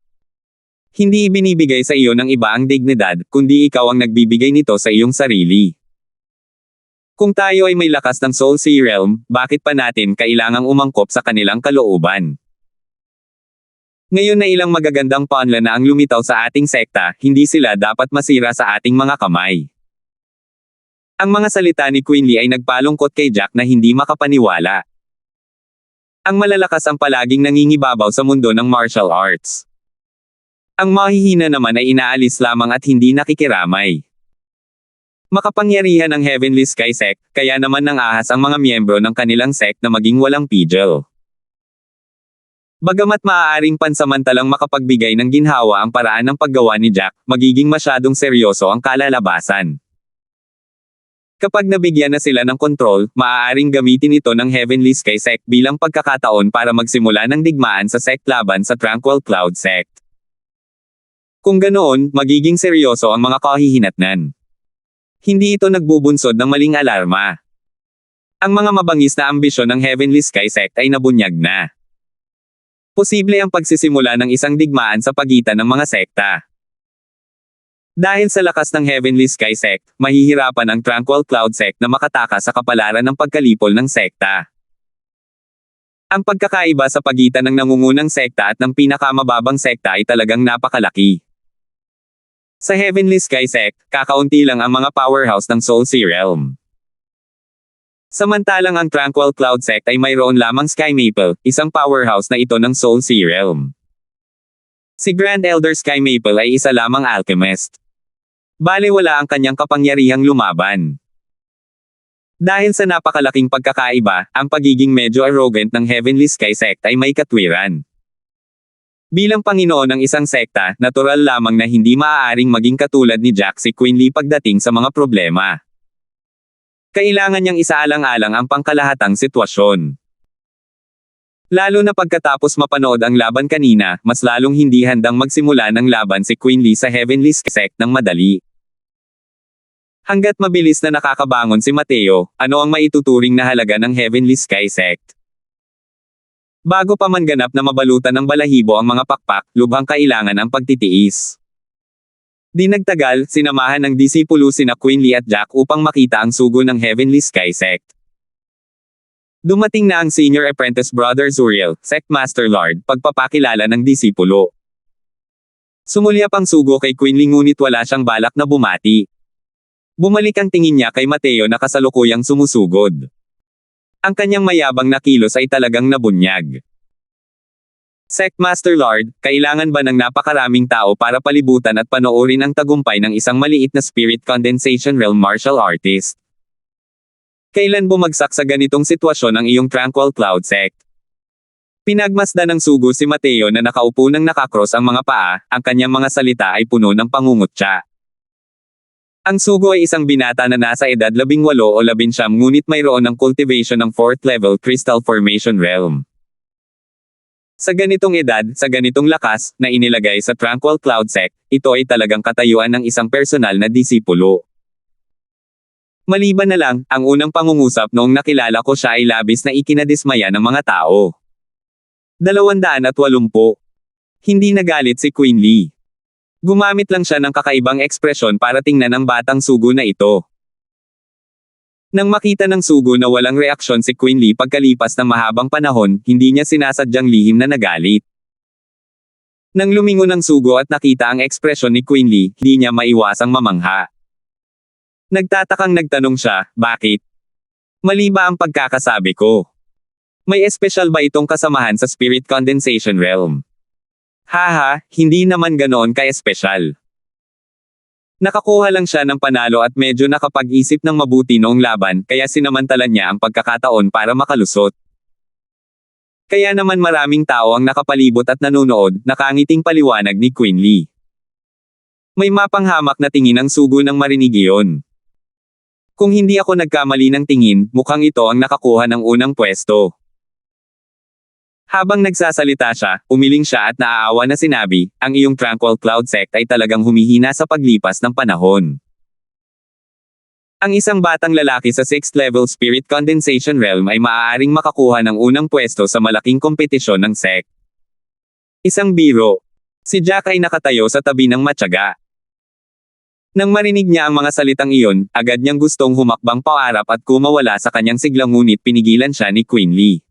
Hindi ibinibigay sa iyo ng iba ang dignidad, kundi ikaw ang nagbibigay nito sa iyong sarili. Kung tayo ay may lakas ng Soul Sea Realm, bakit pa natin kailangang umangkop sa kanilang kalooban? Ngayon na ilang magagandang panla na ang lumitaw sa ating sekta, hindi sila dapat masira sa ating mga kamay. Ang mga salita ni Quinley ay nagpalungkot kay Jack na hindi makapaniwala. Ang malalakas ang palaging nangingibabaw sa mundo ng martial arts. Ang mahihina naman ay inaalis lamang at hindi nakikiramay. Makapangyarihan ang Heavenly Sky Sect, kaya naman nang-ahas ang mga miyembro ng kanilang sect na maging walang pigil. Bagamat maaaring pansamantalang makapagbigay ng ginhawa ang paraan ng paggawa ni Jack, magiging masyadong seryoso ang kalalabasan. Kapag nabigyan na sila ng kontrol, maaaring gamitin ito ng Heavenly Sky Sect bilang pagkakataon para magsimula ng digmaan sa sect laban sa Tranquil Cloud Sect. Kung ganoon, magiging seryoso ang mga kahihinatnan. Hindi ito nagbubunsod ng maling alarma. Ang mga mabangis na ambisyon ng Heavenly Sky Sect ay nabunyag na. Posible ang pagsisimula ng isang digmaan sa pagitan ng mga sekta. Dahil sa lakas ng Heavenly Sky Sect, mahihirapan ang Tranquil Cloud Sect na makatakas sa kapalaran ng pagkalipol ng sekta. Ang pagkakaiba sa pagitan ng nangungunang sekta at ng pinakamababang sekta ay talagang napakalaki. Sa Heavenly Sky Sect, kakaunti lang ang mga powerhouse ng Soul Sea Realm. Samantalang ang Tranquil Cloud Sect ay mayroon lamang Sky Maple, isang powerhouse na ito ng Soul Sea Realm. Si Grand Elder Sky Maple ay isa lamang alchemist. Balewala ang kanyang kapangyarihang lumaban. Dahil sa napakalaking pagkakaiba, ang pagiging medyo arrogant ng Heavenly Sky Sect ay may katwiran. Bilang Panginoon ng isang sekta, natural lamang na hindi maaaring maging katulad ni Jack si Quinley pagdating sa mga problema. Kailangan niyang isaalang-alang ang pangkalahatang sitwasyon. Lalo na pagkatapos mapanood ang laban kanina, mas lalong hindi handang magsimula ng laban si Quinley sa Heavenly Sky Sect ng madali. Hanggat mabilis na nakakabangon si Mateo, ano ang maituturing na halaga ng Heavenly Sky Sect? Bago pa man ganap na mabalutan ng balahibo ang mga pakpak, lubhang kailangan ang pagtitiis. Di nagtagal, sinamahan ng disipulo sina Queen Lee at Jack upang makita ang sugo ng Heavenly Sky Sect. Dumating na ang senior apprentice brother Zuriel, Sect Master Lord, pagpapakilala ng disipulo. Sumulyap ang sugo kay Queen Lee ngunit wala siyang balak na bumati. Bumalik ang tingin niya kay Mateo na kasalukuyang sumusugod. Ang kanyang mayabang na kilos ay talagang nabunyag. Sect Master Lord, kailangan ba ng napakaraming tao para palibutan at panoorin ang tagumpay ng isang maliit na Spirit Condensation Realm martial artist? Kailan bumagsak sa ganitong sitwasyon ang iyong Tranquil Cloud Sect? Pinagmasdan ng sugo si Mateo na nakaupo ng nakakross ang mga paa, ang kanyang mga salita ay puno ng pangungutya. Ang sugo ay isang binata na nasa edad 18 o 19 ngunit mayroon ng cultivation ng 4th level Crystal Formation Realm. Sa ganitong edad, sa ganitong lakas, na inilagay sa Tranquil Cloud Sect, ito ay talagang katayuan ng isang personal na disipulo. Maliban na lang, ang unang pangungusap noong nakilala ko siya ay labis na ikinadismaya ng mga tao. 280. Hindi nagalit si Queen Lee. Gumamit lang siya ng kakaibang ekspresyon para tingnan ang batang sugo na ito. Nang makita ng sugo na walang reaksyon si Queen Lee pagkalipas ng mahabang panahon, hindi niya sinasadyang lihim na nagalit. Nang lumingon ang sugo at nakita ang ekspresyon ni Queen Lee, hindi niya maiwasang mamangha. Nagtatakang nagtanong siya, bakit? Mali ba ang pagkakasabi ko? May espesyal ba itong kasamahan sa Spirit Condensation Realm? Haha, hindi naman ganoon ka-espesyal. Nakakuha lang siya ng panalo at medyo nakapag-isip ng mabuti noong laban, kaya sinamantala niya ang pagkakataon para makalusot. Kaya naman maraming tao ang nakapalibot at nanonood, nakangiting paliwanag ni Queen Lee. May mapanghamak na tingin ang sugo ng marinig iyon. Kung hindi ako nagkamali ng tingin, mukhang ito ang nakakuha ng unang pwesto. Habang nagsasalita siya, umiling siya at naaawa na sinabi, ang iyong Tranquil Cloud Sect ay talagang humihina sa paglipas ng panahon. Ang isang batang lalaki sa 6th level Spirit Condensation Realm ay maaaring makakuha ng unang pwesto sa malaking kompetisyon ng sect. Isang biro. Si Jack ay nakatayo sa tabi ng matyaga. Nang marinig niya ang mga salitang iyon, agad niyang gustong humakbang paarap at kumawala sa kanyang sigla ngunit pinigilan siya ni Queen Lee.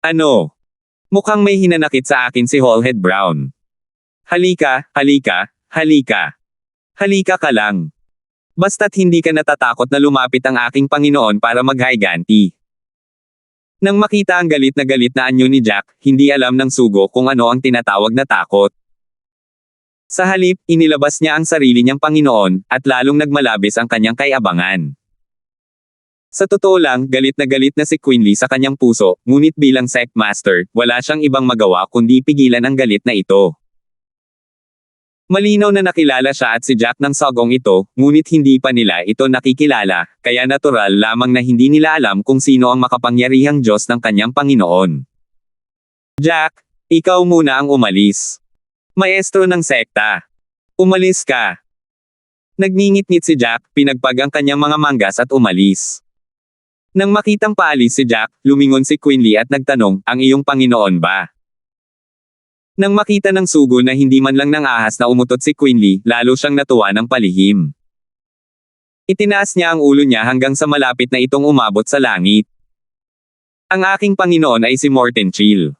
Ano? Mukhang may hinanakit sa akin si Hallhead Brown. Halika, halika, halika. Halika ka lang. Basta't hindi ka natatakot na lumapit ang aking Panginoon para maghiganti. Nang makita ang galit na anyo ni Jack, hindi alam ng sugo kung ano ang tinatawag na takot. Sa halip, inilabas niya ang sarili niyang Panginoon, at lalong nagmalabis ang kanyang kayabangan. Sa totoo lang, galit na si Queen Lee sa kanyang puso, ngunit bilang Sect Master, wala siyang ibang magawa kundi pigilan ang galit na ito. Malinaw na nakilala siya at si Jack ng sagong ito, ngunit hindi pa nila ito nakikilala, kaya natural lamang na hindi nila alam kung sino ang makapangyarihang Diyos ng kanyang Panginoon. Jack, ikaw muna ang umalis. Maestro ng sekta. Umalis ka. Nagngingit-ngit si Jack, pinagpag ang kanyang mga manggas at umalis. Nang makitang paalis si Jack, lumingon si Queen Lee at nagtanong, ang iyong Panginoon ba? Nang makita ng sugo na hindi man lang nang ahas na umutot si Queen Lee, lalo siyang natuwa ng palihim. Itinaas niya ang ulo niya hanggang sa malapit na itong umabot sa langit. Ang aking Panginoon ay si Morten Chill.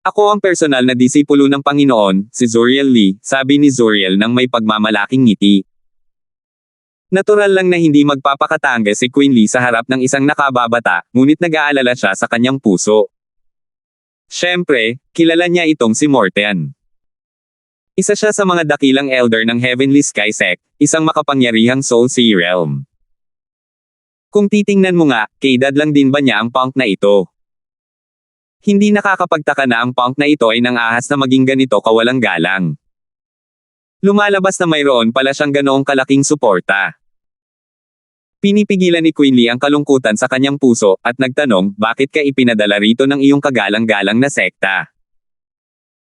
Ako ang personal na disipulo ng Panginoon, si Zuriel Lee, sabi ni Zuriel nang may pagmamalaking ngiti. Natural lang na hindi magpapakatanga si Queen Lee sa harap ng isang nakababata, ngunit nag-aalala siya sa kanyang puso. Siyempre, kilala niya itong si Morten. Isa siya sa mga dakilang elder ng Heavenly Sky Sect, isang makapangyarihang Soul Sea Realm. Kung titingnan mo nga, kaedad lang din ba niya ang punk na ito? Hindi nakakapagtaka na ang punk na ito ay nangahas na maging ganito kawalang galang. Lumalabas na mayroon pala siyang ganoong kalaking suporta. Pinipigilan ni Queen Lee ang kalungkutan sa kanyang puso, at nagtanong, bakit ka ipinadala rito ng iyong kagalang-galang na sekta?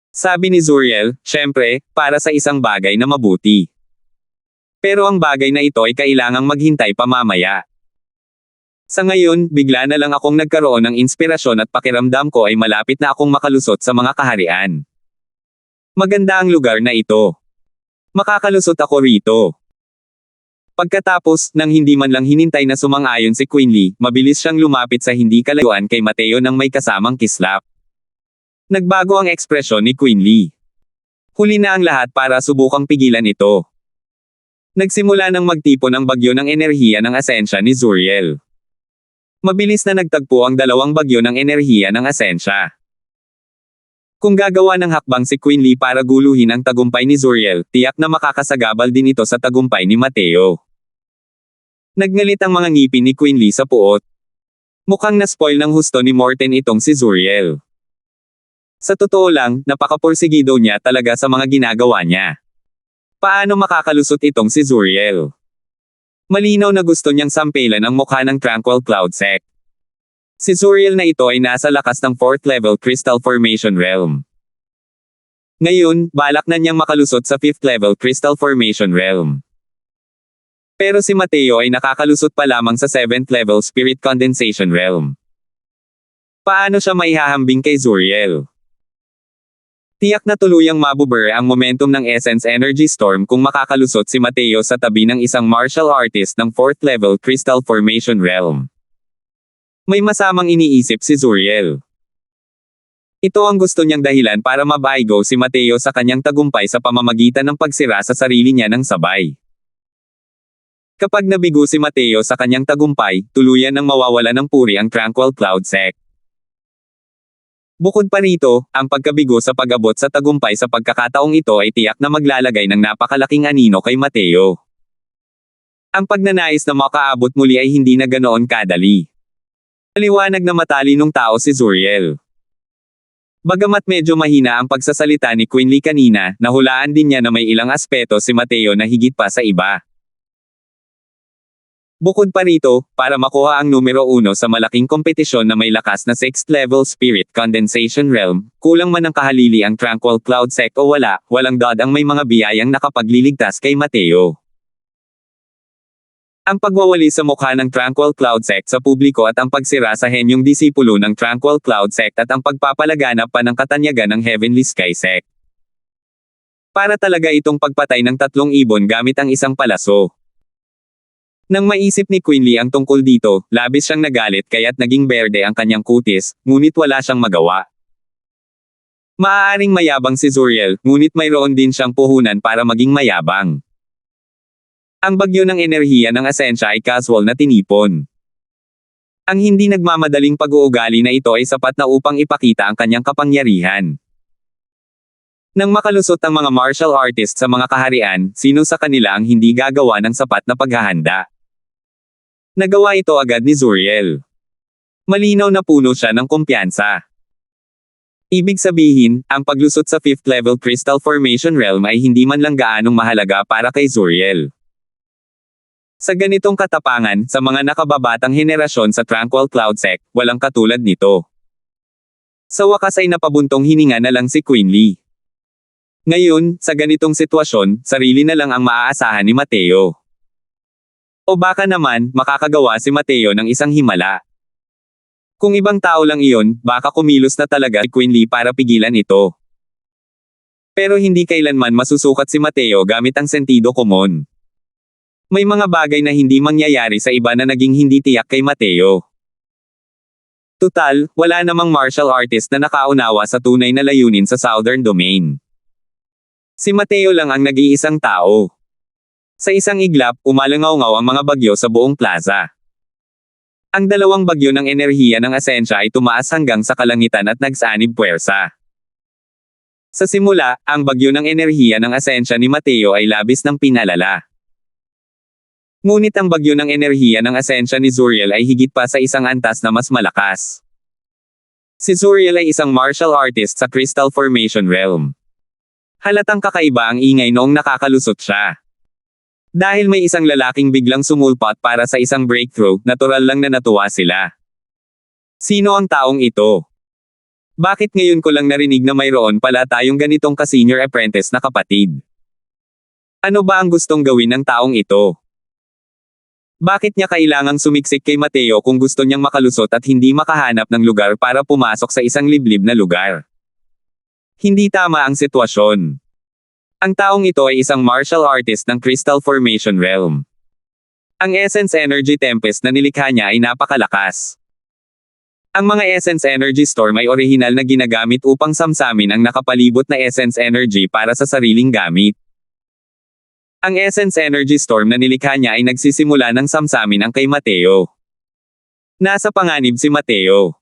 Sabi ni Zuriel, syempre, para sa isang bagay na mabuti. Pero ang bagay na ito ay kailangang maghintay pa mamaya. Sa ngayon, bigla na lang akong nagkaroon ng inspirasyon at pakiramdam ko ay malapit na akong makalusot sa mga kaharian. Maganda ang lugar na ito. Makakalusot ako rito. Pagkatapos, nang hindi man lang hinintay na sumang-ayon si Quinley, mabilis siyang lumapit sa hindi kalayuan kay Mateo nang may kasamang kislap. Nagbago ang ekspresyon ni Quinley. Huli na ang lahat para subukang pigilan ito. Nagsimula nang magtipon ang bagyo ng enerhiya ng asensya ni Zuriel. Mabilis na nagtagpo ang dalawang bagyo ng enerhiya ng asensya. Kung gagawa ng hakbang si Quinley para guluhin ang tagumpay ni Zuriel, tiyak na makakasagabal din ito sa tagumpay ni Mateo. Nagngalit ang mga ngipin ni Quinley sa puot. Mukhang na-spoil ng husto ni Morten itong si Zuriel. Sa totoo lang, napakapursigido niya talaga sa mga ginagawa niya. Paano makakalusot itong si Zuriel? Malinaw na gusto niyang sampelan ang mukha ng Tranquil Cloud Sect. Si Zuriel na ito ay nasa lakas ng 4th level Crystal Formation Realm. Ngayon, balak na niyang makalusot sa 5th level Crystal Formation Realm. Pero si Mateo ay nakakalusot pa lamang sa 7th level Spirit Condensation Realm. Paano siya maihahambing kay Zuriel? Tiyak na tuluyang mabubure ang momentum ng Essence Energy Storm kung makakalusot si Mateo sa tabi ng isang martial artist ng 4th level Crystal Formation Realm. May masamang iniisip si Zuriel. Ito ang gusto niyang dahilan para mabaigo si Mateo sa kanyang tagumpay sa pamamagitan ng pagsira sa sarili niya ng sabay. Kapag nabigo si Mateo sa kanyang tagumpay, tuluyan nang mawawala ng puri ang Tranquil Cloud Sect. Bukod pa rito, ang pagkabigo sa pag-abot sa tagumpay sa pagkakataong ito ay tiyak na maglalagay ng napakalaking anino kay Mateo. Ang pagnanais na makaabot muli ay hindi na ganoon kadali. Maliwanag na matalinong tao si Zuriel. Bagamat medyo mahina ang pagsasalita ni Quinley kanina, nahulaan din niya na may ilang aspeto si Mateo na higit pa sa iba. Bukod pa rito, para makuha ang numero 1 sa malaking kompetisyon na may lakas na 6th level Spirit Condensation Realm, kulang man ang kahalili ang Tranquil Cloud Sect o walang dod ang may mga biyayang nakapagliligtas kay Mateo. Ang pagwawali sa mukha ng Tranquil Cloud Sect sa publiko at ang pagsira sa henyong disipulo ng Tranquil Cloud Sect at ang pagpapalaganap pa ng katanyagan ng Heavenly Sky Sect. Para talaga itong pagpatay ng 3 ibon gamit ang isang palaso. Nang maisip ni Quinley ang tungkol dito, labis siyang nagalit kaya't naging berde ang kanyang kutis, ngunit wala siyang magawa. Maaaring mayabang si Zuriel, ngunit mayroon din siyang puhunan para maging mayabang. Ang bagyo ng enerhiya ng asensya ay casual na tinipon. Ang hindi nagmamadaling pag-uugali na ito ay sapat na upang ipakita ang kanyang kapangyarihan. Nang makalusot ang mga martial artists sa mga kaharian, sino sa kanila ang hindi gagawa ng sapat na paghahanda? Nagawa ito agad ni Zuriel. Malinaw na puno siya ng kumpiyansa. Ibig sabihin, ang paglusot sa 5th level Crystal Formation Realm ay hindi man lang gaanong mahalaga para kay Zuriel. Sa ganitong katapangan, sa mga nakababatang henerasyon sa Tranquil Cloud Sect, walang katulad nito. Sa wakas ay napabuntong hininga na lang si Quinley. Ngayon, sa ganitong sitwasyon, sarili na lang ang maaasahan ni Mateo. O baka naman, makakagawa si Mateo ng isang himala. Kung ibang tao lang iyon, baka kumilos na talaga si Quinley para pigilan ito. Pero hindi kailanman masusukat si Mateo gamit ang sentido komon. May mga bagay na hindi mangyayari sa iba na naging hindi tiyak kay Mateo. Tutal, wala namang martial artist na nakaunawa sa tunay na layunin sa Southern Domain. Si Mateo lang ang nag-iisang tao. Sa isang iglap, umalangaw-ngaw ang mga bagyo sa buong plaza. Ang dalawang bagyo ng enerhiya ng asensya ay tumaas hanggang sa kalangitan at nagsanib puwersa. Sa simula, ang bagyo ng enerhiya ng asensya ni Mateo ay labis ng pinalala. Ngunit ang bagyo ng enerhiya ng asensya ni Zuriel ay higit pa sa isang antas na mas malakas. Si Zuriel ay isang martial artist sa Crystal Formation Realm. Halatang kakaiba ang ingay noong nakakalusot siya. Dahil may isang lalaking biglang sumulpot para sa isang breakthrough, natural lang na natuwa sila. Sino ang taong ito? Bakit ngayon ko lang narinig na mayroon pala tayong ganitong ka-senior apprentice na kapatid? Ano ba ang gustong gawin ng taong ito? Bakit niya kailangang sumiksik kay Mateo kung gusto niyang makalusot at hindi makahanap ng lugar para pumasok sa isang liblib na lugar? Hindi tama ang sitwasyon. Ang taong ito ay isang martial artist ng Crystal Formation Realm. Ang Essence Energy Tempest na nilikha niya ay napakalakas. Ang mga Essence Energy Storm ay orihinal na ginagamit upang samsamin ang nakapalibot na Essence Energy para sa sariling gamit. Ang Essence Energy Storm na nilikha niya ay nagsisimula ng samsamin ang kay Mateo. Nasa panganib si Mateo.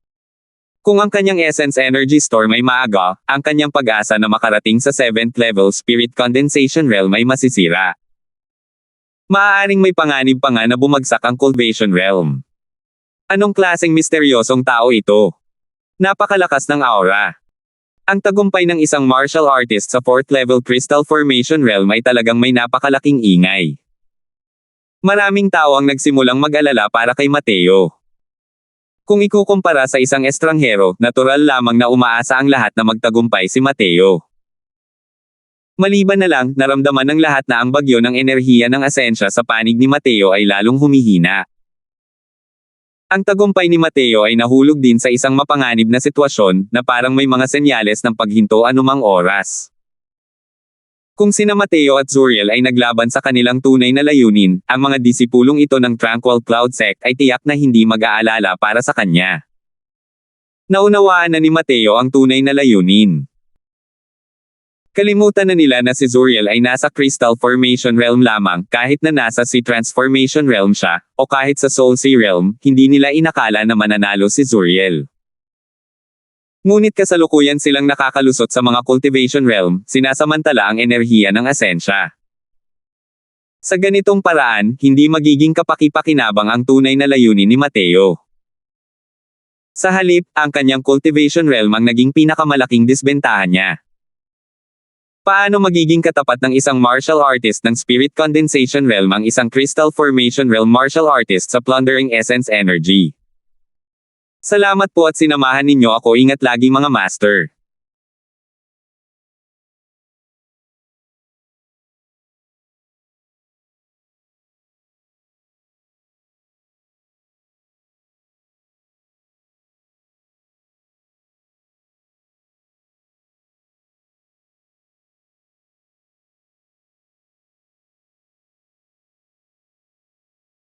Kung ang kanyang Essence Energy Storm ay maaga, ang kanyang pag-asa na makarating sa 7th level Spirit Condensation Realm ay masisira. Maaaring may panganib pa nga na bumagsak ang Cultivation Realm. Anong klaseng misteryosong tao ito? Napakalakas ng aura. Ang tagumpay ng isang martial artist sa 4th level Crystal Formation Realm ay talagang may napakalaking ingay. Maraming tao ang nagsimulang mag-alala para kay Mateo. Kung ikukumpara sa isang estranghero, natural lamang na umaasa ang lahat na magtagumpay si Mateo. Maliban na lang, naramdaman ng lahat na ang bagyo ng enerhiya ng asensya sa panig ni Mateo ay lalong humihina. Ang tagumpay ni Mateo ay nahulog din sa isang mapanganib na sitwasyon, na parang may mga senyales ng paghinto anumang oras. Kung sina Mateo at Zuriel ay naglaban sa kanilang tunay na layunin, ang mga disipulong ito ng Tranquil Cloud Sect ay tiyak na hindi mag-aalala para sa kanya. Naunawaan na ni Mateo ang tunay na layunin. Kalimutan na nila na si Zuriel ay nasa Crystal Formation Realm lamang, kahit na nasa Sea Transformation Realm siya, o kahit sa Soul Sea Realm, hindi nila inakala na mananalo si Zuriel. Ngunit kasalukuyan silang nakakalusot sa mga Cultivation Realm, sinasamantala ang enerhiya ng asensya. Sa ganitong paraan, hindi magiging kapaki-pakinabang ang tunay na layunin ni Mateo. Sa halip, ang kanyang Cultivation Realm ang naging pinakamalaking disbentahan niya. Paano magiging katapat ng isang martial artist ng Spirit Condensation Realm ang isang Crystal Formation Realm martial artist sa Plundering Essence Energy? Salamat po at sinamahan ninyo ako. Ingat lagi mga master.